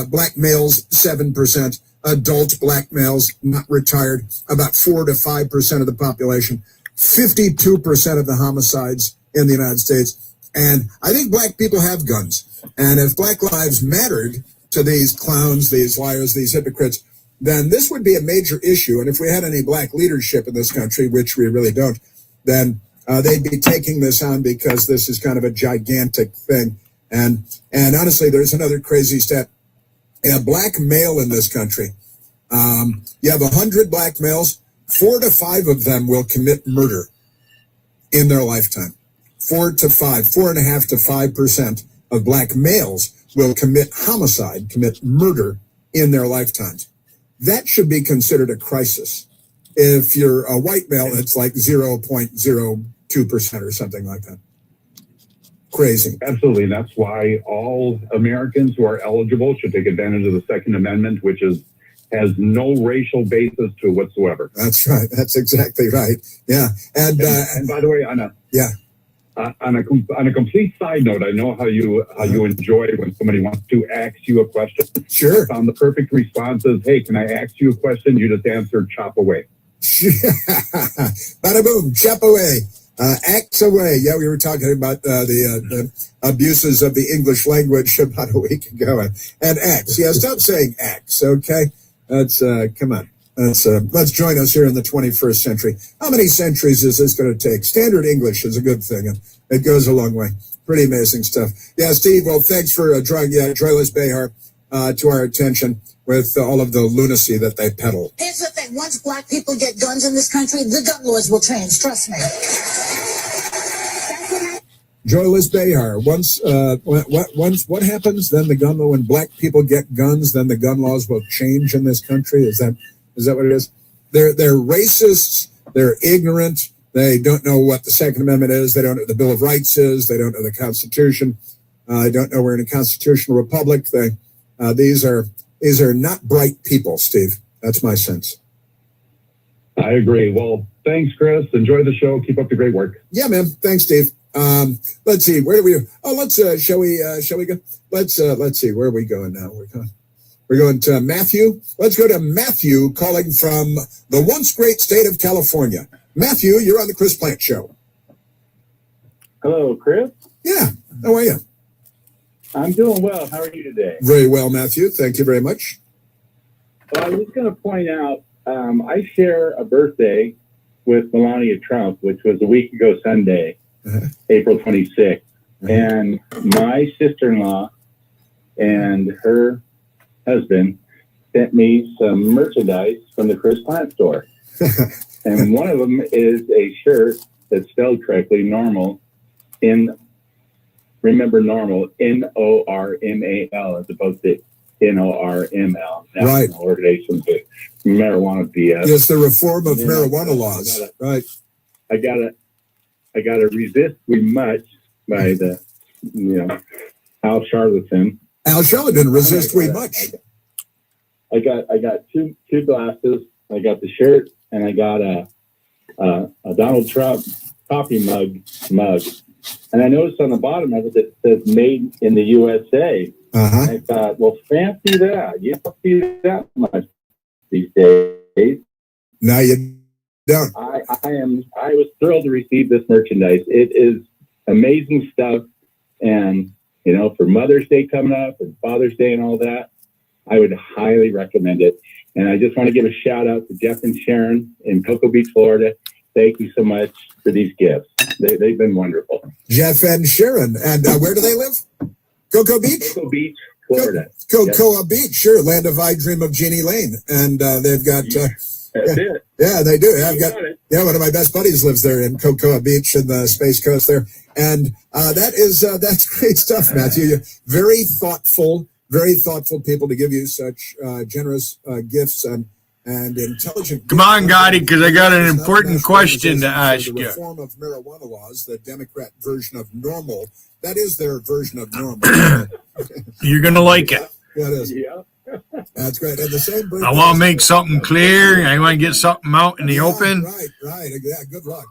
black males, 7%, adult black males, not retired, about 4 to 5% of the population, 52% of the homicides in the United States. And I think black people have guns. And if Black Lives mattered to these clowns, these liars, these hypocrites, then this would be a major issue. And if we had any black leadership in this country, which we really don't, then they'd be taking this on because this is kind of a gigantic thing. And honestly, there's another crazy stat. A black male in this country, you have 100 black males, 4 to 5 of them will commit murder in their lifetime. 4 to 5, 4.5 to 5% of black males will commit homicide, commit murder in their lifetimes. That should be considered a crisis. If you're a white male, it's like 0.02% or something like that. Crazy. Absolutely. That's why all Americans who are eligible should take advantage of the Second Amendment, which has no racial basis to it whatsoever. That's right. That's exactly right. Yeah. And by the way, on a complete side note, I know how you enjoy when somebody wants to ask you a question. Sure. I found the perfect response is, hey, can I ask you a question? You just answer, chop away. Bada boom, chop away. Acts away. Yeah, we were talking about the abuses of the English language about a week ago. And acts. Yeah, stop saying acts, okay? That's, come on. Let's join us here in the 21st century. How many centuries is this going to take? Standard English is a good thing, and it goes a long way. Pretty amazing stuff. Yeah, Steve, well, thanks for drawing Joyless Behar to our attention with all of the lunacy that they peddle. Here's the thing. Once black people get guns in this country, the gun laws will change. Trust me. Joyless Behar. Once what happens? Then the gun law. When black people get guns, then the gun laws will change in this country. Is that what it is? They're racists. They're ignorant. They don't know what the Second Amendment is. They don't know what the Bill of Rights is. They don't know the Constitution. They don't know we're in a constitutional republic. These are not bright people, Steve. That's my sense. I agree. Well, thanks, Chris. Enjoy the show. Keep up the great work. Yeah, man. Thanks, Steve. Let's see. Where do we? Oh, shall we go? Let's see. Where are we going now? We're going to Matthew. Let's go to Matthew calling from the once great state of California. Matthew, you're on the Chris Plant Show. Hello, Chris. Yeah. How are you? I'm doing well. How are you today? Very well, Matthew. Thank you very much. Well, I was going to point out, I share a birthday with Melania Trump, which was a week ago Sunday, April 26th. And my sister-in-law and her husband sent me some merchandise from the Chris Plant store. And one of them is a shirt that's spelled correctly, normal, remember normal, NORMAL, as opposed to NORML, Right. National Organization for Marijuana BS. Yes, the reform of marijuana laws. Right. I gotta resist we much by the Al Charlatan. Al Charlatan, resist we much. I got two glasses. I got the shirt, and I got a Donald Trump coffee mug. And I noticed on the bottom of it that says "Made in the USA." I thought, well, fancy that. You don't see that much these days. No, you don't. I was thrilled to receive this merchandise. It is amazing stuff, and for Mother's Day coming up and Father's Day and all that, I would highly recommend it. And I just want to give a shout out to Jeff and Sharon in Cocoa Beach, Florida. Thank you so much for these gifts. They've been wonderful. Jeff and Sharon. And where do they live? Cocoa Beach? Cocoa Beach, Florida. Cocoa Beach, sure. Land of I Dream of Jeannie Lane. And they've got... That's it. Yeah, they do. One of my best buddies lives there in Cocoa Beach in the Space Coast there. And that's great stuff, Matthew. Very thoughtful people to give you such generous gifts and intelligent. Come on, Gotti, because I got an important question to ask you. The reform of marijuana laws, the Democrat version of normal. That is their version of normal. You're going to like it. Yeah, it is. Yeah. That's great. And the same birthday. I want to make something clear. I want to get something out in the open. Right. Yeah, good luck.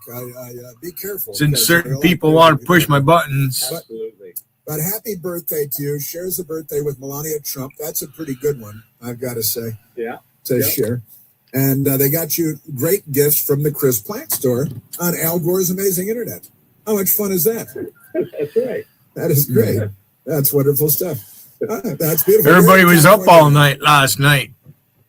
Be careful. Since certain people want to push my buttons. Absolutely. But happy birthday to you. Shares the birthday with Melania Trump. That's a pretty good one, I've got to say. Yeah. Share. And they got you great gifts from the Chris Plant store on Al Gore's Amazing Internet. How much fun is that? That's right. That is great. That's wonderful stuff. That's beautiful. Everybody was up all night last night.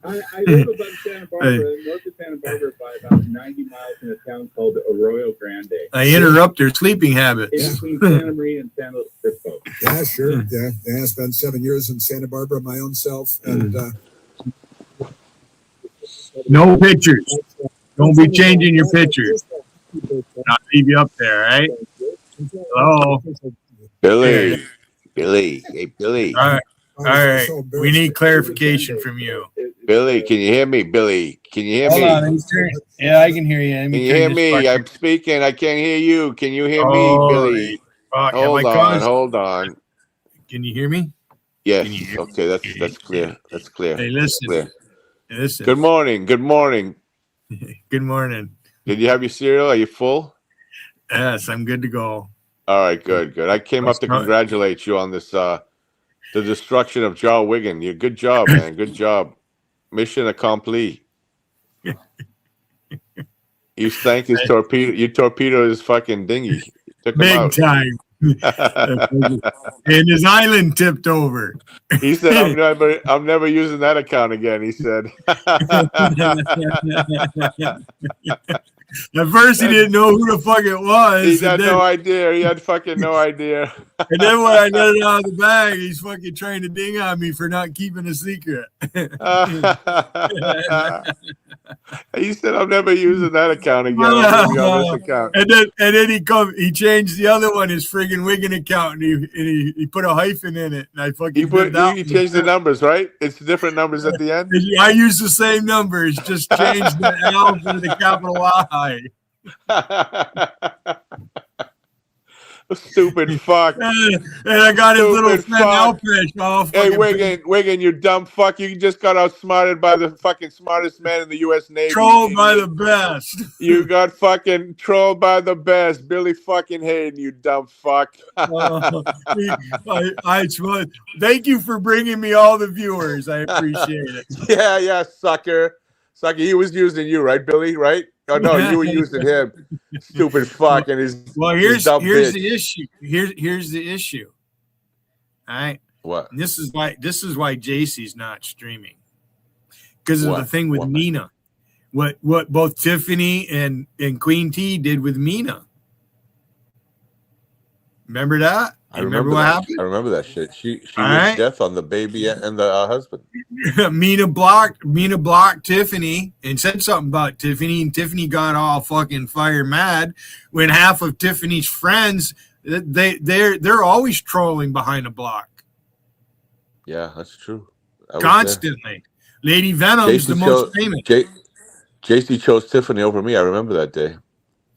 I live above Santa Barbara, north of Santa Barbara, by about 90 miles in a town called Arroyo Grande. I interrupt their sleeping habits. In between Santa Maria and San Francisco. Yeah, sure. Yeah, I spent 7 years in Santa Barbara my own self. And no pictures. Don't be changing your pictures. I'll leave you up there, right? Hello? Billy. Hey, Billy. All right. We need clarification from you. Billy, can you hear me? Billy, can you hear me? Hold on. Yeah, I can hear you. Can you hear me? I'm speaking. I can't hear you. Can you hear me, Billy? Hold on. Can you hear me? Yes. Okay, that's clear. That's clear. Hey, listen. Listen. Good morning. Good morning. Did you have your cereal? Are you full? Yes, I'm good to go. All right, good. I came up to congratulate you on this, the destruction of John Wigan. Good job, man. Good job. Mission accompli. You sank his torpedo. You torpedoed his fucking dinghy. Took him out. Big time. And his island tipped over. He said, I'm never using that account again, he said. At first, he didn't know who the fuck it was. He had no idea. He had fucking no idea. And then when I got it out of the bag, he's fucking trying to ding on me for not keeping a secret. He said, I'm never using that account again. I'm gonna be on this account. And then he changed the other one, his friggin' Wigan account, and he put a hyphen in it. And I fucking he changed the numbers, right? It's different numbers at the end. I use the same numbers, just changed the L to the capital I. Stupid fuck. And I got his little friend Alpesh off. Hey, Wigan, you dumb fuck. You just got outsmarted by the fucking smartest man in the U.S. Navy. Trolled by the best. You got fucking trolled by the best. Billy fucking Hayden, you dumb fuck. Thank you for bringing me all the viewers. I appreciate it. Yeah, sucker. He was using you, right, Billy? Right? Oh no, you were using him. Stupid fuck, and his here's bitch. the issue. Here's the issue. All right. What? And this is why JC's not streaming. because of What? the thing with What? Mina. What both Tiffany and Queen T did with Mina. Remember that? I Remember remember what that. happened? I remember that shit. She All wished right. death on the baby and the husband. Mina blocked Tiffany and said something about Tiffany, and Tiffany got all fucking fire mad when half of Tiffany's friends they're always trolling behind a block Yeah, that's true. I was constantly. Lady Venom's the most famous. JC chose Tiffany over me. I remember that day.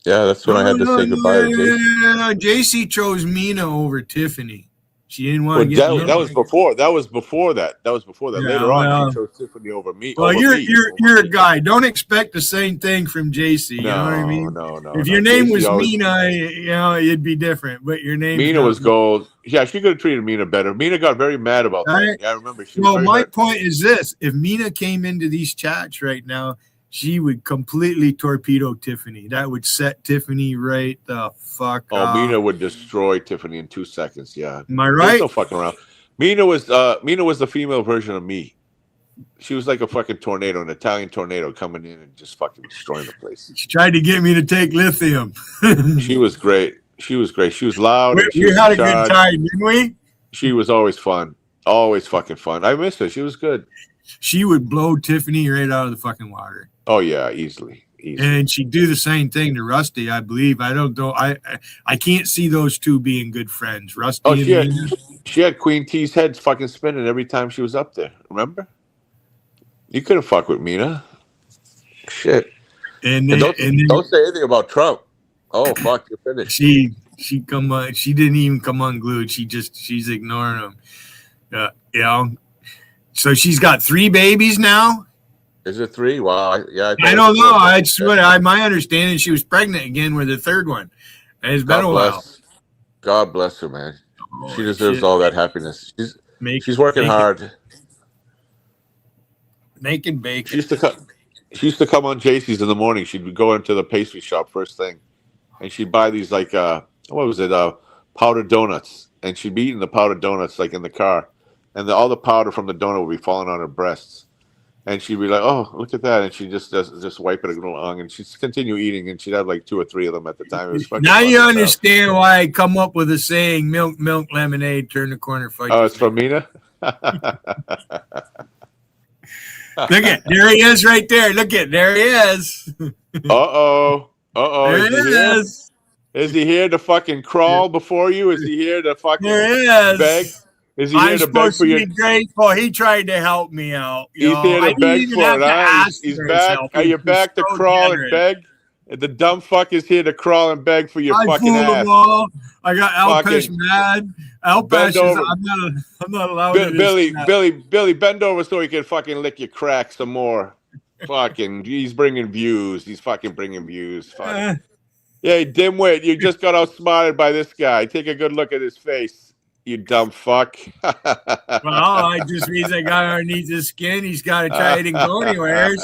Yeah, that's when I had to say goodbye to JC. No. JC chose Mina over Tiffany. She didn't want to get Mina. That was before. That was before that. Yeah, Later on, she chose Tiffany over me. Well, over me. you're a guy. Don't expect the same thing from JC. You know what I mean? No. If your name JC was always, Mina, it'd be different. But your name Mina was gold. Yeah, she could have treated Mina better. Mina got very mad about that. Yeah, I remember. She was very my hurt. point is this: if Mina came into these chats right now, she would completely torpedo Tiffany. That would set Tiffany right the fuck off. Mina would destroy Tiffany in 2 seconds. Yeah, am I There's right? no fucking around. Mina was the female version of me. She was like a fucking tornado, an Italian tornado coming in and just fucking destroying the place. She tried to get me to take lithium. She was great. She was loud. We had a good time, didn't we? She was always fun. Always fucking fun. I miss her. She was good. She would blow Tiffany right out of the fucking water. Oh yeah, easily. And she'd do the same thing to Rusty, I believe. I don't know. I can't see those two being good friends. Rusty. Oh, and she had Queen T's head fucking spinning every time she was up there. Remember? You couldn't fuck with Mina. Shit. And don't say anything about Trump. Oh fuck, you're finished. She didn't even come unglued. She's ignoring him. So she's got 3 babies now. Is it 3? Wow. I don't know. I swear, my understanding, she was pregnant again with the 3rd one. And it's been a while. God bless her, man. She deserves all that happiness. She's working hard. Making bacon. She used to come on JC's in the morning. She'd go into the pastry shop first thing, and she'd buy these powdered donuts, and she'd be eating the powdered donuts like in the car, and all the powder from the donut would be falling on her breasts. And she'd be like, "Oh, look at that!" And she just wipe it along, and she'd continue eating, and she'd have like 2 or 3 of them at the time. It was fucking now fun you stuff. understand why I come up with a saying: "Milk, milk, lemonade, turn the corner, fight." Oh, it's from Mina. Look at there he is right there. Look at there he is. Uh-oh. There he is. Is he here to fucking crawl before you? Is he here to fucking there he beg? Is he here to beg for your? Be grateful. He tried to help me out. He's here to beg for it. Huh? He's back. Are you back to crawl and beg? The dumb fuck is here to crawl and beg for your fucking ass. Them all. I got Alpesh mad. Alpesh is, I'm not allowed to Billy, bend over so he can fucking lick your crack some more. Fucking, he's bringing views. He's fucking bringing views. Fuck. Yeah, dimwit, you just got outsmarted by this guy. Take a good look at his face, you dumb fuck. Well, it just means that guy underneath his skin. He's got to try it and go anywhere.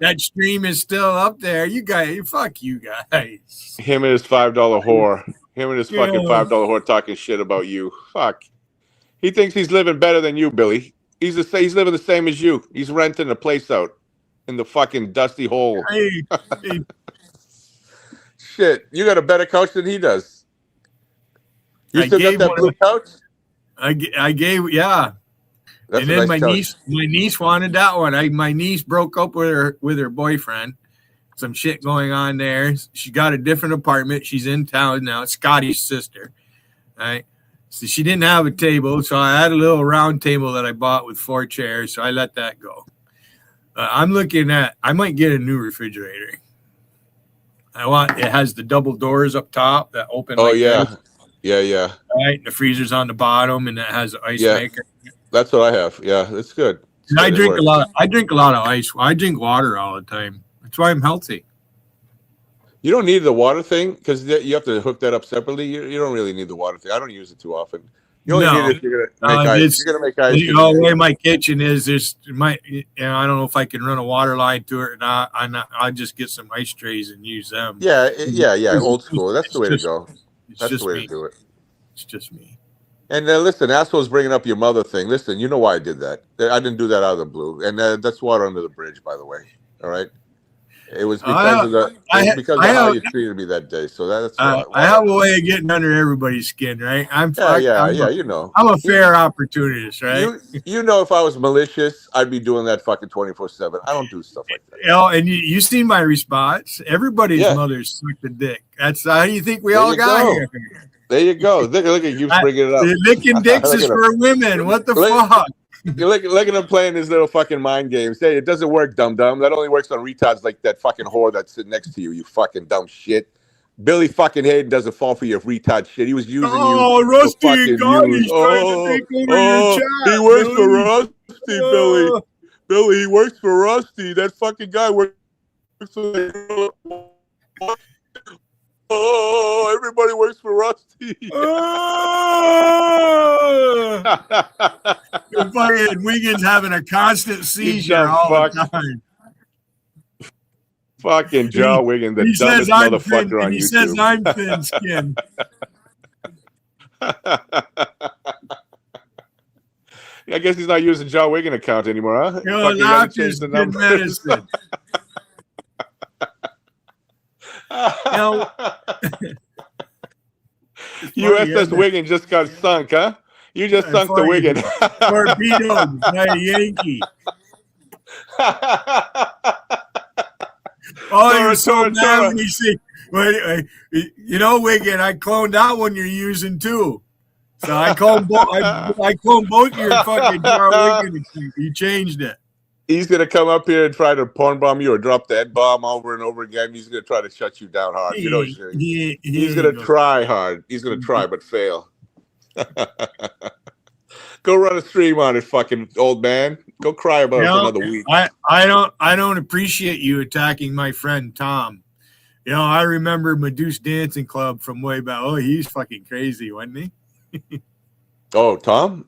That stream is still up there. You guys, fuck you guys. Him and his $5 whore. Him and his fucking $5 whore talking shit about you. Fuck. He thinks he's living better than you, Billy. He's living the same as you. He's renting a place out in the fucking dusty hole. Hey. Shit, you got a better couch than he does. You still got that blue couch? I gave, yeah. That's and then nice my niece wanted that one. My niece broke up with her boyfriend. Some shit going on there. She got a different apartment. She's in town now. It's Scotty's sister. Right. So she didn't have a table. So I had a little round table that I bought with 4 chairs. So I let that go. I'm looking at, I might get a new refrigerator. It has the double doors up top that open. Oh, like yeah. this. Yeah. Right. The freezer's on the bottom and it has an ice maker. That's what I have. Yeah, it's good. I drink a lot of ice. I drink water all the time. That's why I'm healthy. You don't need the water thing because you have to hook that up separately. You don't really need the water thing. I don't use it too often. You only need it if you're gonna make ice. You're gonna make ice. The way my kitchen is, I don't know if I can run a water line to it or not. I just get some ice trays and use them. Yeah. Old school. That's the way to go. That's the way to do it. It's just me. And listen, assholes bringing up your mother thing. Listen, you know why I did that. I didn't do that out of the blue, and that's water under the bridge, by the way. All right. It was because of how you treated me that day. So that's why. I have a way of getting under everybody's skin, right? I'm you know. I'm a fair opportunist, right? You know, if I was malicious, I'd be doing that fucking 24/7. I don't do stuff like that. You know, and you see my response. Everybody's mother sucked a dick. That's how you think we all got here. There you go. Look at you bringing it up. Licking dicks is for women. What the fuck? You look at him playing his little fucking mind games. Hey, it doesn't work, dumb. That only works on retards like that fucking whore that's sitting next to you. You fucking dumb shit. Billy fucking Hayden doesn't fall for your retard shit. He was using you. Oh, Rusty and Gottie's trying to take over your chat. He works for Rusty, Billy. Billy, he works for Rusty. That fucking guy works for. Oh, everybody works for Rusty. Fucking Wiggins having a constant seizure all the time. Fucking Joe Wiggins, the dumbest motherfucker on YouTube. He says I'm thin skinned. I guess he's not using Joe Wiggins account anymore, huh? No, not just good medicine. USS Wiggins just got sunk, huh? You just sunk the Wiggins. Torpedoed by a Yankee. Oh, you're so mad when you say, you know, Wiggins, I cloned that one you're using too. So I cloned both your fucking Jar Wiggins. You changed it. He's gonna come up here and try to porn bomb you or drop the N-bomb over and over again. He's gonna try to shut you down hard. You know, he's gonna try hard. He's gonna try but fail. Go run a stream on it, fucking old man. Go cry about it for another week. I don't appreciate you attacking my friend Tom. You know, I remember Medusa Dancing Club from way back. Oh, he's fucking crazy, wasn't he? Oh, Tom?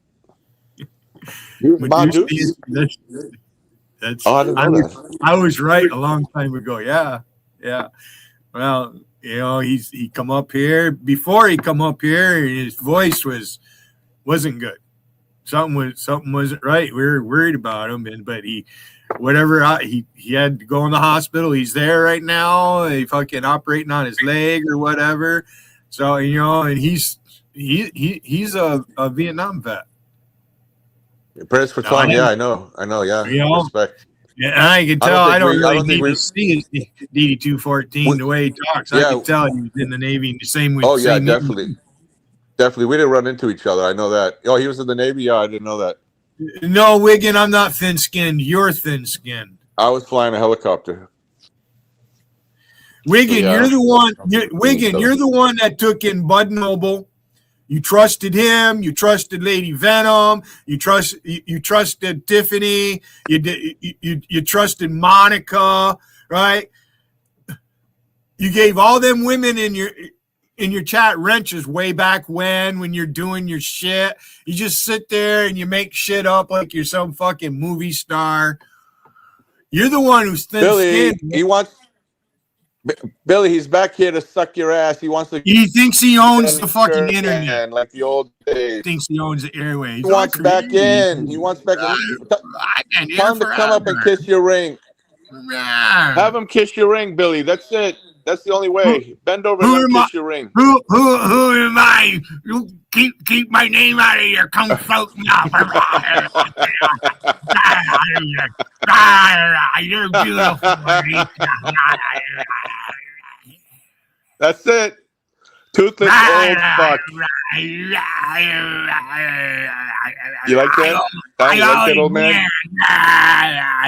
I was right a long time ago. Yeah. Well, you know, he come up here. Before he come up here, his voice wasn't good. Something wasn't right. We were worried about him, but he had to go in the hospital. He's there right now. He fucking operating on his leg or whatever. So, you know, and he's a Vietnam vet. Prayers for Tom. Yeah, I know. Yeah, you know, respect. Yeah, I can tell. I don't really need to see DD-214 the way he talks. I can tell he was in the Navy the same way. Oh yeah, definitely. Definitely. We didn't run into each other. I know that. Oh, he was in the Navy? Yeah, I didn't know that. No, Wiggin, I'm not thin-skinned. You're thin-skinned. I was flying a helicopter. Wiggin, you're the one. You're the one that took in Bud Noble. You trusted him. You trusted Lady Venom. You trusted Tiffany. You trusted Monica, right? You gave all them women in your chat wrenches way back when you're doing your shit. You just sit there and you make shit up like you're some fucking movie star. You're the one who's thin-skinned. Billy, he's back here to suck your ass. He wants to. He thinks he owns the fucking internet, like the old days. He thinks he owns the airwaves. He wants back in. He wants back in. Tell him to come up and kiss your ring. Have him kiss your ring, Billy. That's it. That's the only way. Bend over and kiss your ring. Who am I? You keep my name out of your kung fu mouth. You're beautiful. That's it. Toothless old fuck. You like that? You like that, old man?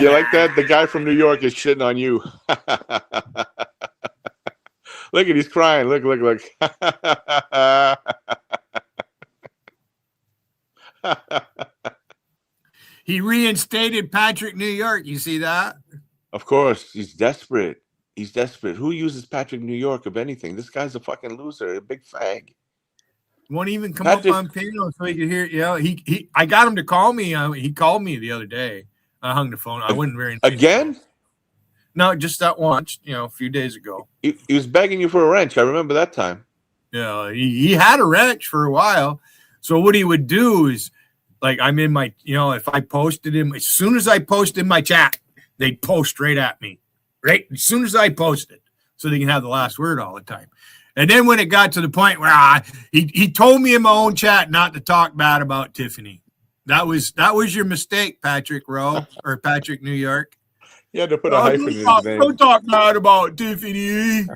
You like that? The guy from New York is shitting on you. Look at, he's crying. Look. He reinstated Patrick New York. You see that? Of course. He's desperate. Who uses Patrick New York, if anything? This guy's a fucking loser, a big fag. Won't even come up on panel so he could hear. Yeah, I got him to call me. He called me the other day. I hung the phone. I wasn't very nice. Again? No, just that once. A few days ago. He was begging you for a wrench. I remember that time. Yeah, he had a wrench for a while. So what he would do is, like, I'm in my, if I posted him, as soon as I posted my chat, they'd post right at me, right? As soon as I posted, so they can have the last word all the time. And then when it got to the point where he told me in my own chat not to talk bad about Tiffany. That was your mistake, Patrick Rowe or Patrick New York. You had to put a hyphen in his name. Don't talk bad about Tiffany.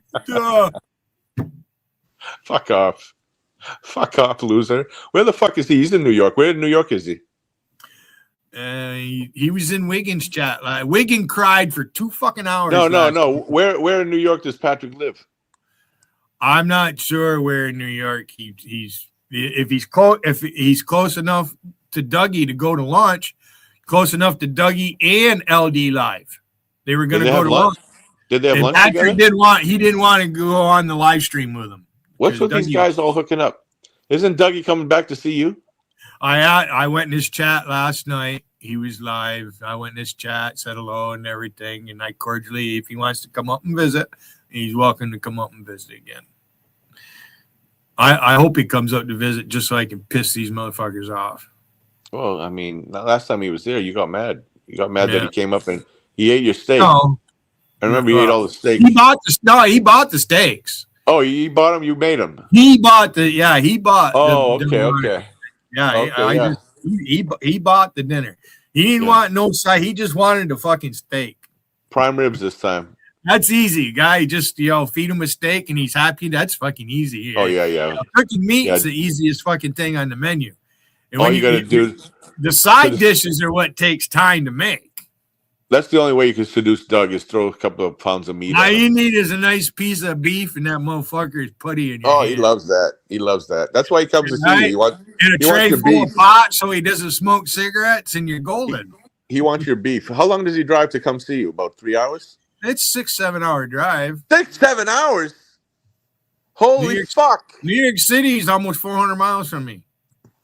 Fuck off. Fuck off, loser. Where the fuck is he? He's in New York. Where in New York is he? He was in Wiggins' chat. Wiggin cried for 2 fucking hours. No. Where in New York does Patrick live? I'm not sure where in New York he's close enough to Dougie to go to lunch, close enough to Dougie and LD Live. They were going to go to lunch. Did they have lunch Patrick together? didn't want to go on the live stream with him. What's with these guys all hooking up? Isn't Dougie coming back to see you? I went in his chat last night. He was live. I went in his chat, said hello and everything, and I cordially, if he wants to come up and visit, he's welcome to come up and visit again. I hope he comes up to visit just so I can piss these motherfuckers off. Well, I mean, last time he was there, you got mad. You got mad that he came up and he ate your steak. No. I remember he ate all the steak. He bought the steaks. Oh, you bought them? You made them? He bought he bought. Oh, okay. Yeah. He bought the dinner. He didn't want no side. He just wanted the fucking steak. Prime ribs this time. That's easy, guy. Just feed him a steak and he's happy. That's fucking easy. Oh yeah. Cooking meat is the easiest fucking thing on the menu. And all you got to do, the side dishes are what takes time to make. That's the only way you can seduce Doug is throw a couple of pounds of meat. All you need is a nice piece of beef, and that motherfucker is putty in your hand. He loves that. He loves that. That's why he comes to see you. He wants, and a tray full of pot so he doesn't smoke cigarettes, and you're golden. He wants your beef. How long does he drive to come see you? About 3 hours? It's 6-7 hour drive. 6-7 hours? Holy fuck. New York City is almost 400 miles from me.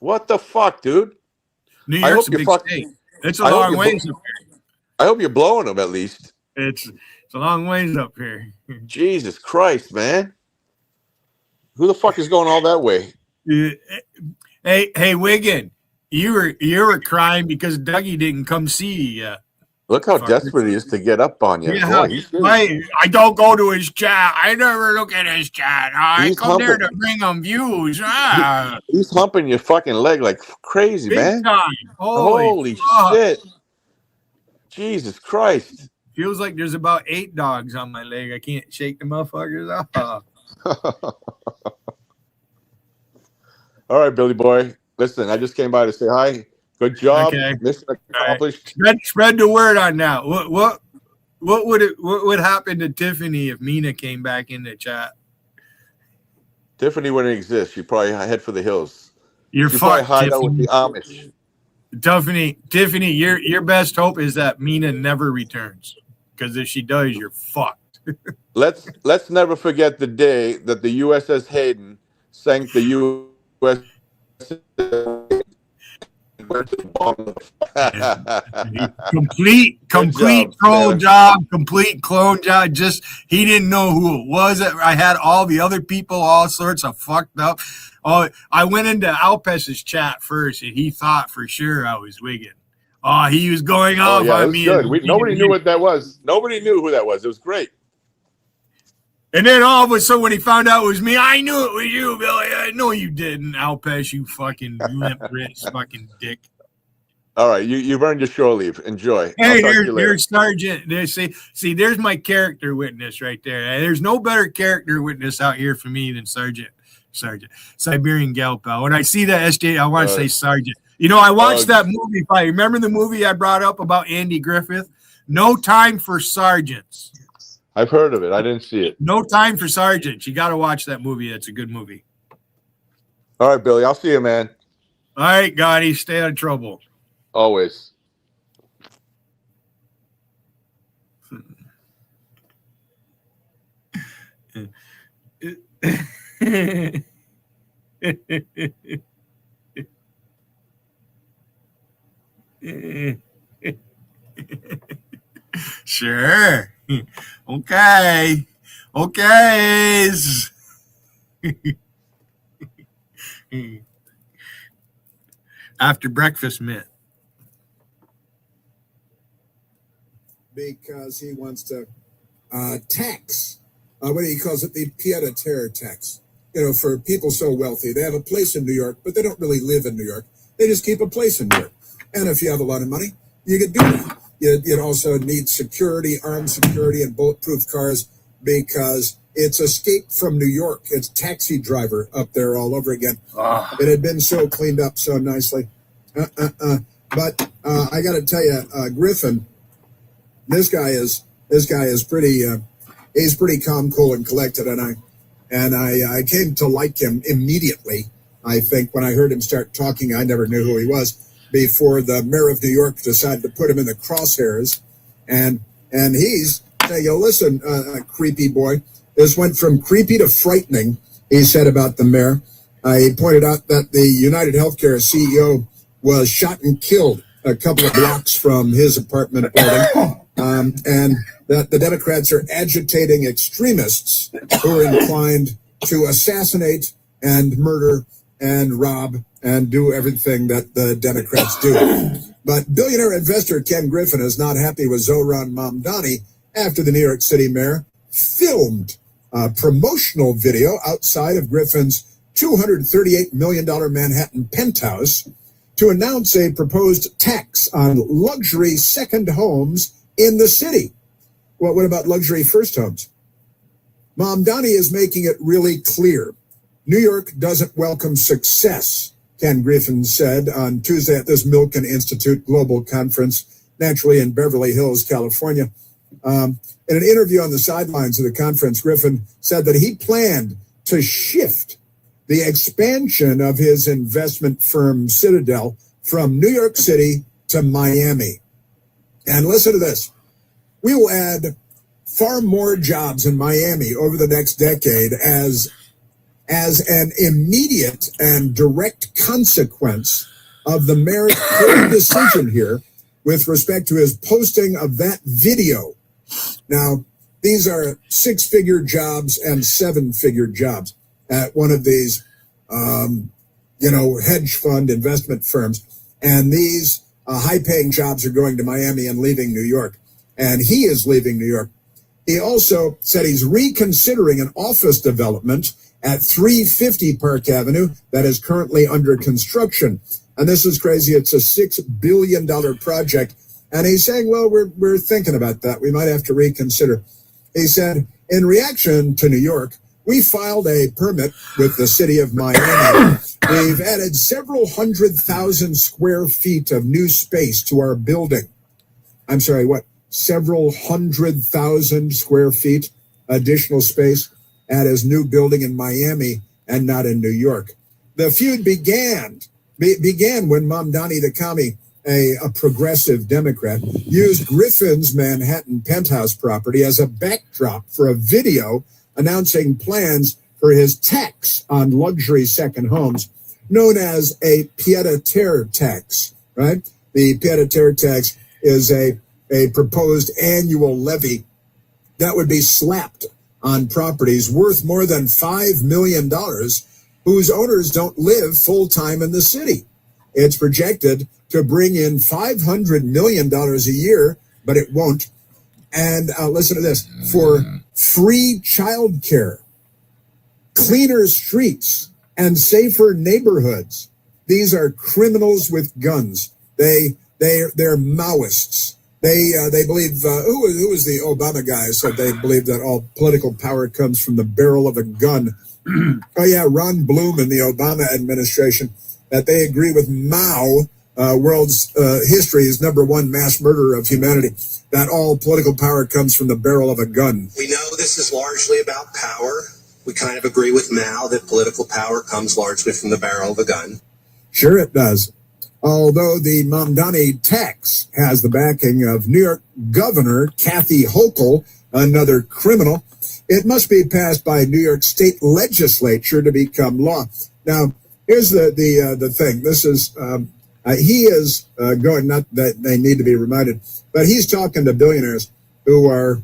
What the fuck, dude? New York's a big state. It's a long ways up here. I hope you're blowing them at least. It's a long ways up here. Jesus Christ, man. Who the fuck is going all that way? Hey, Wiggin, you were crying because Dougie didn't come see you yet. Look how desperate he is to get up on you. Yeah, boy, I don't go to his chat. I never look at his chat. I come there to bring him views. He's humping your fucking leg like crazy, Big man. time. Holy shit. Jesus Christ. Feels like there's about 8 dogs on my leg. I can't shake the motherfuckers off. All right, Billy boy. Listen, I just came by to say hi. Good job. Okay. Mission accomplished. Spread the word on that. What would happen to Tiffany if Mina came back in the chat? Tiffany wouldn't exist. She'd probably head for the hills. You're She'd probably fucked, hide Tiffany. out with the Amish. Tiffany, your best hope is that Mina never returns. Because if she does, you're fucked. Let's never forget the day that the USS Hayden sank the U.S. complete clone job. Just he didn't know who it was. I had all the other people, all sorts of fucked up. Oh, I went into Alpes's chat first, and he thought for sure I was Wiggin. Oh, he was going off on me. Nobody knew what that was. Nobody knew who that was. It was great. And then all of a sudden, when he found out it was me, I knew it was you, Billy. I know you didn't, Alpes, you fucking limp wrist fucking dick. All right, you've earned your shore leave. Enjoy. Hey, there's Sergeant. See, there's my character witness right there. There's no better character witness out here for me than Sergeant Siberian Gal Pal. When I see that SJ, I want to say Sergeant. I watched that movie fight. Remember the movie I brought up about Andy Griffith? No Time for Sergeants. I've heard of it. I didn't see it. No Time for Sergeants. You got to watch that movie. It's a good movie. All right, Billy. I'll see you, man. All right, Gotti. Stay out of trouble. Always. Sure. Okay. after breakfast mint. Because he wants to tax, what he calls it, the pied-à-terre tax. For people so wealthy, they have a place in New York, but they don't really live in New York. They just keep a place in New York. And if you have a lot of money, you could do that. You'd also need security, armed security, and bulletproof cars because it's escape from New York. It's Taxi Driver up there all over again. It had been so cleaned up so nicely. But I got to tell you, Griffin, this guy is pretty. He's pretty calm, cool, and collected, and I came to like him immediately. I think when I heard him start talking, I never knew who he was before the mayor of New York decided to put him in the crosshairs, and he's saying, listen, creepy boy, this went from creepy to frightening. He said about the mayor. He pointed out that the United Healthcare CEO was shot and killed a couple of blocks from his apartment building. And that the Democrats are agitating extremists who are inclined to assassinate and murder and rob and do everything that the Democrats do. But billionaire investor Ken Griffin is not happy with Zohran Mamdani after the New York City mayor filmed a promotional video outside of Griffin's $238 million Manhattan penthouse to announce a proposed tax on luxury second homes in the city. Well, what about luxury first homes? Mamdani is making it really clear. New York doesn't welcome success, Ken Griffin said on Tuesday at this Milken Institute Global Conference, naturally in Beverly Hills, California. In an interview on the sidelines of the conference, Griffin said that he planned to shift the expansion of his investment firm Citadel from New York City to Miami. And listen to this. We will add far more jobs in Miami over the next decade as an immediate and direct consequence of the mayor's clear decision here with respect to his posting of that video. Now, these are 6-figure jobs and 7-figure jobs at one of these, hedge fund investment firms. And these high-paying jobs are going to Miami and leaving New York. And he is leaving New York. He also said he's reconsidering an office development at 350 Park Avenue that is currently under construction. And this is crazy. It's a $6 billion project. And he's saying, well, we're thinking about that. We might have to reconsider. He said, in reaction to New York, we filed a permit with the city of Miami. We've added several 100,000 square feet of new space to our building. I'm sorry, what? Several 100,000 square feet additional space at his new building in Miami and not in New York. The feud began when Mamdani the commie, a progressive Democrat, used Griffin's Manhattan penthouse property as a backdrop for a video announcing plans for his tax on luxury second homes, known as a pied-à-terre tax, right? The pied-à-terre tax is a proposed annual levy that would be slapped on properties worth more than $5 million whose owners don't live full-time in the city. It's projected to bring in $500 million a year, but it won't. And listen to this, for free childcare, cleaner streets, and safer neighborhoods. These are criminals with guns. They're Maoists. They believe, who was the Obama guy who said they believe that all political power comes from the barrel of a gun? Oh yeah, Ron Bloom in the Obama administration, that they agree with Mao, world's history's #1 mass murderer of humanity, that all political power comes from the barrel of a gun. We know this is largely about power. We kind of agree with Mao that political power comes largely from the barrel of a gun. Sure it does. Although the Mamdani tax has the backing of New York Governor Kathy Hochul, another criminal, it must be passed by New York State legislature to become law. Now, here's the thing. This is he is going, not that they need to be reminded, but he's talking to billionaires who are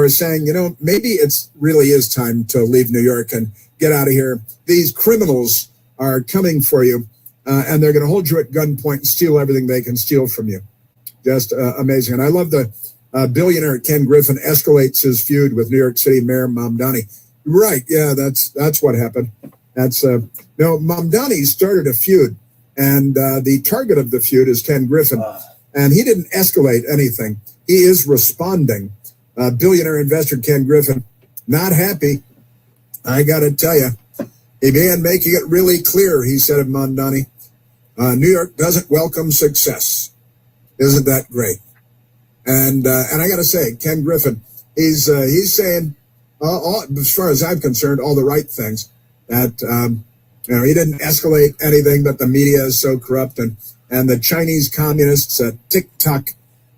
saying, maybe it's really is time to leave New York and get out of here. These criminals are coming for you. and they're going to hold you at gunpoint and steal everything they can steal from you. Just amazing. And I love the billionaire Ken Griffin escalates his feud with New York City Mayor Mamdani. Right, yeah, that's what happened. That's Mamdani started a feud, and the target of the feud is Ken Griffin, and he didn't escalate anything. He is responding. Billionaire investor Ken Griffin, not happy. I got to tell you, he began making it really clear. He said of Mamdani, New York doesn't welcome success. Isn't that great? And I got to say, Ken Griffin, he's saying, as far as I'm concerned, all the right things. That he didn't escalate anything, but the media is so corrupt, and the Chinese communists at TikTok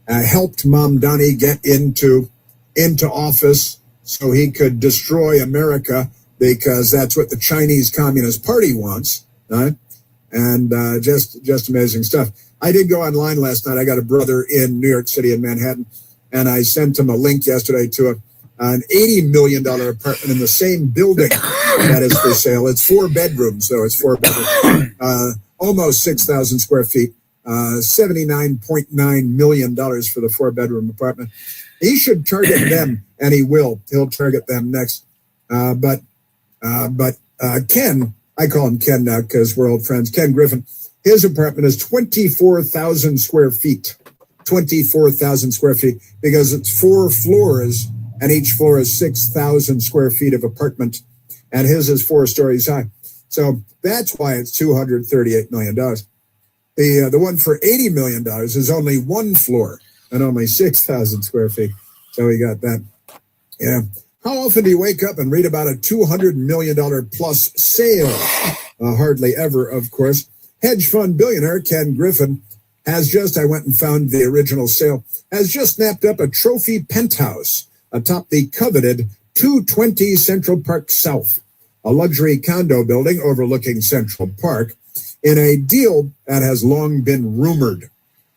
helped Mamdani get into office so he could destroy America, because that's what the Chinese Communist Party wants. Right? And just amazing stuff. I did go online last night. I got a brother in New York City in Manhattan, and I sent him a link yesterday to an $80 million apartment in the same building that is for sale. It's 4 bedrooms, though. It's 4 bedrooms, almost 6,000 square feet, $79.9 million for the 4-bedroom apartment. He should target them, and he will. He'll target them next. But Ken, I call him Ken now because we're old friends, Ken Griffin, his apartment is 24,000 square feet. 24,000 square feet, because it's 4 floors, and each floor is 6,000 square feet of apartment, and his is 4 stories high. So that's why it's $238 million. The one for $80 million is only 1 floor and only 6,000 square feet. So we got that. Yeah. How often do you wake up and read about a $200 million plus sale? Hardly ever, of course. Hedge fund billionaire Ken Griffin has just, I went and found the original sale, has just snapped up a trophy penthouse atop the coveted 220 Central Park South, a luxury condo building overlooking Central Park, in a deal that has long been rumored.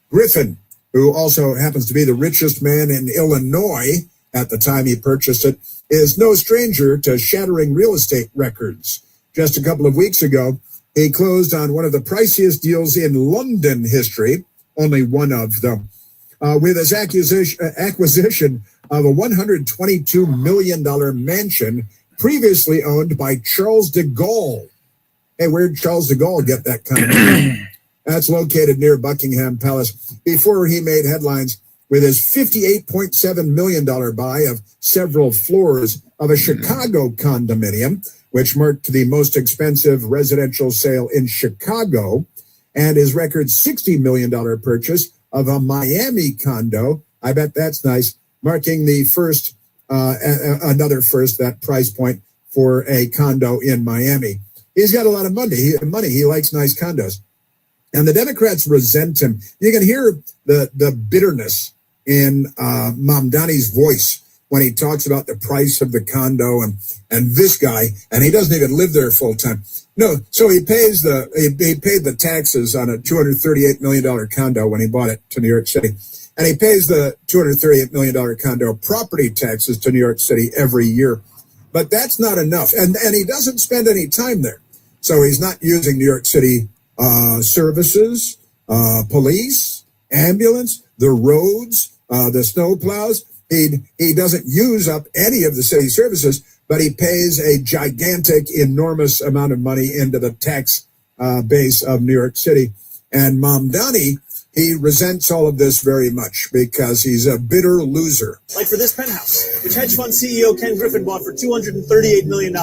Griffin, who also happens to be the richest man in Illinois at the time he purchased it, is no stranger to shattering real estate records. Just a couple of weeks ago, he closed on one of the priciest deals in London history, only one of them, with his acquisition of a $122 million mansion previously owned by Charles de Gaulle. Hey, where'd Charles de Gaulle get that kind of money? That's located near Buckingham Palace, before he made headlines with his $58.7 million buy of several floors of a Chicago condominium, which marked the most expensive residential sale in Chicago, and his record $60 million purchase of a Miami condo. I bet that's nice, marking the first, another first, that price point for a condo in Miami. He's got a lot of money. He likes nice condos. And the Democrats resent him. You can hear the bitterness in Mamdani's voice when he talks about the price of the condo and this guy, and he doesn't even live there full time. No, so he pays he paid the taxes on a $238 million condo when he bought it to New York City. And he pays the $238 million condo property taxes to New York City every year. But that's not enough. And he doesn't spend any time there. So he's not using New York City services, police, ambulance, the roads, the snow plows. He doesn't use up any of the city services, but he pays a gigantic, enormous amount of money into the tax base of New York City. And Mamdani, he resents all of this very much because he's a bitter loser. Like for this penthouse, which hedge fund CEO Ken Griffin bought for $238 million.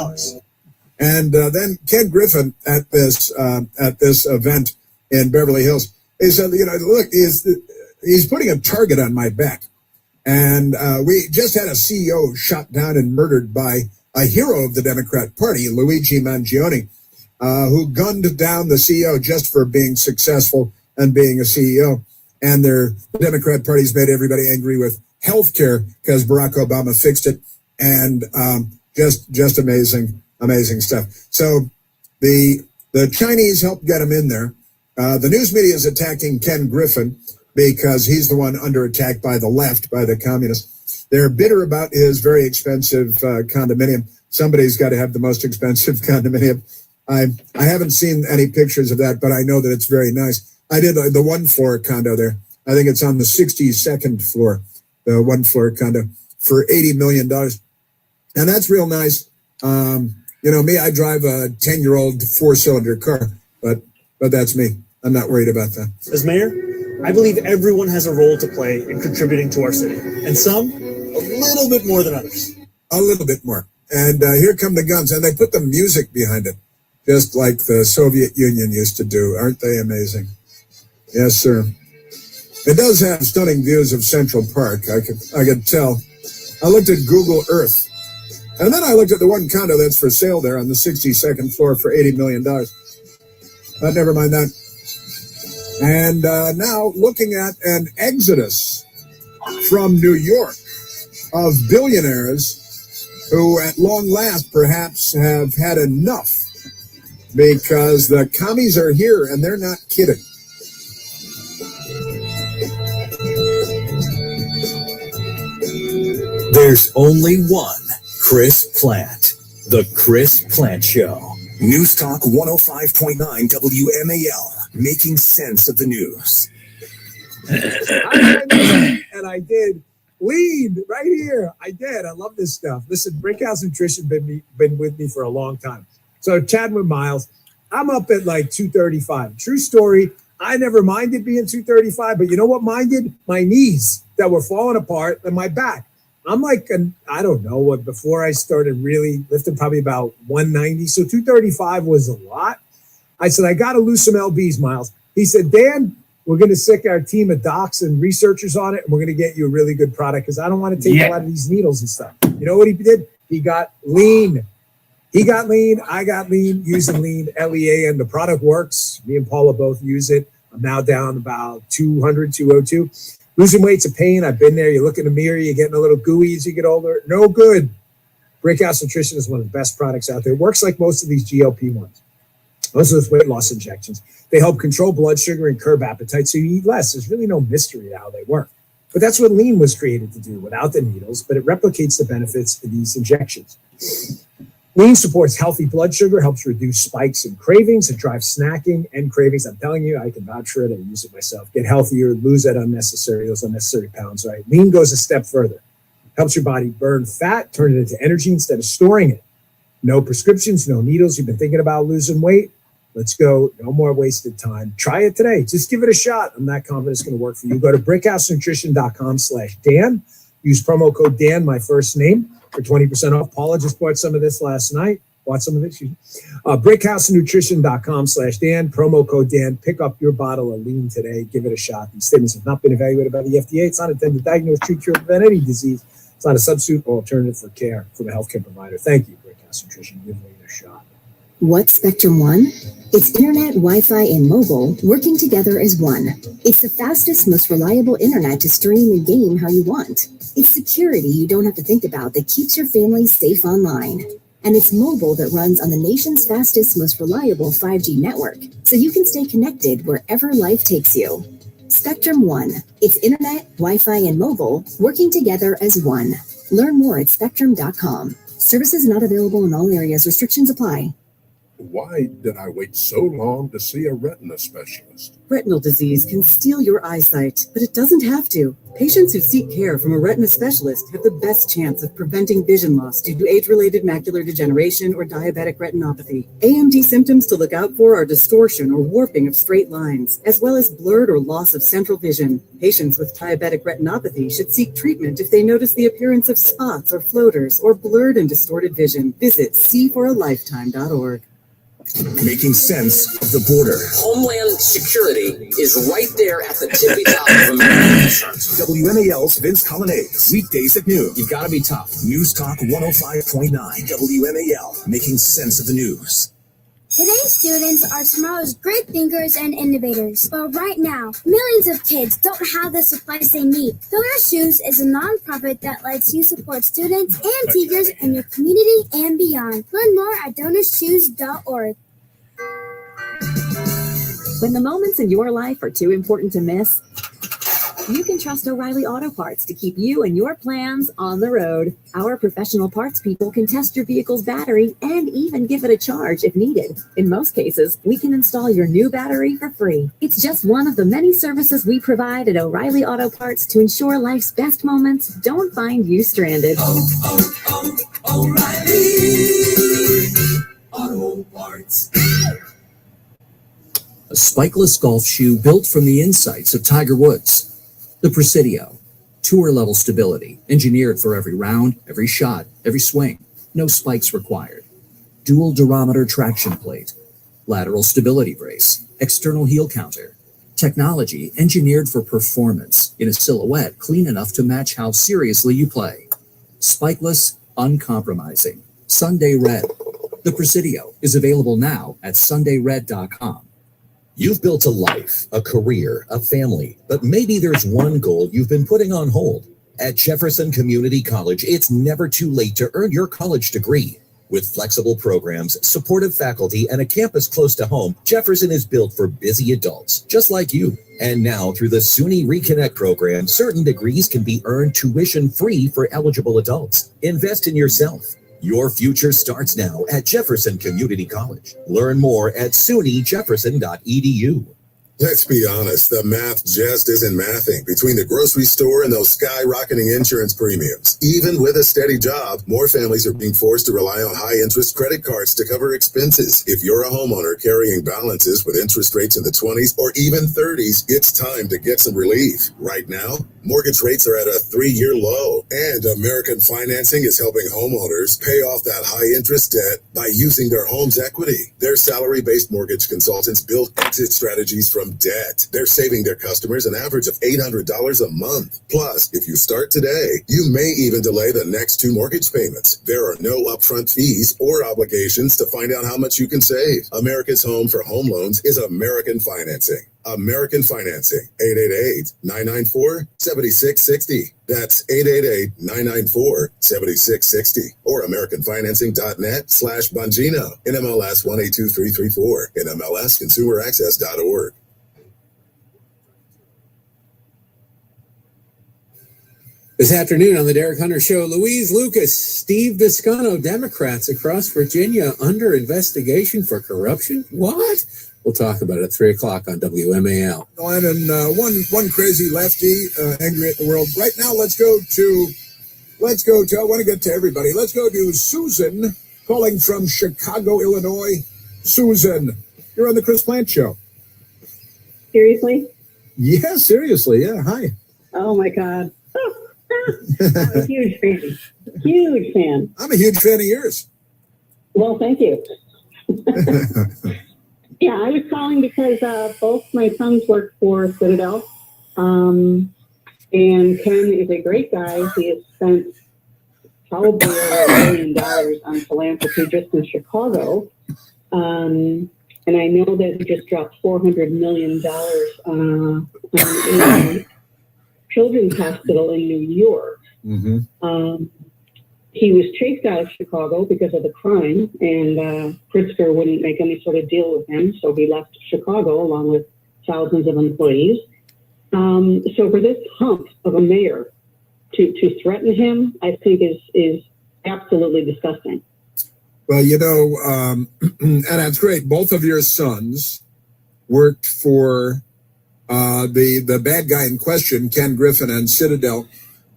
And then Ken Griffin at this event in Beverly Hills, he said, look, he's putting a target on my back. And we just had a CEO shot down and murdered by a hero of the Democrat Party, Luigi Mangione, who gunned down the CEO just for being successful and being a CEO. And the Democrat Party's made everybody angry with health care because Barack Obama fixed it. And just amazing stuff. So the Chinese helped get him in there. The news media is attacking Ken Griffin because he's the one under attack by the left, by the communists. They're bitter about his very expensive condominium. Somebody's got to have the most expensive condominium. I haven't seen any pictures of that, but I know that it's very nice. I did the 1-floor condo there. I think it's on the 62nd floor, the 1-floor condo for $80 million. And that's real nice. Me, I drive a 10-year-old 4-cylinder car, but that's me. I'm not worried about that. As mayor, I believe everyone has a role to play in contributing to our city, and some a little bit more than others. A little bit more. And here come the guns, and they put the music behind it, just like the Soviet Union used to do. Aren't they amazing? Yes, sir. It does have stunning views of Central Park. I could tell. I looked at Google Earth, and then I looked at the one condo that's for sale there on the 62nd floor for $80 million. But never mind that. And now looking at an exodus from New York of billionaires who at long last perhaps have had enough because the commies are here and they're not kidding. There's only one Chris Plant. The Chris Plant Show. News Talk 105.9 WMAL. Making sense of the news. And I did lead right here. I did. I love this stuff. Listen, Brickhouse Nutrition been with me for a long time. So chatting with Miles, I'm up at like 235. True story. I never minded being 235, but you know what minded? My knees that were falling apart and my back. I'm like, I don't know what, before I started really lifting, probably about 190. So 235 was a lot. I said, I got to lose some LBs, Miles. He said, Dan, we're going to stick our team of docs and researchers on it, and we're going to get you a really good product because I don't want to take a lot of these needles and stuff. You know what he did? He got lean. He got lean. I got lean, using lean, LEA, and the product works. Me and Paula both use it. I'm now down about 200, 202. Losing weight's a pain. I've been there. You look in the mirror, you're getting a little gooey as you get older. No good. Brickhouse Nutrition is one of the best products out there. It works like most of these GLP ones. Most of those weight loss injections. They help control blood sugar and curb appetite, so you eat less. There's really no mystery to how they work. But that's what lean was created to do, without the needles, but it replicates the benefits of these injections. Lean supports healthy blood sugar, helps reduce spikes and cravings. It drives snacking and cravings. I'm telling you, I can vouch for it. I use it myself. Get healthier, lose those unnecessary pounds, right? Lean goes a step further. Helps your body burn fat, turn it into energy instead of storing it. No prescriptions, no needles. You've been thinking about losing weight? Let's go. No more wasted time. Try it today. Just give it a shot. I'm not confident it's going to work for you. Go to brickhousenutrition.com/Dan. Use promo code Dan, my first name, for 20% off. Paula just bought some of this last night. Bought some of it. Brickhousenutrition.com/Dan. Promo code Dan. Pick up your bottle of lean today. Give it a shot. These statements have not been evaluated by the FDA. It's not intended to diagnose, treat, cure, or prevent any disease. It's not a substitute or alternative for care from a healthcare provider. Thank you, Brickhouse Nutrition. Give lean a shot. What's Spectrum One? It's internet, Wi-Fi, and mobile working together as one. It's the fastest, most reliable internet to stream and game how you want. It's security you don't have to think about that keeps your family safe online. And it's mobile that runs on the nation's fastest, most reliable 5G network, so you can stay connected wherever life takes you. Spectrum One. It's internet, Wi-Fi, and mobile working together as one. Learn more at spectrum.com. Services not available in all areas. Restrictions apply. Why did I wait so long to see a retina specialist? Retinal disease can steal your eyesight, but it doesn't have to. Patients who seek care from a retina specialist have the best chance of preventing vision loss due to age-related macular degeneration or diabetic retinopathy. AMD symptoms to look out for are distortion or warping of straight lines, as well as blurred or loss of central vision. Patients with diabetic retinopathy should seek treatment if they notice the appearance of spots or floaters or blurred and distorted vision. Visit seeforalifetime.org. Making sense of the border. Homeland Security is right there at the tippy top of American concerns. WMAL's Vince Colonnades, weekdays at noon. You've got to be tough. News Talk 105.9 WMAL, making sense of the news. Today's students are tomorrow's great thinkers and innovators. But right now, millions of kids don't have the supplies they need. Donor Shoes is a nonprofit that lets you support students and teachers in your community and beyond. Learn more at DonorShoes.org. When the moments in your life are too important to miss, You can trust O'Reilly Auto Parts to keep you and your plans on the road. Our professional parts people can test your vehicle's battery and even give it a charge if needed. In most cases, we can install your new battery for free. It's just one of the many services we provide at O'Reilly Auto Parts to ensure life's best moments don't find you stranded. O'Reilly Auto Parts. A spikeless golf shoe built from the insights of Tiger Woods. The Presidio. Tour-level stability, engineered for every round, every shot, every swing. No spikes required. Dual durometer traction plate. Lateral stability brace. External heel counter. Technology engineered for performance in a silhouette clean enough to match how seriously you play. Spikeless, uncompromising. Sunday Red. The Presidio is available now at sundayred.com. You've built a life, a career, a family, but maybe there's one goal you've been putting on hold. At Jefferson Community College, it's never too late to earn your college degree. With flexible programs, supportive faculty, and a campus close to home, Jefferson is built for busy adults, just like you. And now, through the SUNY Reconnect program, certain degrees can be earned tuition-free for eligible adults. Invest in yourself. Your future starts now at Jefferson Community College. Learn more at sunyjefferson.edu. Let's be honest, the math just isn't mathing between the grocery store and those skyrocketing insurance premiums. Even with a steady job, more families are being forced to rely on high-interest credit cards to cover expenses. If you're a homeowner carrying balances with interest rates in the 20s or even 30s, it's time to get some relief. Right now, mortgage rates are at a 3-year low, and American Financing is helping homeowners pay off that high-interest debt by using their home's equity. Their salary-based mortgage consultants build exit strategies from debt. They're saving their customers an average of $800 a month. Plus, if you start today, you may even delay the next 2 mortgage payments. There are no upfront fees or obligations to find out how much you can save. America's home for home loans is American Financing. American Financing, 888-994-7660. That's 888-994-7660. Or AmericanFinancing.net/Bongino. NMLS 182334. NMLSConsumerAccess.org. This afternoon on the Derek Hunter Show, Louise Lucas, Steve Viscano, Democrats across Virginia under investigation for corruption. What? We'll talk about it at 3 o'clock on WMAL. And one crazy lefty angry at the world. Right now, let's go to, I want to get to everybody. Let's go to Susan calling from Chicago, Illinois. Susan, you're on the Chris Plant Show. Seriously? Yeah, seriously. Yeah, hi. Oh, my God. I'm a huge fan. Huge fan. I'm a huge fan of yours. Well, thank you. Yeah, I was calling because both my sons work for Citadel. And Ken is a great guy. He has spent probably over $1 million on philanthropy just in Chicago. And I know that he just dropped $400 million on a children's hospital in New York. Mm-hmm. He was chased out of Chicago because of the crime, and Pritzker wouldn't make any sort of deal with him, so he left Chicago along with thousands of employees. So for this hump of a mayor to threaten him, I think is absolutely disgusting. Well, and that's great. Both of your sons worked for the bad guy in question, Ken Griffin, and Citadel,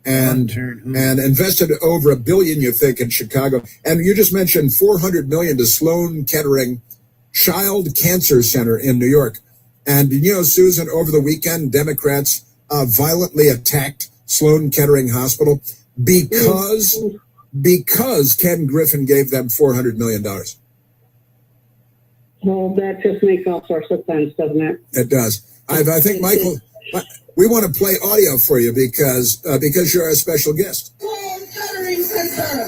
and invested over $1 billion, you think, in Chicago. And you just mentioned $400 million to Sloan Kettering Child Cancer Center in New York. And Susan, over the weekend, Democrats violently attacked Sloan Kettering Hospital because Ken Griffin gave them $400 million. Well, that just makes all sorts of sense, doesn't it? It does. I think, Michael, we want to play audio for you because you're a special guest. Sloan Kettering Center.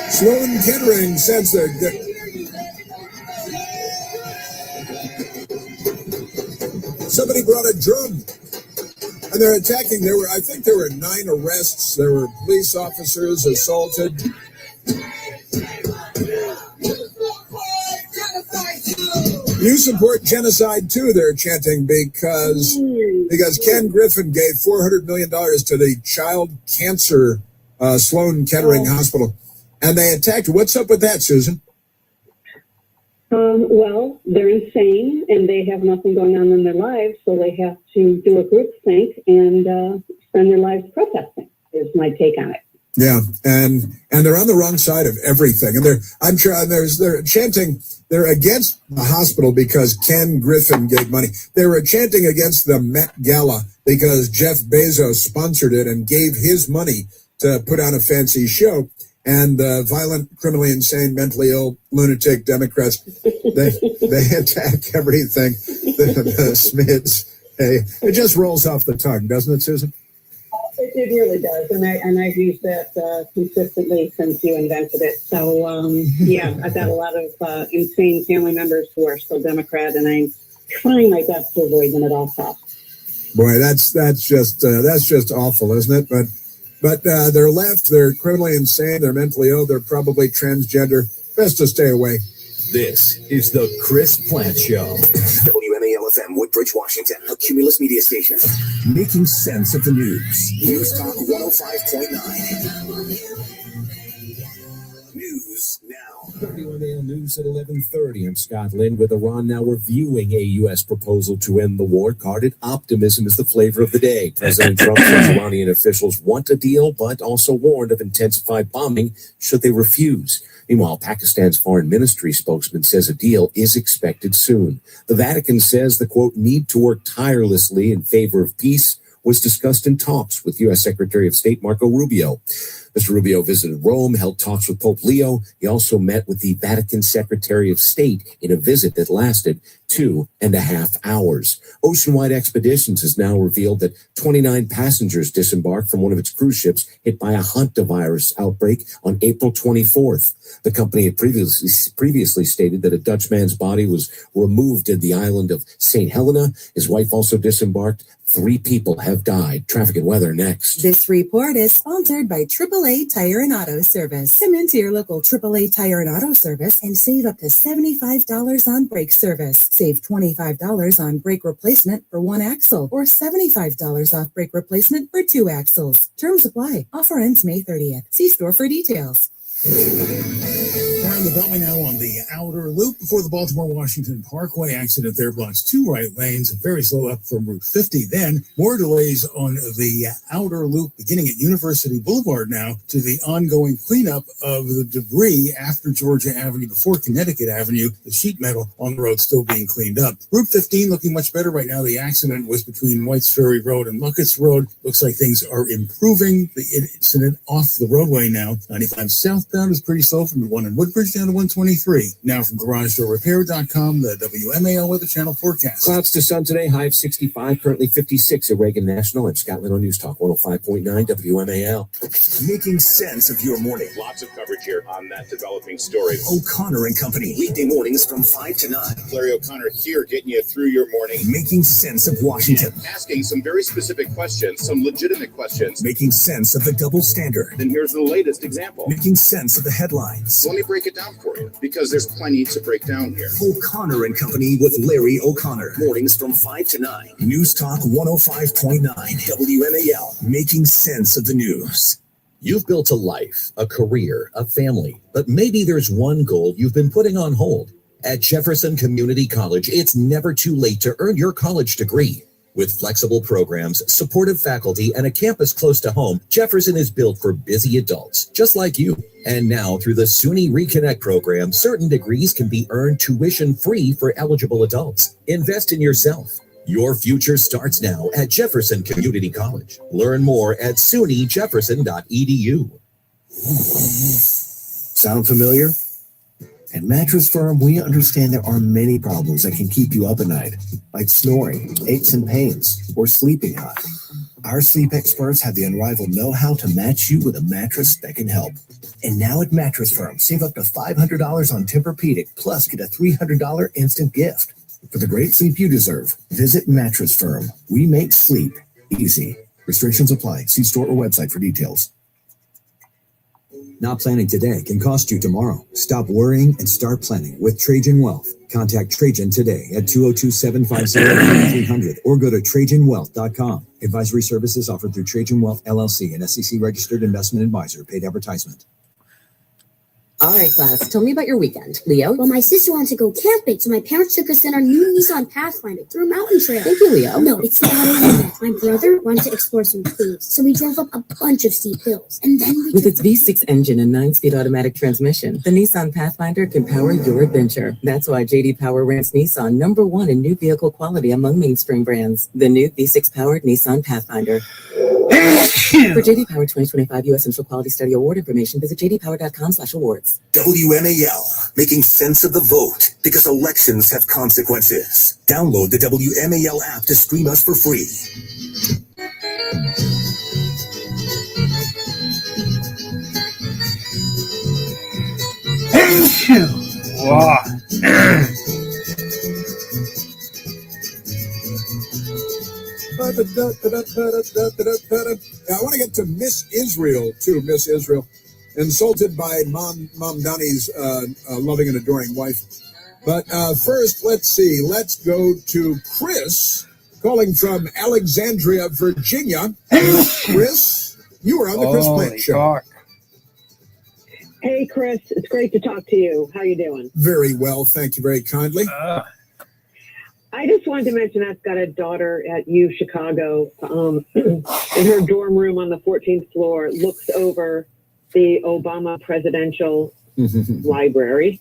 Sloan Kettering Center. Somebody brought a drum, and they're attacking. I think there were 9 arrests. There were police officers assaulted. You support genocide too, they're chanting, because because Ken Griffin gave $400 million to the child cancer Sloan Kettering Hospital, and they attacked. What's up with that, Susan? Well, they're insane, and they have nothing going on in their lives, so they have to do a group think and spend their lives protesting, is my take on it. Yeah, and they're on the wrong side of everything, and they're chanting. They're against the hospital because Ken Griffin gave money. They were chanting against the Met Gala because Jeff Bezos sponsored it and gave his money to put on a fancy show. And violent, criminally insane, mentally ill, lunatic Democrats, they attack everything. The Smids. Hey, it just rolls off the tongue, doesn't it, Susan? It really does, and I've used that consistently since you invented it. So yeah, I've got a lot of insane family members who are still Democrat, and I'm trying my best to avoid them at all costs. Boy, that's just awful, isn't it? But they're left. They're criminally insane. They're mentally ill. They're probably transgender. Best to stay away. This is the Chris Plant Show. WMAL-FM, Woodbridge, Washington, a Cumulus media station. Making sense of the news. News Talk 105.9. News now. WMAL News at 11:30. I'm Scott Lind with Iran now reviewing a U.S. proposal to end the war. Guarded optimism is the flavor of the day. President Trump says Iranian officials want a deal, but also warned of intensified bombing should they refuse. Meanwhile, Pakistan's foreign ministry spokesman says a deal is expected soon. The Vatican says the, quote, need to work tirelessly in favor of peace was discussed in talks with U.S. Secretary of State Marco Rubio. Mr. Rubio visited Rome, held talks with Pope Leo. He also met with the Vatican Secretary of State in a visit that lasted 2.5 hours. Oceanwide Expeditions has now revealed that 29 passengers disembarked from one of its cruise ships hit by a hantavirus outbreak on April 24th. The company had previously stated that a Dutch man's body was removed at the island of St. Helena. His wife also disembarked. 3 people have died. Traffic and weather next. This report is sponsored by AAA Tire and Auto Service. Come into your local AAA Tire and Auto Service and save up to $75 on brake service. Save $25 on brake replacement for 1 axle or $75 off brake replacement for 2 axles. Terms apply. Offer ends May 30th. See store for details. Around the Beltway now on the outer loop before the Baltimore-Washington Parkway. Accident there blocks 2 right lanes. Very slow up from Route 50. Then more delays on the outer loop beginning at University Boulevard now to the ongoing cleanup of the debris after Georgia Avenue before Connecticut Avenue. The sheet metal on the road still being cleaned up. Route 15 looking much better right now. The accident was between Whites Ferry Road and Luckett's Road. Looks like things are improving. The incident off the roadway now. 95 southbound is pretty slow from the one in Woodbridge down to 123. Now from GarageDoorRepair.com, the WMAL Weather Channel forecast. Clouds to sun today, high of 65, currently 56 at Reagan National. I'm Scotland on News Talk 105.9 WMAL. Making sense of your morning. Lots of coverage here on that developing story. O'Connor and Company, weekday mornings from 5 to 9. Larry O'Connor here getting you through your morning. Making sense of Washington. Asking some very specific questions, some legitimate questions. Making sense of the double standard. Then here's the latest example. Making sense of the headlines. Let me break it down for you, because there's plenty to break down here. O'Connor and Company with Larry O'Connor. Mornings from 5 to 9. News Talk 105.9 WMAL. Making sense of the news. You've built a life, a career, a family, but maybe there's one goal you've been putting on hold. At Jefferson Community College, it's never too late to earn your college degree. With flexible programs, supportive faculty, and a campus close to home, Jefferson is built for busy adults, just like you. And now, through the SUNY Reconnect program, certain degrees can be earned tuition-free for eligible adults. Invest in yourself. Your future starts now at Jefferson Community College. Learn more at sunyjefferson.edu. Sound familiar? At Mattress Firm, we understand there are many problems that can keep you up at night, like snoring, aches and pains, or sleeping hot. Our sleep experts have the unrivaled know-how to match you with a mattress that can help. And now at Mattress Firm, save up to $500 on Tempur-Pedic, plus get a $300 instant gift. For the great sleep you deserve, visit Mattress Firm. We make sleep easy. Restrictions apply. See store or website for details. Not planning today can cost you tomorrow. Stop worrying and start planning with Trajan Wealth. Contact Trajan today at 202-750-3300 or go to TrajanWealth.com. Advisory services offered through Trajan Wealth LLC, an SEC registered investment advisor. Paid advertisement. All right, class. Tell me about your weekend. Leo? Well, my sister wanted to go camping, so my parents took us in our new Nissan Pathfinder through a mountain trail. Thank you, Leo. No, it's not only that. My brother wanted to explore some caves, so we drove up a bunch of steep hills. And then we With its V6 engine and 9-speed automatic transmission, the Nissan Pathfinder can power your adventure. That's why J.D. Power ranks Nissan #1 in new vehicle quality among mainstream brands. The new V6-powered Nissan Pathfinder. For J.D. Power 2025 U.S. Central Quality Study Award information, visit jdpower.com/awards. WMAL, making sense of the vote because elections have consequences. Download the WMAL app to stream us for free. I want to get to Miss Israel, too. Miss Israel, insulted by Mom Donnie's loving and adoring wife. But first, let's see. Let's go to Chris, calling from Alexandria, Virginia. Chris, you are on the Chris Plant Show. Hey, Chris, it's great to talk to you. How you doing? Very well, thank you very kindly. I just wanted to mention I've got a daughter at U Chicago. In her dorm room on the 14th floor, looks over the Obama presidential library.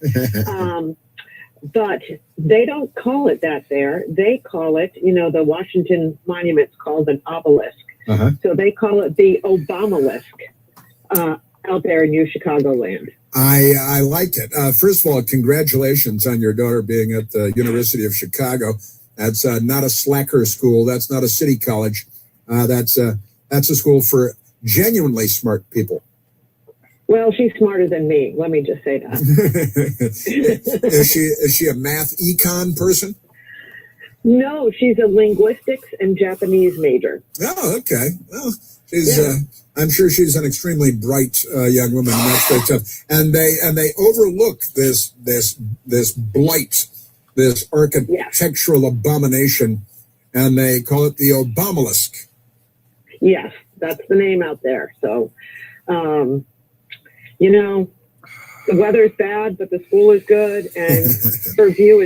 But they don't call it that there. They call it, the Washington Monument's called an obelisk. So they call it the Obamalisk out there in New Chicagoland. I like it. First of all, congratulations on your daughter being at the University of Chicago. That's not a slacker school. That's not a city college. That's a school for genuinely smart people. Well, she's smarter than me. Let me just say that. Is she a math econ person? No, she's a linguistics and Japanese major. Oh, okay. Well, she's. I'm sure she's an extremely bright young woman. And that's very tough. And they overlook this blight, this architectural abomination, and they call it the Obamalisk. Yes, that's the name out there. So, the weather's bad, but the school is good, and her view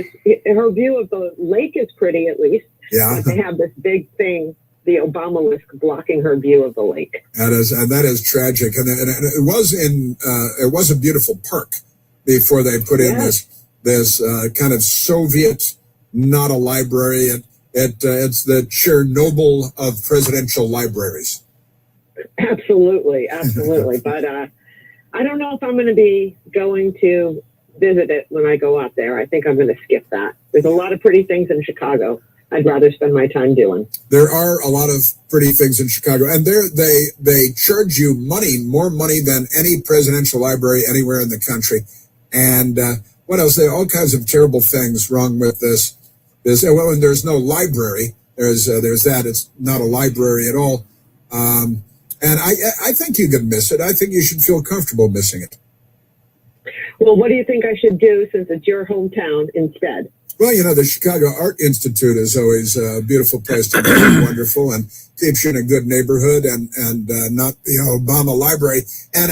of the lake is pretty, at least. Yeah. But they have this big thing, the Obamalisk, blocking her view of the lake. That is tragic, and it was a beautiful park before they put in this kind of Soviet, not a library. It's the Chernobyl of presidential libraries. Absolutely. But I don't know if I'm going to be going to visit it when I go out there. I think I'm going to skip that. There's a lot of pretty things in Chicago I'd rather spend my time doing. There are a lot of pretty things in Chicago, and they charge you more money than any presidential library anywhere in the country. And what else? There are all kinds of terrible things wrong with this. And there's no library. There's that. It's not a library at all. And I think you could miss it. I think you should feel comfortable missing it. Well, what do you think I should do since it's your hometown instead? Well, the Chicago Art Institute is always a beautiful place to be, wonderful, and keeps you in a good neighborhood and not the Obama Library. And,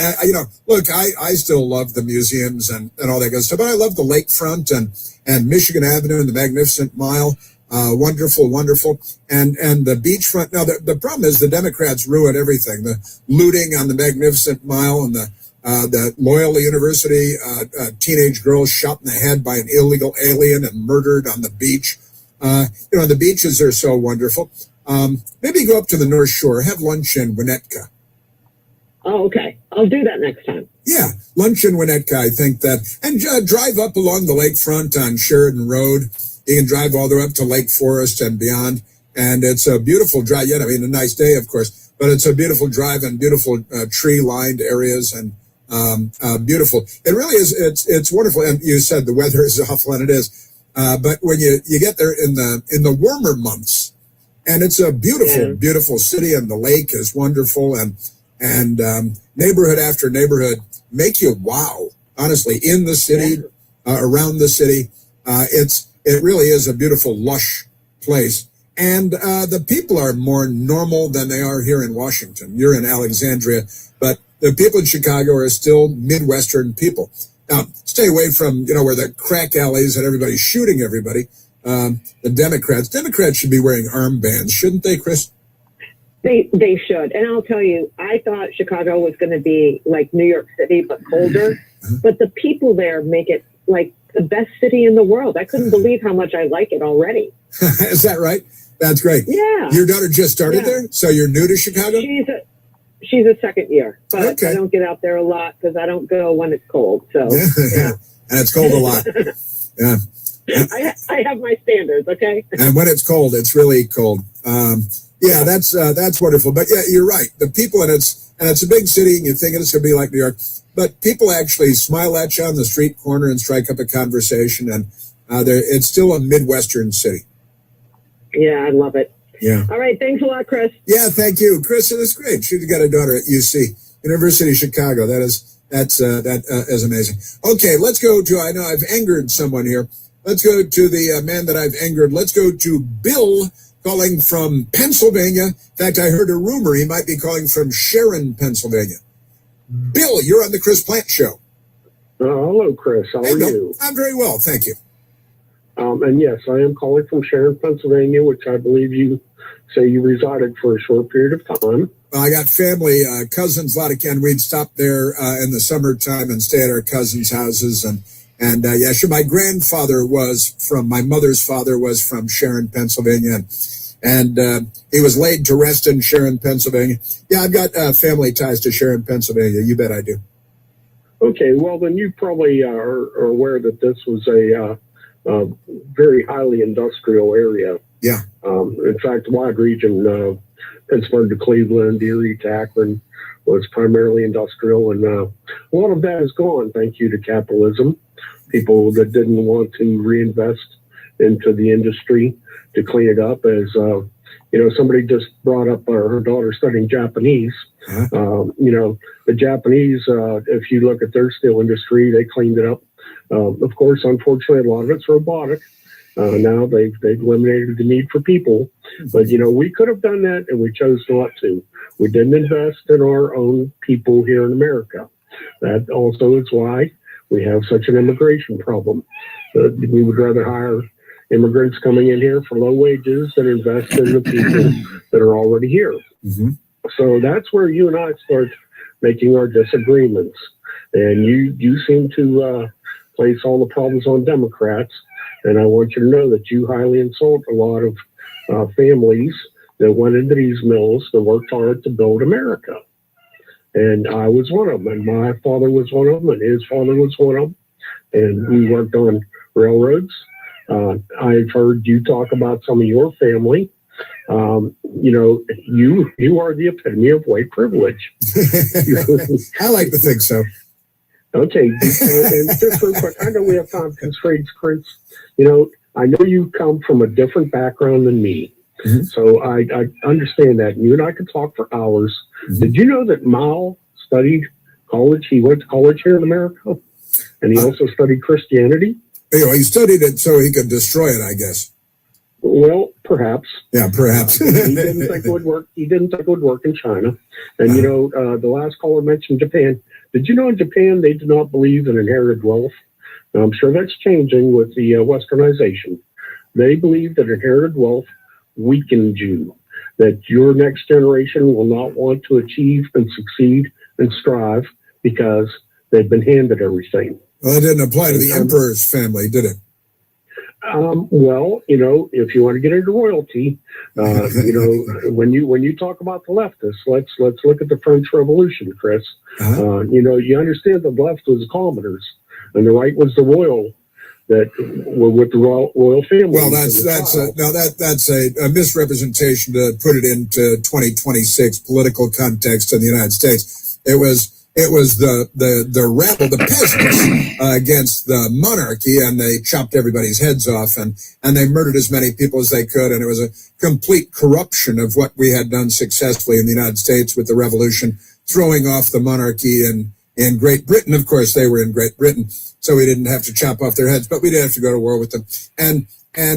look, I still love the museums and all that good stuff, but I love the lakefront and Michigan Avenue and the Magnificent Mile. Wonderful. And the beachfront. Now, the problem is the Democrats ruin everything. The looting on the Magnificent Mile and the Loyola University teenage girl shot in the head by an illegal alien and murdered on the beach. The beaches are so wonderful. Maybe go up to the North Shore, have lunch in Winnetka. Oh, okay. I'll do that next time. Yeah, lunch in Winnetka, I think that. And drive up along the lakefront on Sheridan Road. You can drive all the way up to Lake Forest and beyond. And it's a beautiful drive. Yeah, a nice day, of course. But it's a beautiful drive and beautiful tree-lined areas and beautiful. It really is. It's wonderful. And you said the weather is awful, and it is. But when you get there in the warmer months, and it's a beautiful city, and the lake is wonderful, and and neighborhood after neighborhood make you wow. Honestly, in the city, around the city, it really is a beautiful, lush place. And the people are more normal than they are here in Washington. You're in Alexandria, but the people in Chicago are still Midwestern people. Now, stay away from, where the crack alleys and everybody's shooting everybody. The Democrats should be wearing armbands, shouldn't they, Chris? They should. And I'll tell you, I thought Chicago was going to be like New York City, but colder. But the people there make it like the best city in the world. I couldn't believe how much I like it already. Is that right? That's great. Yeah. Your daughter just started there? So you're new to Chicago? She's a second year, but I don't get out there a lot because I don't go when it's cold. So yeah. And it's cold a lot. Yeah. I have my standards, okay? And when it's cold, it's really cold. That's wonderful. But yeah, you're right. The people, and it's a big city, and you think it's going to be like New York, but people actually smile at you on the street corner and strike up a conversation, and it's still a Midwestern city. Yeah, I love it. Yeah. All right. Thanks a lot, Chris. Yeah, thank you. Chris, it is great. She's got a daughter at UC, University of Chicago. That's amazing. Okay, let's go to, I know I've angered someone here. Let's go to the man that I've angered. Let's go to Bill calling from Pennsylvania. In fact, I heard a rumor he might be calling from Sharon, Pennsylvania. Bill, you're on the Chris Plant Show. Hello, Chris. How are you? I'm very well, thank you. And yes, I am calling from Sharon, Pennsylvania, which I believe you say you resided for a short period of time. Well, I got family, cousins, a lot of Ken. We'd stop there in the summertime and stay at our cousins' houses. And sure, my mother's father was from Sharon, Pennsylvania. And he was laid to rest in Sharon, Pennsylvania. Yeah, I've got family ties to Sharon, Pennsylvania. You bet I do. Okay, well, then you probably are aware that this was a very highly industrial area. Yeah. In fact, the wide region, Pittsburgh to Cleveland, Erie to Akron, was primarily industrial. And a lot of that is gone, thank you to capitalism. People that didn't want to reinvest into the industry to clean it up. As somebody just brought up her daughter studying Japanese. The Japanese, if you look at their steel industry, they cleaned it up. Of course, unfortunately, a lot of it's robotic. Now they've eliminated the need for people. But, we could have done that, and we chose not to. We didn't invest in our own people here in America. That also is why we have such an immigration problem. We would rather hire immigrants coming in here for low wages than invest in the people that are already here. Mm-hmm. So that's where you and I start making our disagreements. And you seem to place all the problems on Democrats. And I want you to know that you highly insult a lot of families that went into these mills that worked hard to build America. And I was one of them, and my father was one of them, and his father was one of them. And we worked on railroads. I've heard you talk about some of your family. You are the epitome of white privilege. I like to think so. Okay, and just real quick, I know we have time constraints, Chris. I know you come from a different background than me. Mm-hmm. So I understand that. You and I could talk for hours. Mm-hmm. Did you know that Mao studied college? He went to college here in America, and he also studied Christianity. He studied it so he could destroy it, I guess. Well, perhaps. Yeah, perhaps. He didn't think it would work. He didn't think it would work in China. And the last caller mentioned Japan. Did you know in Japan they do not believe in inherited wealth? Now, I'm sure that's changing with the westernization. They believe that inherited wealth weakens you, that your next generation will not want to achieve and succeed and strive because they've been handed everything. Well, that didn't apply to the emperor's family, did it? Well, if you want to get into royalty, when you talk about the leftists, let's look at the French Revolution, Chris. Uh-huh. You understand the left was the commoners, and the right was the royal that were with the royal family. Well, that's a misrepresentation to put it into 2026 political context in the United States. It was the rebel, the peasants against the monarchy, and they chopped everybody's heads off, and they murdered as many people as they could, and it was a complete corruption of what we had done successfully in the United States with the revolution throwing off the monarchy in Great Britain. Of course, they were in Great Britain, so we didn't have to chop off their heads, but we did have to go to war with them. And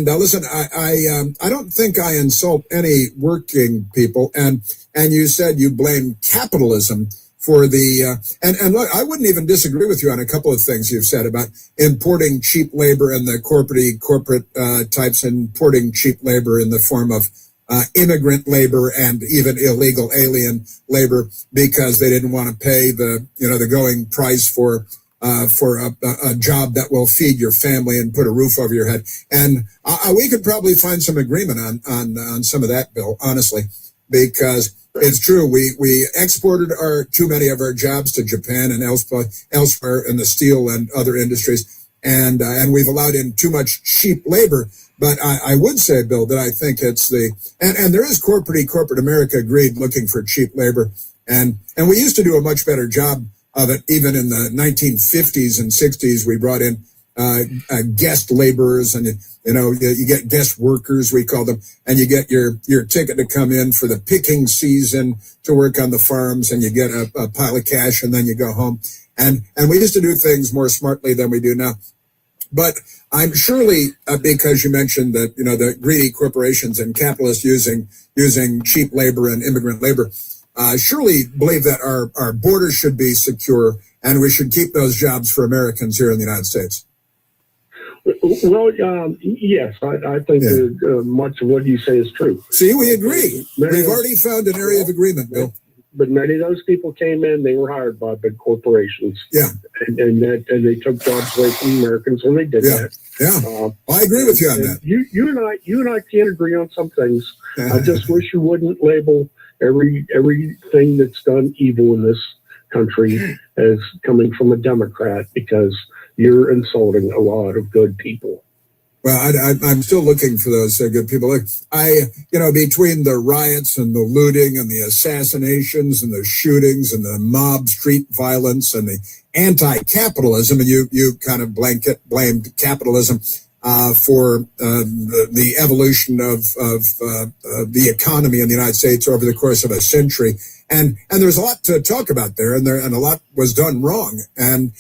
listen, I don't think I insult any working people. And you said you blame capitalism for the and look, I wouldn't even disagree with you on a couple of things you've said about importing cheap labor and the corporate types importing cheap labor in the form of immigrant labor and even illegal alien labor because they didn't want to pay the going price for a job that will feed your family and put a roof over your head. And we could probably find some agreement on some of that, Bill, honestly, because it's true. We exported too many of our jobs to Japan and elsewhere in the steel and other industries. And we've allowed in too much cheap labor. But I would say, Bill, that I think it's and there is corporate America greed looking for cheap labor. And we used to do a much better job of it. Even in the 1950s and 60s, we brought in guest laborers, and you get guest workers, we call them, and you get your ticket to come in for the picking season to work on the farms, and you get a pile of cash, and then you go home. And we used to do things more smartly than we do now. But I'm surely, because you mentioned that, the greedy corporations and capitalists using cheap labor and immigrant labor, surely believe that our borders should be secure and we should keep those jobs for Americans here in the United States. Well, yes, I think that, much of what you say is true. See, we agree. We've already found an area of agreement, Bill. But many of those people came in, they were hired by big corporations. Yeah. And they took jobs away from Americans when they did that. Yeah. I agree with you on that. You and I can't agree on some things. I just wish you wouldn't label everything that's done evil in this country as coming from a Democrat, because you're insulting a lot of good people. Well, I'm still looking for those good people. Look, between the riots and the looting and the assassinations and the shootings and the mob street violence and the anti-capitalism, and you kind of blamed capitalism for the evolution of the economy in the United States over the course of a century. And there's a lot to talk about there, and a lot was done wrong and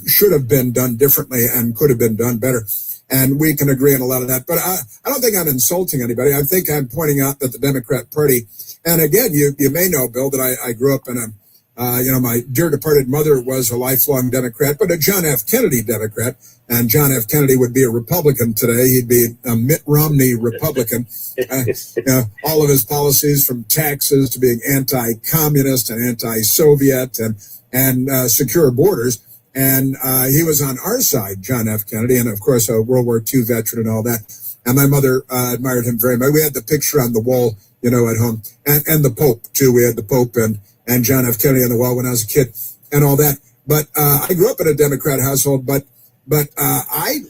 should have been done differently and could have been done better. And we can agree on a lot of that. But I don't think I'm insulting anybody. I think I'm pointing out that the Democrat Party, and again, you may know, Bill, that I grew up in my dear departed mother was a lifelong Democrat, but a John F. Kennedy Democrat. And John F. Kennedy would be a Republican today. He'd be a Mitt Romney Republican. All of his policies, from taxes to being anti-communist and anti-Soviet and secure borders. And he was on our side, John F. Kennedy, and of course a World War II veteran and all that. And my mother admired him very much. We had the picture on the wall, at home, and the Pope too. We had the Pope and John F. Kennedy on the wall when I was a kid, and all that. But I grew up in a Democrat household, but I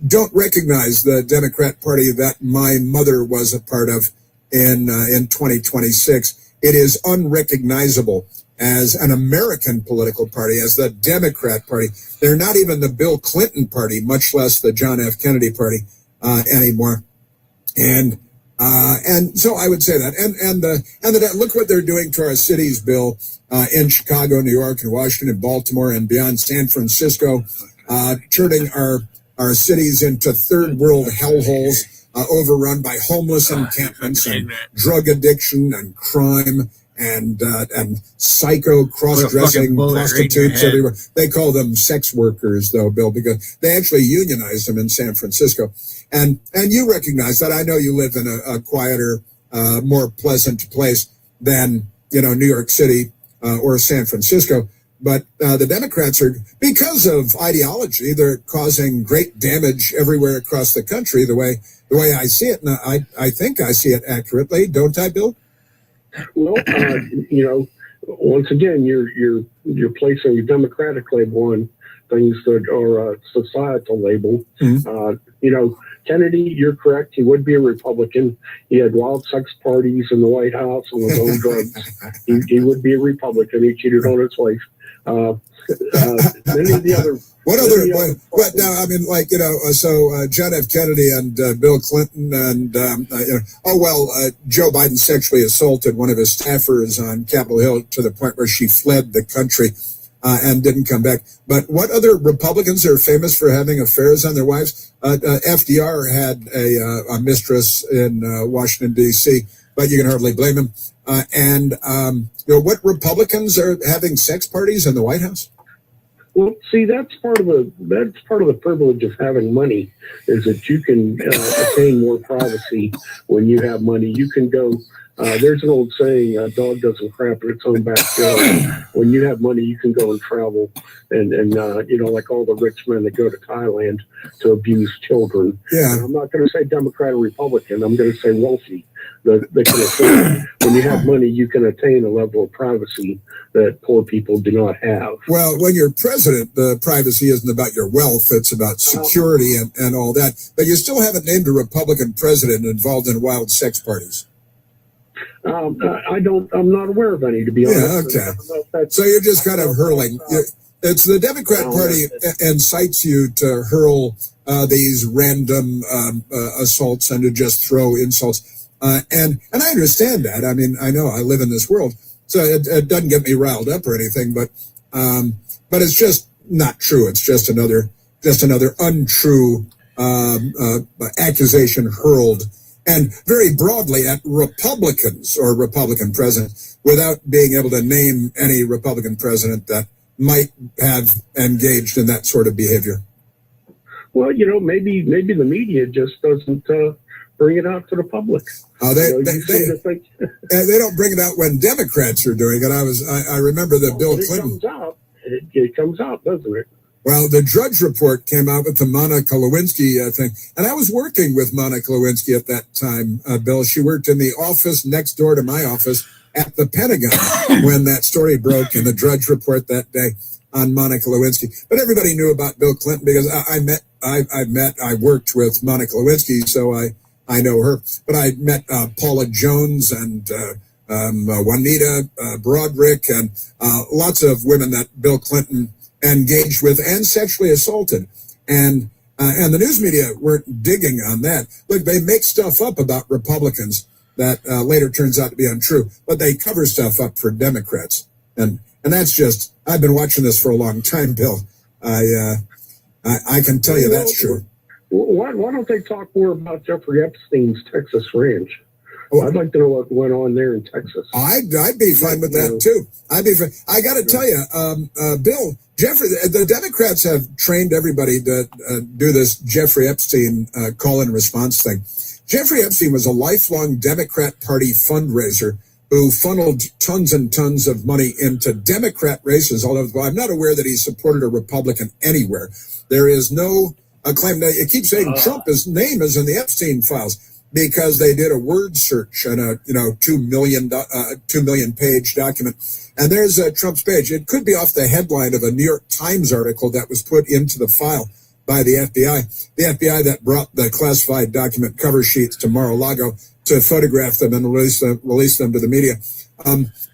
don't recognize the Democrat Party that my mother was a part of in 2026. It is unrecognizable as an American political party, as the Democrat Party. They're not even the Bill Clinton Party, much less the John F. Kennedy Party anymore. And so I would say that. And look what they're doing to our cities, Bill, in Chicago, New York, and Washington, and Baltimore, and beyond, San Francisco, turning our cities into third world hellholes, overrun by homeless encampments and drug addiction and crime and psycho cross-dressing prostitutes everywhere. They call them sex workers, though, Bill, because they actually unionized them in San Francisco. And you recognize that. I know you live in a quieter, more pleasant place than, New York City or San Francisco. But the Democrats are, because of ideology, they're causing great damage everywhere across the country, the way I see it. And I think I see it accurately, don't I, Bill? Well, once again, you're placing a Democratic label on things that are a societal label. Mm-hmm. Kennedy, you're correct. He would be a Republican. He had wild sex parties in the White House and was on drugs. He would be a Republican. He cheated on his wife. Many of the other. What now? I mean, like, so John F. Kennedy and Bill Clinton and, Joe Biden sexually assaulted one of his staffers on Capitol Hill to the point where she fled the country and didn't come back. But what other Republicans are famous for having affairs on their wives? FDR had a mistress in Washington, D.C., but you can hardly blame him. What Republicans are having sex parties in the White House? Well, see, that's part of the privilege of having money, is that you can attain more privacy when you have money. You can go. There's an old saying: "A dog doesn't crap in its own backyard." When you have money, you can go and travel, and like all the rich men that go to Thailand to abuse children. Yeah. And I'm not going to say Democrat or Republican. I'm going to say wealthy. When you have money, you can attain a level of privacy that poor people do not have. Well, when you're president, the privacy isn't about your wealth. It's about security and all that. But you still haven't named a Republican president involved in wild sex parties. I'm not aware of any, to be honest. Yeah, okay. So you're just kind of hurling. It's the Democrat Party incites you to hurl these random assaults and to just throw insults. And I understand that. I mean, I know I live in this world, so it doesn't get me riled up or anything. But it's just not true. It's just another untrue accusation hurled, and very broadly at Republicans or Republican president, without being able to name any Republican president that might have engaged in that sort of behavior. Well, maybe the media just doesn't bring it out to the public. They don't bring it out when Democrats are doing it. I remember that Bill Clinton. It comes out, doesn't it? Well, the Drudge Report came out with the Monica Lewinsky thing, and I was working with Monica Lewinsky at that time, Bill. She worked in the office next door to my office at the Pentagon when that story broke in the Drudge Report that day on Monica Lewinsky. But everybody knew about Bill Clinton because I worked with Monica Lewinsky, so I know her. But I met Paula Jones and Juanita Broderick and lots of women that Bill Clinton engaged with and sexually assaulted. And the news media weren't digging on that. Look, they make stuff up about Republicans that later turns out to be untrue, but they cover stuff up for Democrats. And that's just, I've been watching this for a long time, Bill. I can tell you that's true. Why don't they talk more about Jeffrey Epstein's Texas ranch? I'd like to know what went on there in Texas. I'd be fine with that too. I got to tell you, Bill, Jeffrey, the Democrats have trained everybody to do this Jeffrey Epstein call and response thing. Jeffrey Epstein was a lifelong Democrat Party fundraiser who funneled tons and tons of money into Democrat races all over. I'm not aware that he supported a Republican anywhere. There is no claim. It keeps saying Trump's name is in the Epstein files because they did a word search on a 2 million page document, and there's Trump's page. It could be off the headline of a New York Times article that was put into the file by the FBI. The FBI that brought the classified document cover sheets to Mar-a-Lago to photograph them and release them to the media.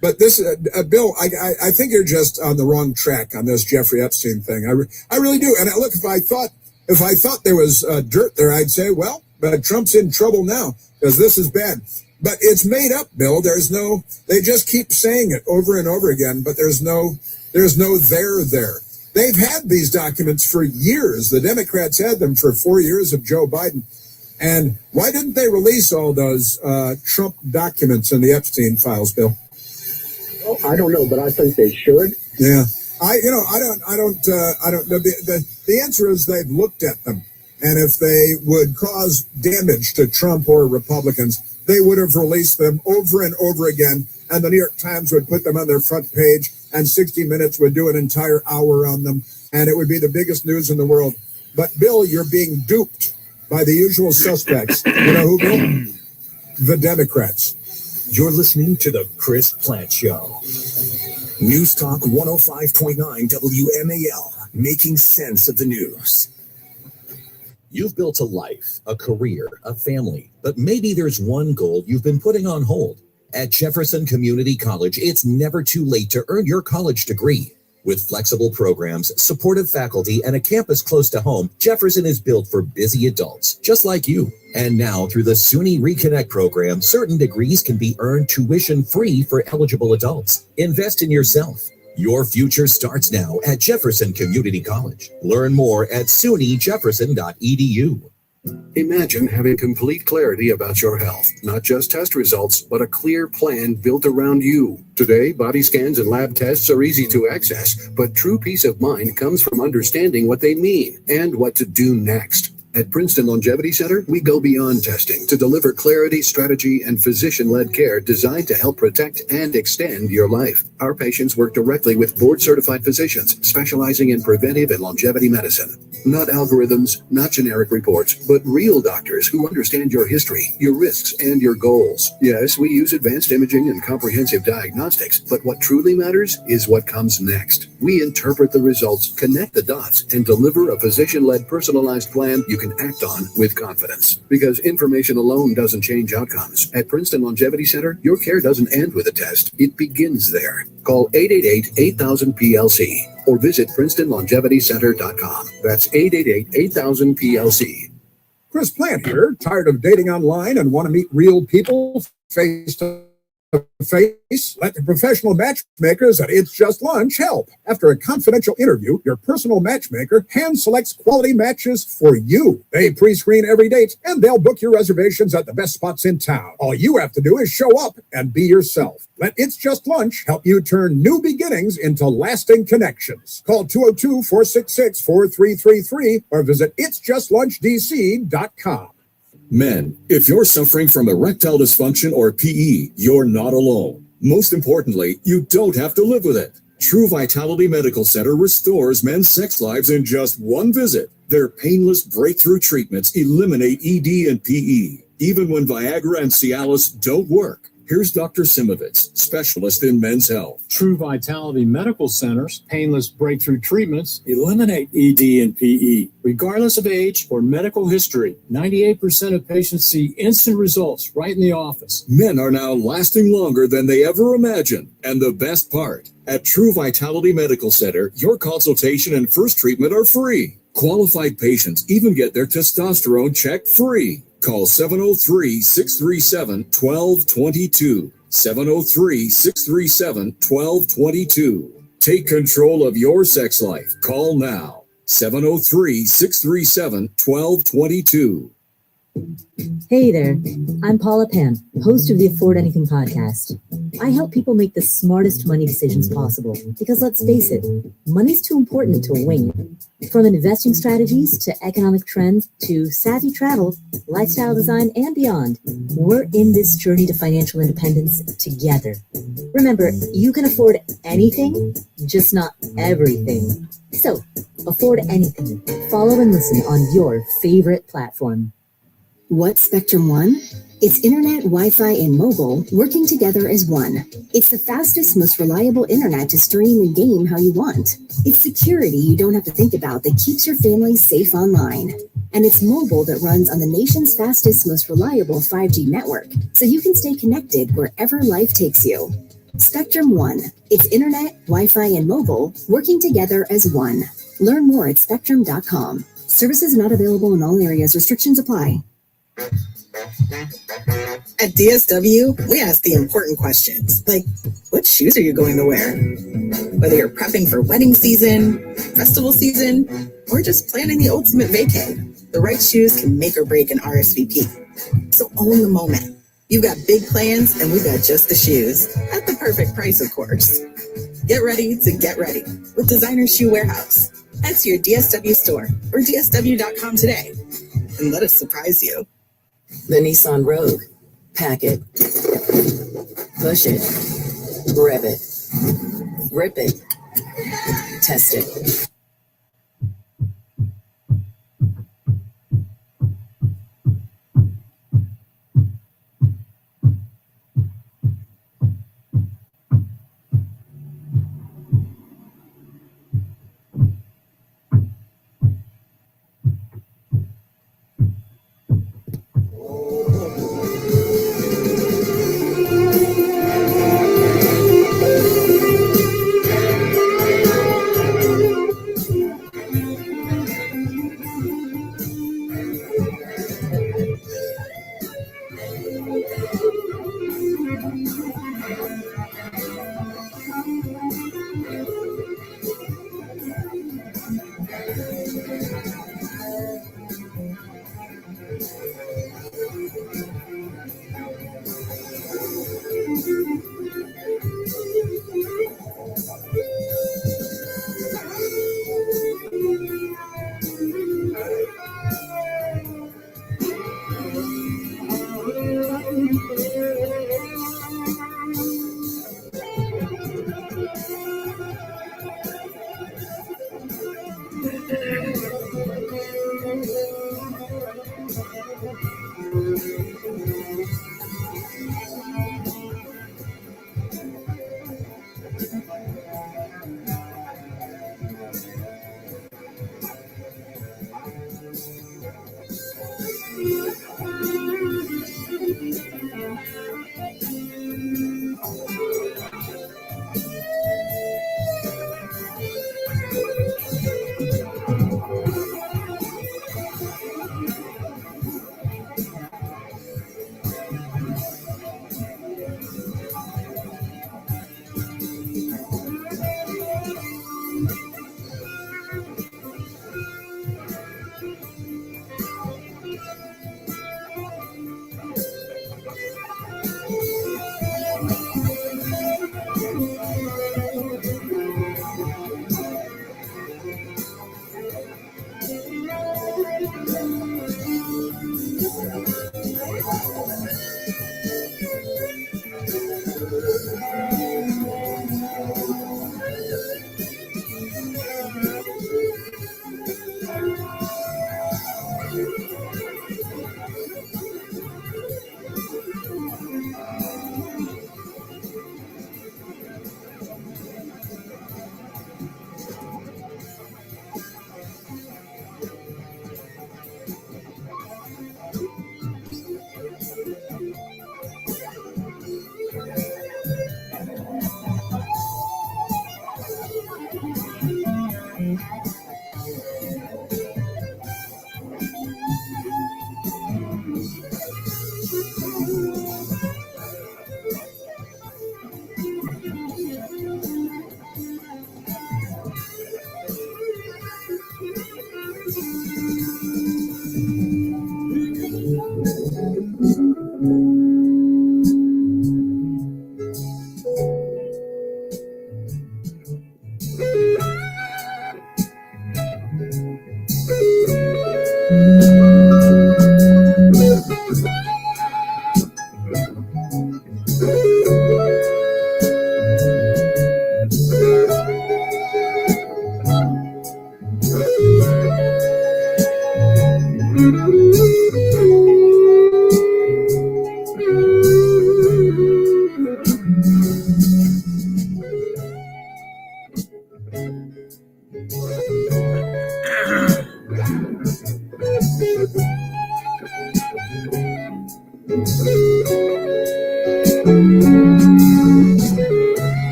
But this, Bill, I think you're just on the wrong track on this Jeffrey Epstein thing. I really do. And look, if I thought there was dirt there, I'd say, well, but Trump's in trouble now because this is bad. But it's made up, Bill. They just keep saying it over and over again, but there's no there. They've had these documents for years. The Democrats had them for 4 years of Joe Biden. And why didn't they release all those Trump documents in the Epstein files, Bill? Well, I don't know, but I think they should. Yeah. I don't know. The answer is they've looked at them. And if they would cause damage to Trump or Republicans, they would have released them over and over again. And the New York Times would put them on their front page, and 60 Minutes would do an entire hour on them. And it would be the biggest news in the world. But, Bill, you're being duped by the usual suspects. You know who, Bill? The Democrats. You're listening to The Chris Plant Show. News Talk 105.9 WMAL, making sense of the news. You've built a life, a career, a family, but maybe there's one goal you've been putting on hold. At Jefferson Community College, it's never too late to earn your college degree. With flexible programs, supportive faculty, and a campus close to home, Jefferson is built for busy adults, just like you. And now, through the SUNY Reconnect program, certain degrees can be earned tuition-free for eligible adults. Invest in yourself. Your future starts now at Jefferson Community College. Learn more at sunyjefferson.edu. Imagine having complete clarity about your health, not just test results, but a clear plan built around you. Today, body scans and lab tests are easy to access, but true peace of mind comes from understanding what they mean and what to do next. At Princeton Longevity Center, we go beyond testing to deliver clarity, strategy, and physician-led care designed to help protect and extend your life. Our patients work directly with board-certified physicians specializing in preventive and longevity medicine. Not algorithms, not generic reports, but real doctors who understand your history, your risks, and your goals. Yes, we use advanced imaging and comprehensive diagnostics, but what truly matters is what comes next. We interpret the results, connect the dots, and deliver a physician-led personalized plan you can act on with confidence. Because information alone doesn't change outcomes. At Princeton Longevity Center, your care doesn't end with a test. It begins there. Call 888-8000-PLC or visit PrincetonLongevityCenter.com. That's 888-8000-PLC. Chris Plant here, tired of dating online and want to meet real people face to face? Let the professional matchmakers at It's Just Lunch help. After a confidential interview, your personal matchmaker hand selects quality matches for you. They pre-screen every date, and they'll book your reservations at the best spots in town. All you have to do is show up and be yourself. Let It's Just Lunch help you turn new beginnings into lasting connections. Call 202-466-4333 or visit itsjustlunchdc.com. Men, if you're suffering from erectile dysfunction or PE, you're not alone. Most importantly, you don't have to live with it. True Vitality Medical Center restores men's sex lives in just one visit. Their painless breakthrough treatments eliminate ED and PE, even when Viagra and Cialis don't work. Here's Dr. Simovitz, specialist in men's health. True Vitality Medical Center's painless breakthrough treatments eliminate ED and PE, regardless of age or medical history. 98% of patients see instant results right in the office. Men are now lasting longer than they ever imagined. And the best part, at True Vitality Medical Center, your consultation and first treatment are free. Qualified patients even get their testosterone checked free. Call 703-637-1222. 703-637-1222. Take control of your sex life. Call now. 703-637-1222. Hey there, I'm Paula Penn, host of the Afford Anything podcast. I help people make the smartest money decisions possible because let's face it, money's too important to wing. From investing strategies to economic trends to savvy travel, lifestyle design, and beyond, we're in this journey to financial independence together. Remember, you can afford anything, just not everything. So, afford anything. Follow and listen on your favorite platform. What's Spectrum One? It's internet, Wi-Fi, and mobile working together as one. It's the fastest, most reliable internet to stream and game how you want. It's security you don't have to think about that keeps your family safe online. And it's mobile that runs on the nation's fastest, most reliable 5G network, so you can stay connected wherever life takes you. Spectrum One. It's internet, Wi-Fi, and mobile working together as one. Learn more at spectrum.com. Services not available in all areas. Restrictions apply. At DSW, we ask the important questions, like what shoes are you going to wear? Whether you're prepping for wedding season, festival season, or just planning the ultimate vacay, the right shoes can make or break an RSVP. So own the moment. You've got big plans, and we've got just the shoes, at the perfect price, of course. Get ready to get ready with Designer Shoe Warehouse. Head to your DSW store or DSW.com today, and let us surprise you. The Nissan Rogue. Pack it. Push it. Rev it. Rip it. Test it.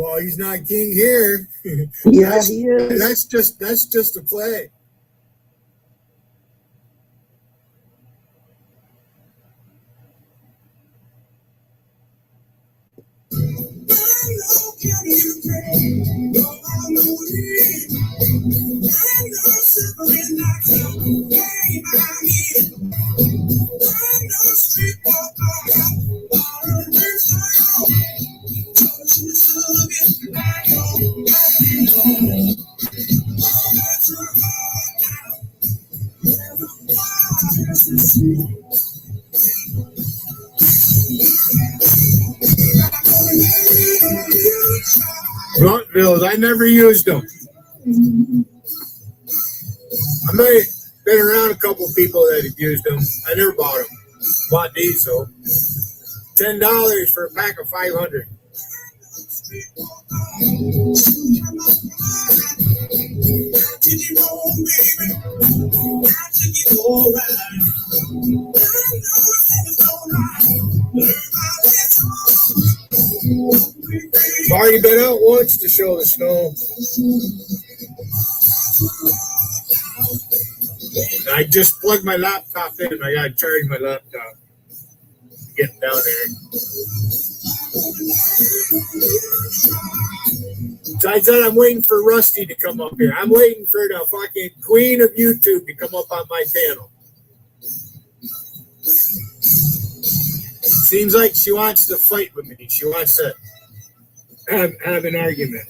Well, he's not king here. Yeah, he is. That's just a play. Blunt bills, I never used them. I may have been around a couple of people that have used them. I never bought them. Bought these though. $10 for a pack of 500. Already been out once to show the snow. I just plugged my laptop in. I gotta charge my laptop. Getting down there. So I said I'm waiting for Rusty to come up here. I'm waiting for the fucking queen of YouTube to come up on my panel. Seems like she wants to fight with me. She wants to have an argument.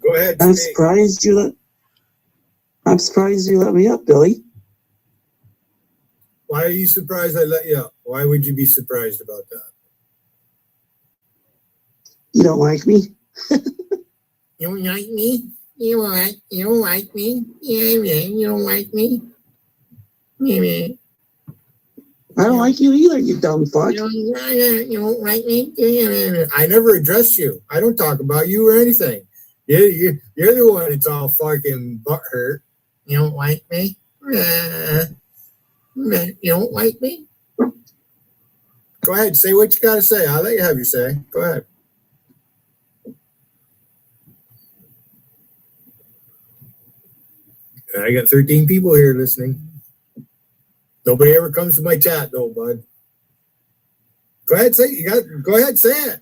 Go ahead. I'm surprised you let me up, Billy. Why are you surprised I let you up? Why would you be surprised about that? You don't like me? You don't like me? You don't like me? Yeah, you don't like me? Yeah. I don't like you either, you dumb fuck. You don't like me? I never address you. I don't talk about you or anything. You're the one that's all fucking butthurt. You don't like me? You don't like me? Go ahead, say what you gotta say. I'll let you have your say. Go ahead. I got 13 people here listening. Nobody ever comes to my chat though, bud. Go ahead, say it. Go ahead, say it.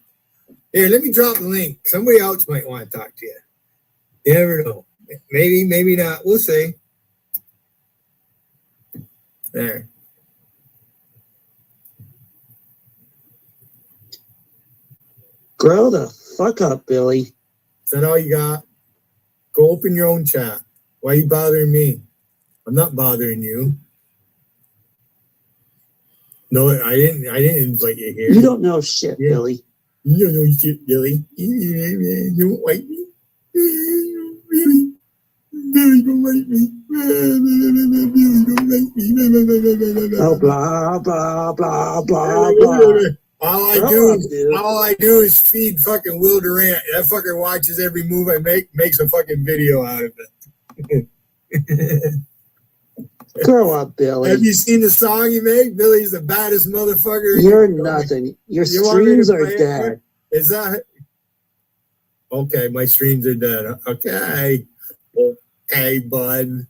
Here, let me drop the link. Somebody else might want to talk to you. You never know. Maybe, maybe not. We'll see. There. Grow the fuck up, Billy. Is that all you got? Go open your own chat. Why are you bothering me? I'm not bothering you. No, I didn't invite you here. You don't know shit, Billy. You don't know shit, Billy. You don't like me. Billy don't like me. Billy don't like me. Oh, blah, blah, blah, blah, blah. All I do is feed fucking Will Durant. That fucker watches every move I make, makes a fucking video out of it. Grow up, Billy. Have you seen the song you make? Billy's the baddest motherfucker. You're nothing. Your streams are dead. Is that okay? My streams are dead. Okay. Okay, bud.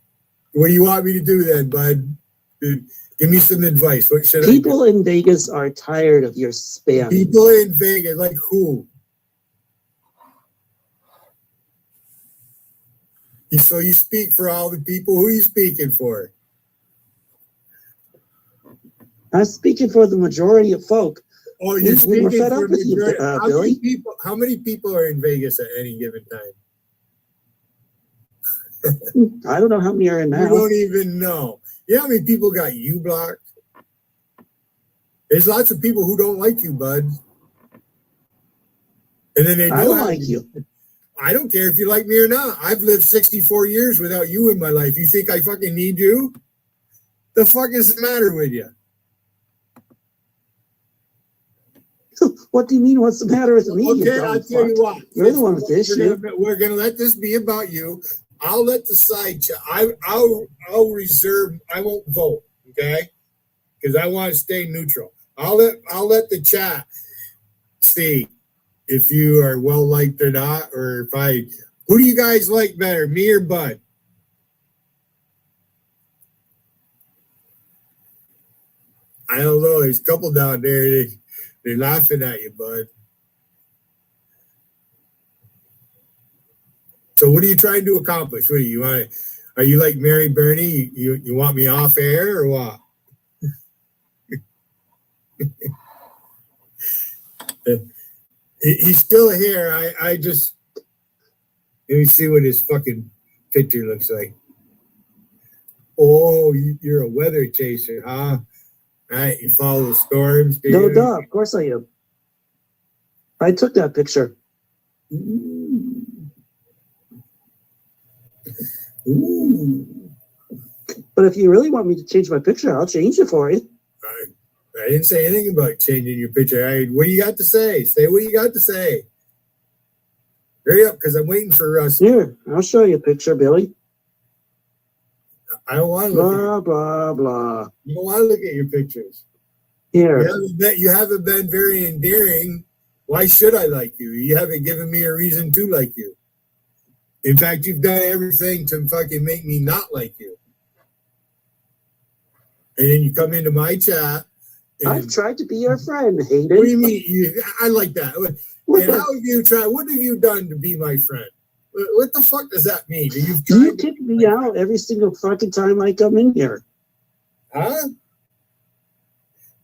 What do you want me to do then, bud? Dude, give me some advice. What should People in Vegas are tired of your spam. People in Vegas, like who? So you speak for all the people. Who are you speaking for? I'm speaking for the majority of folk. Oh, you're speaking we're fed for up with you, Billy? Billy. How many people are in Vegas at any given time? I don't know how many are in now. You don't even know. You know how many people got you blocked? There's lots of people who don't like you, bud. And then they don't like you. I don't care if you like me or not. I've lived 64 years without you in my life. You think I fucking need you? The fuck is the matter with you? What do you mean? What's the matter with me? Okay, I'll tell you what. You're the one with the issue. We're gonna let this be about you. I'll let the side chat. I'll reserve. I won't vote. Okay, because I want to stay neutral. I'll let the chat see if you are well liked or not, or if who do you guys like better, me or Bud? I don't know. There's a couple down there. They're laughing at you, Bud. So what are you trying to accomplish? What do you want? Are you like Mary Bernie? You want me off air or what? He's still here. I just let me see what his fucking picture looks like. Oh, you're a weather chaser, huh? All right, you follow the storms. No, duh. Of course I am. I took that picture. Ooh. But if you really want me to change my picture, I'll change it for you. I didn't say anything about changing your picture. What do you got to say? Say what you got to say. Hurry up, because I'm waiting for us. Here, I'll show you a picture, Billy. I don't want to look blah, blah. You don't want to look at your pictures. Here. You haven't been very endearing. Why should I like you? You haven't given me a reason to like you. In fact, you've done everything to fucking make me not like you. And then you come into my chat. I've tried to be your friend, Hayden. What do you mean? I like that. And how have you tried? What have you done to be my friend? What the fuck does that mean? You kick me out every single fucking time I come in here. Huh?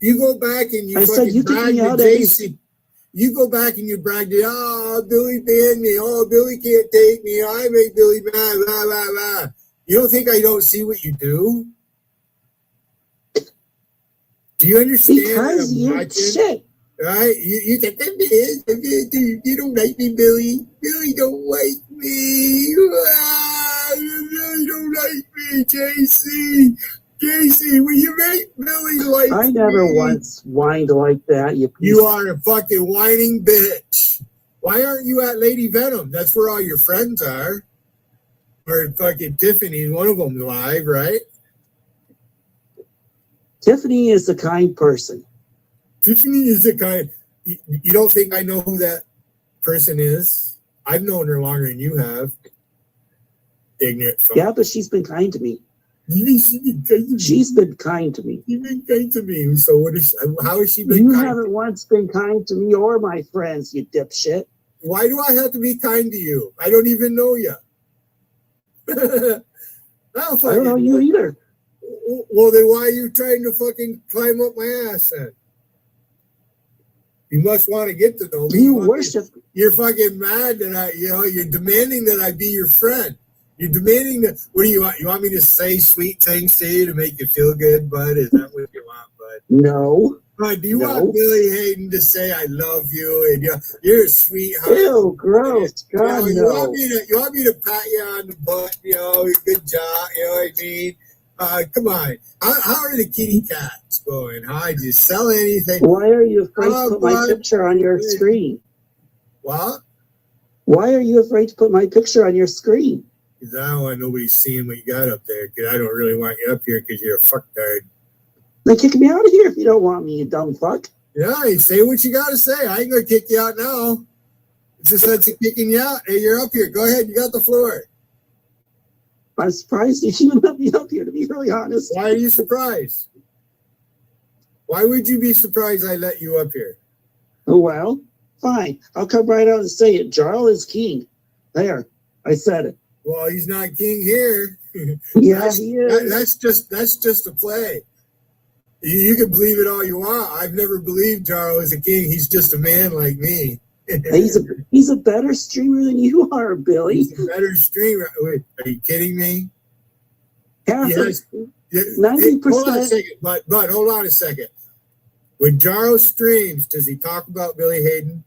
You go back and you brag to JC. You go back and you brag to, Billy banned me. Oh, Billy can't take me. I make Billy mad. Blah, blah, blah. You don't think I don't see what you do? Do you understand? Because you're shit. Right? You think you don't like me, Billy. Billy don't like me. Billy don't like me, JC. JC, will you make Billy like me? I never once whined like that. You are a fucking whining bitch. Why aren't you at Lady Venom? That's where all your friends are. Or fucking Tiffany's, one of them live, right? Tiffany is a kind person. Tiffany is the kind. You don't think I know who that person is? I've known her longer than you have. Ignorant fuck. Yeah, but she's been kind to me. She's been kind to me. She's been kind to me. So how has she been kind? You haven't haven't once been kind to me or my friends, you dipshit. Why do I have to be kind to you? I don't even know you. I don't know you either. Well, then why are you trying to fucking climb up my ass then? You must want to get to know me. You're fucking mad that you're demanding that I be your friend. You're demanding that. What do you want? You want me to say sweet things to you to make you feel good, bud? Is that what you want, bud? No. Bud, do you want Billy Hayden to say I love you and you're a sweetheart? Ew, gross. God, you want me to pat you on the butt? Good job. You know what I mean? Come on. How are the kitty cats going? How did you sell anything? Why are you afraid to put my picture on your screen? What? Why are you afraid to put my picture on your screen? Because I don't want nobody seeing what you got up there. Because I don't really want you up here because you're a fucktard. Then kick me out of here if you don't want me, you dumb fuck. Yeah, say what you got to say. I ain't going to kick you out now. It's just that's kicking you out. Hey, you're up here. Go ahead. You got the floor. I'm surprised you even let me up here, to be really honest. Why are you surprised? Why would you be surprised I let you up here? Oh, well, fine. I'll come right out and say it. Jarl is king. There, I said it. Well, he's not king here. Yeah, he is. That's just a play. You can believe it all you want. I've never believed Jarl is a king. He's just a man like me. He's a better streamer than you are, Billy. He's a better streamer. Wait, are you kidding me? 90%. Hold on a second, but hold on a second. When Jarl streams, does he talk about Billy Hayden?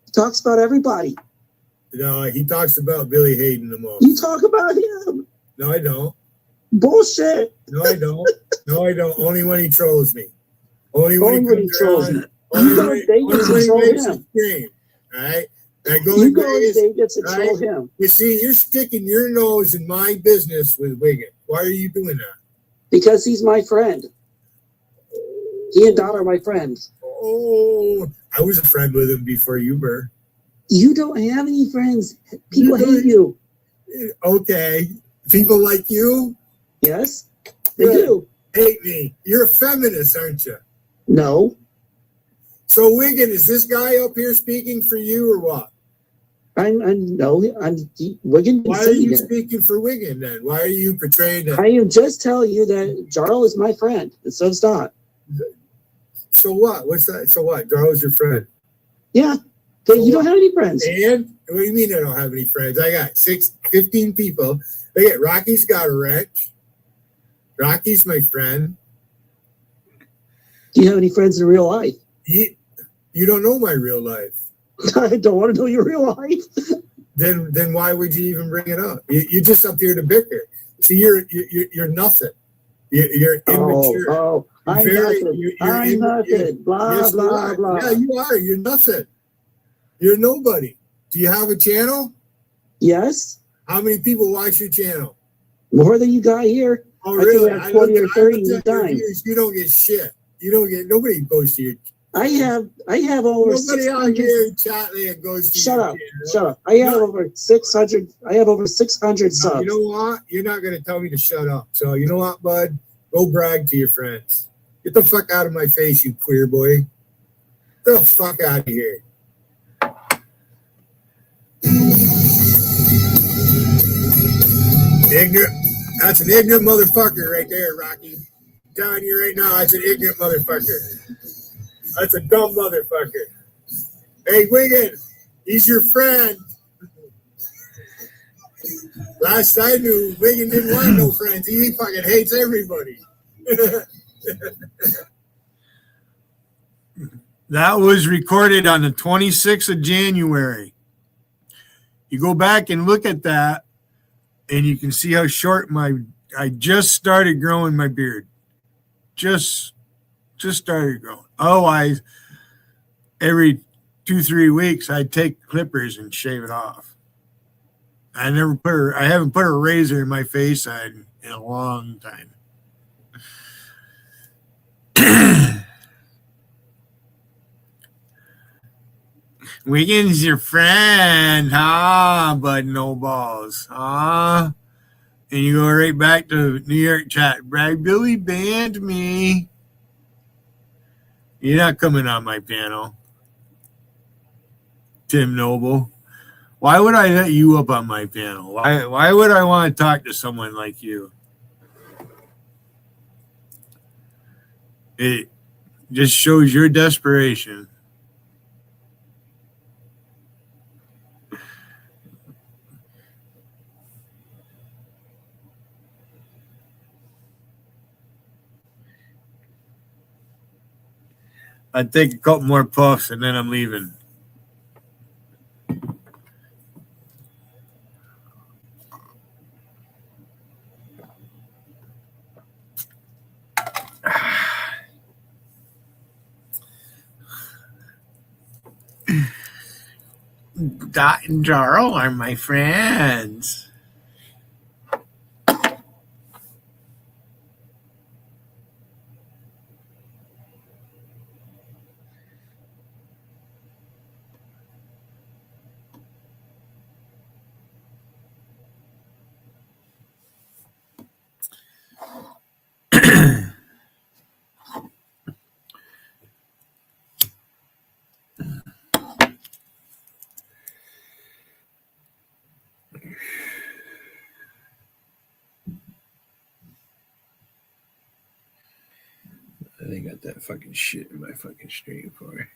He talks about everybody. No, he talks about Billy Hayden the most. You talk about him. No, I don't. Bullshit. No, I don't. No, I don't. Only when he trolls me. Only when he trolls me. You go in Vegas and troll him. All right. I go You in go in Vegas, Vegas and troll right? him. You see, you're sticking your nose in my business with Wiggin. Why are you doing that? Because he's my friend. He and Don are my friends. Oh, I was a friend with him before you were. You don't have any friends. People hate you. Okay. People like you? Yes, they Good. do. Hate me. You're a feminist, aren't you? No. So, Wiggin, is this guy up here speaking for you or what? I'm Wiggin. Why are you speaking for Wiggin then? Why are you portraying that? I am just telling you that Jarl is my friend, and so's Don. So what? What's that? So what? Jarl's your friend. Yeah. But you don't have any friends. And what do you mean I don't have any friends? I got 15 people. Look at Rocky's got a wrench. Rocky's my friend. Do you have any friends in real life? You don't know my real life. I don't want to know your real life. Then why would you even bring it up? You're just up here to bicker. See, you're nothing. You're immature. Oh, I'm nothing. I'm nothing. Blah, blah, blah. Yeah, you are. You're nothing. You're nobody. Do you have a channel? Yes. How many people watch your channel? More than you got here. Oh, really? I think we have 20 or 30 your times. views. You don't get shit. Nobody goes to your. I have over nobody out here in Chatley goes to. Shut up. I have over 600. I have over 600 subs. You know what? You're not going to tell me to shut up. So you know what, bud? Go brag to your friends. Get the fuck out of my face, you queer boy. Get the fuck out of here. Ignorant. That's an ignorant motherfucker right there, Rocky. I'm telling you right now, that's an ignorant motherfucker. That's a dumb motherfucker. Hey, Wiggin, he's your friend. Last I knew, Wiggin didn't want no friends. He fucking hates everybody. That was recorded on the 26th of January. You go back and look at that, and you can see how short I just started growing my beard. Just started growing. Otherwise, every 2-3 weeks, I'd take clippers and shave it off. I haven't put a razor in my face in a long time. Wiggins your friend, but no balls, And you go right back to New York chat. Brad Billy banned me. You're not coming on my panel, Tim Noble. Why would I let you up on my panel? Why would I want to talk to someone like you? It just shows your desperation. I'd take a couple more puffs and then I'm leaving. Dot and Jarl are my friends. They got that fucking shit in my fucking stream for.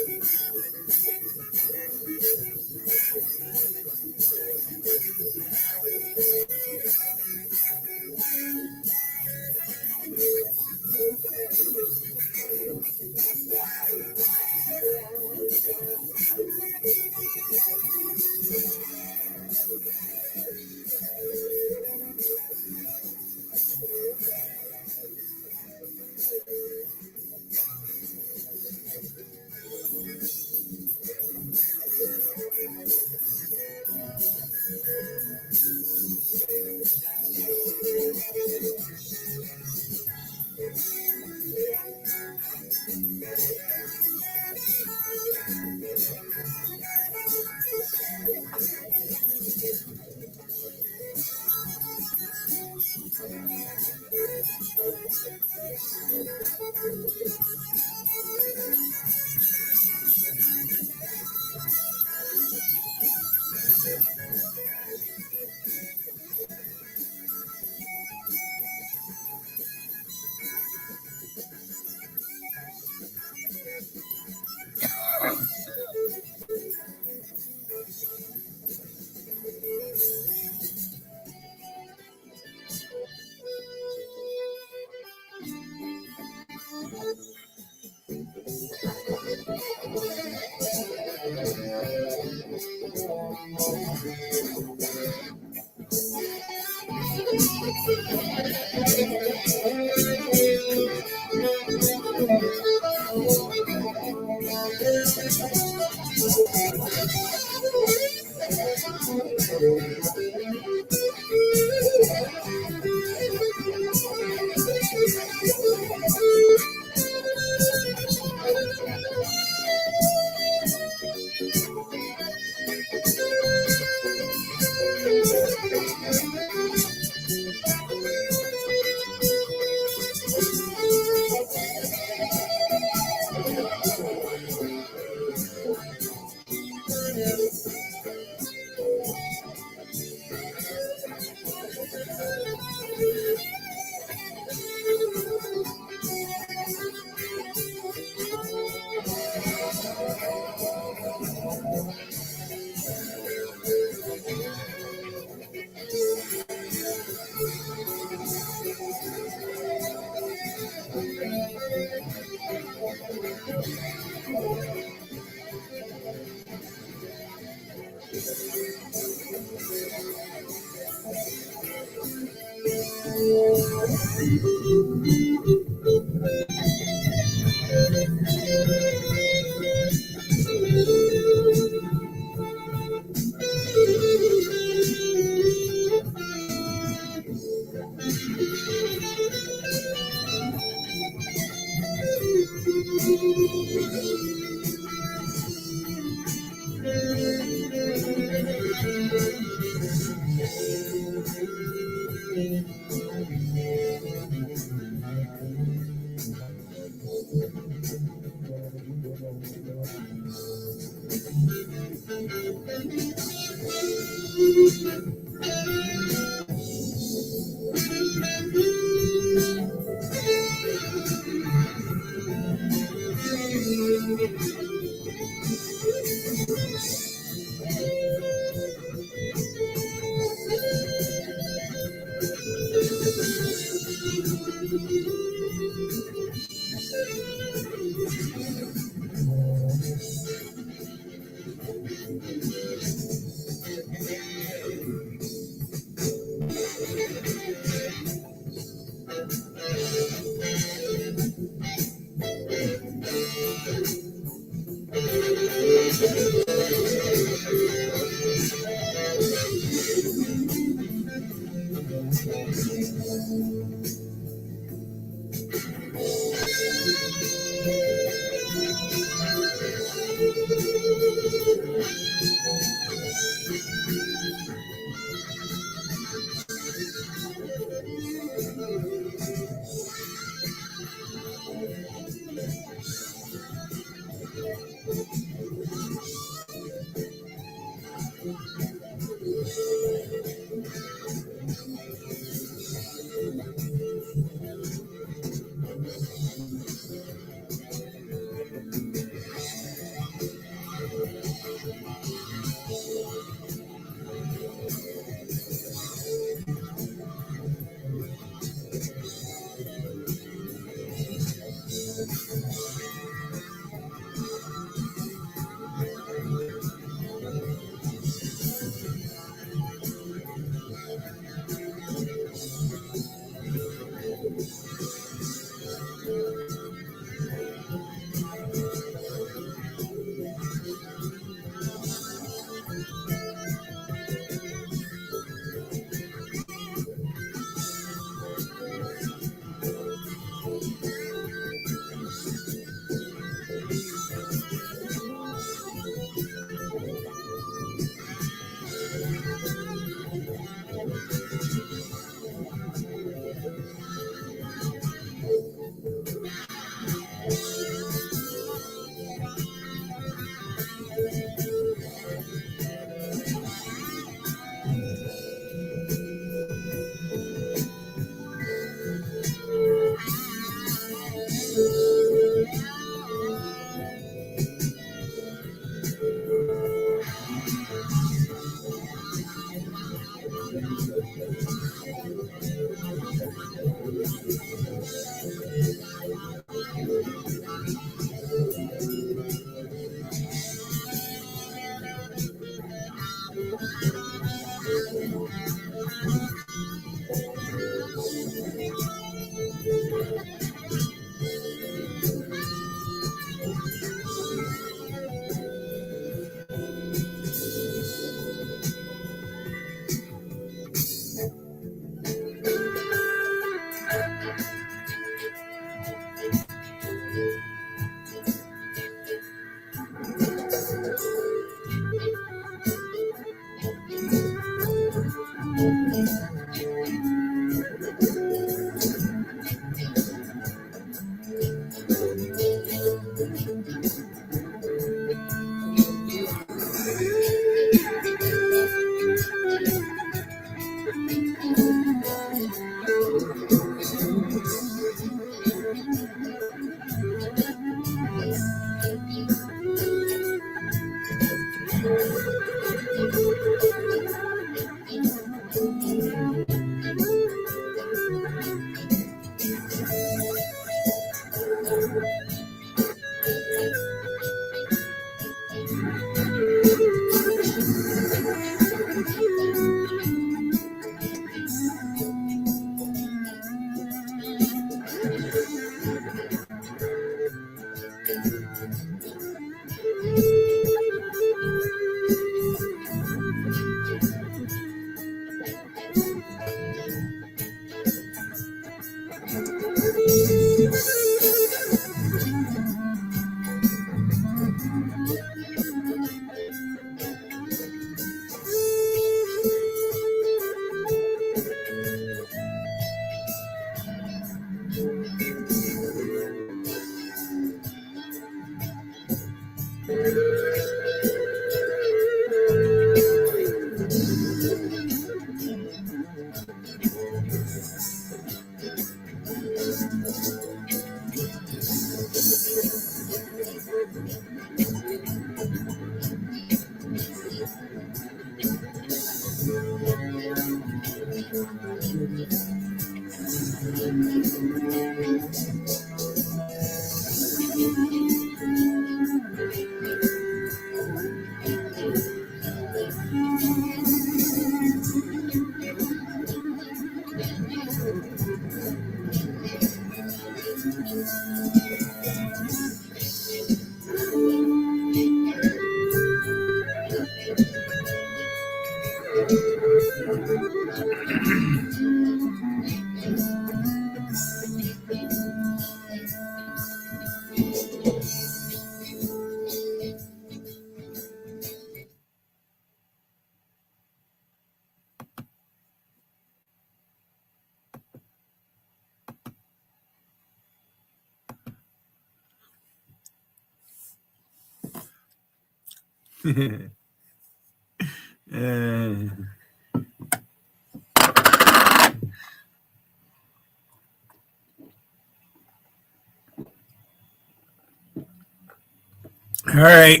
All right.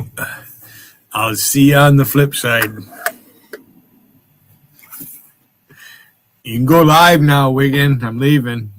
I'll see you on the flip side. You can go live now, Wiggin. I'm leaving.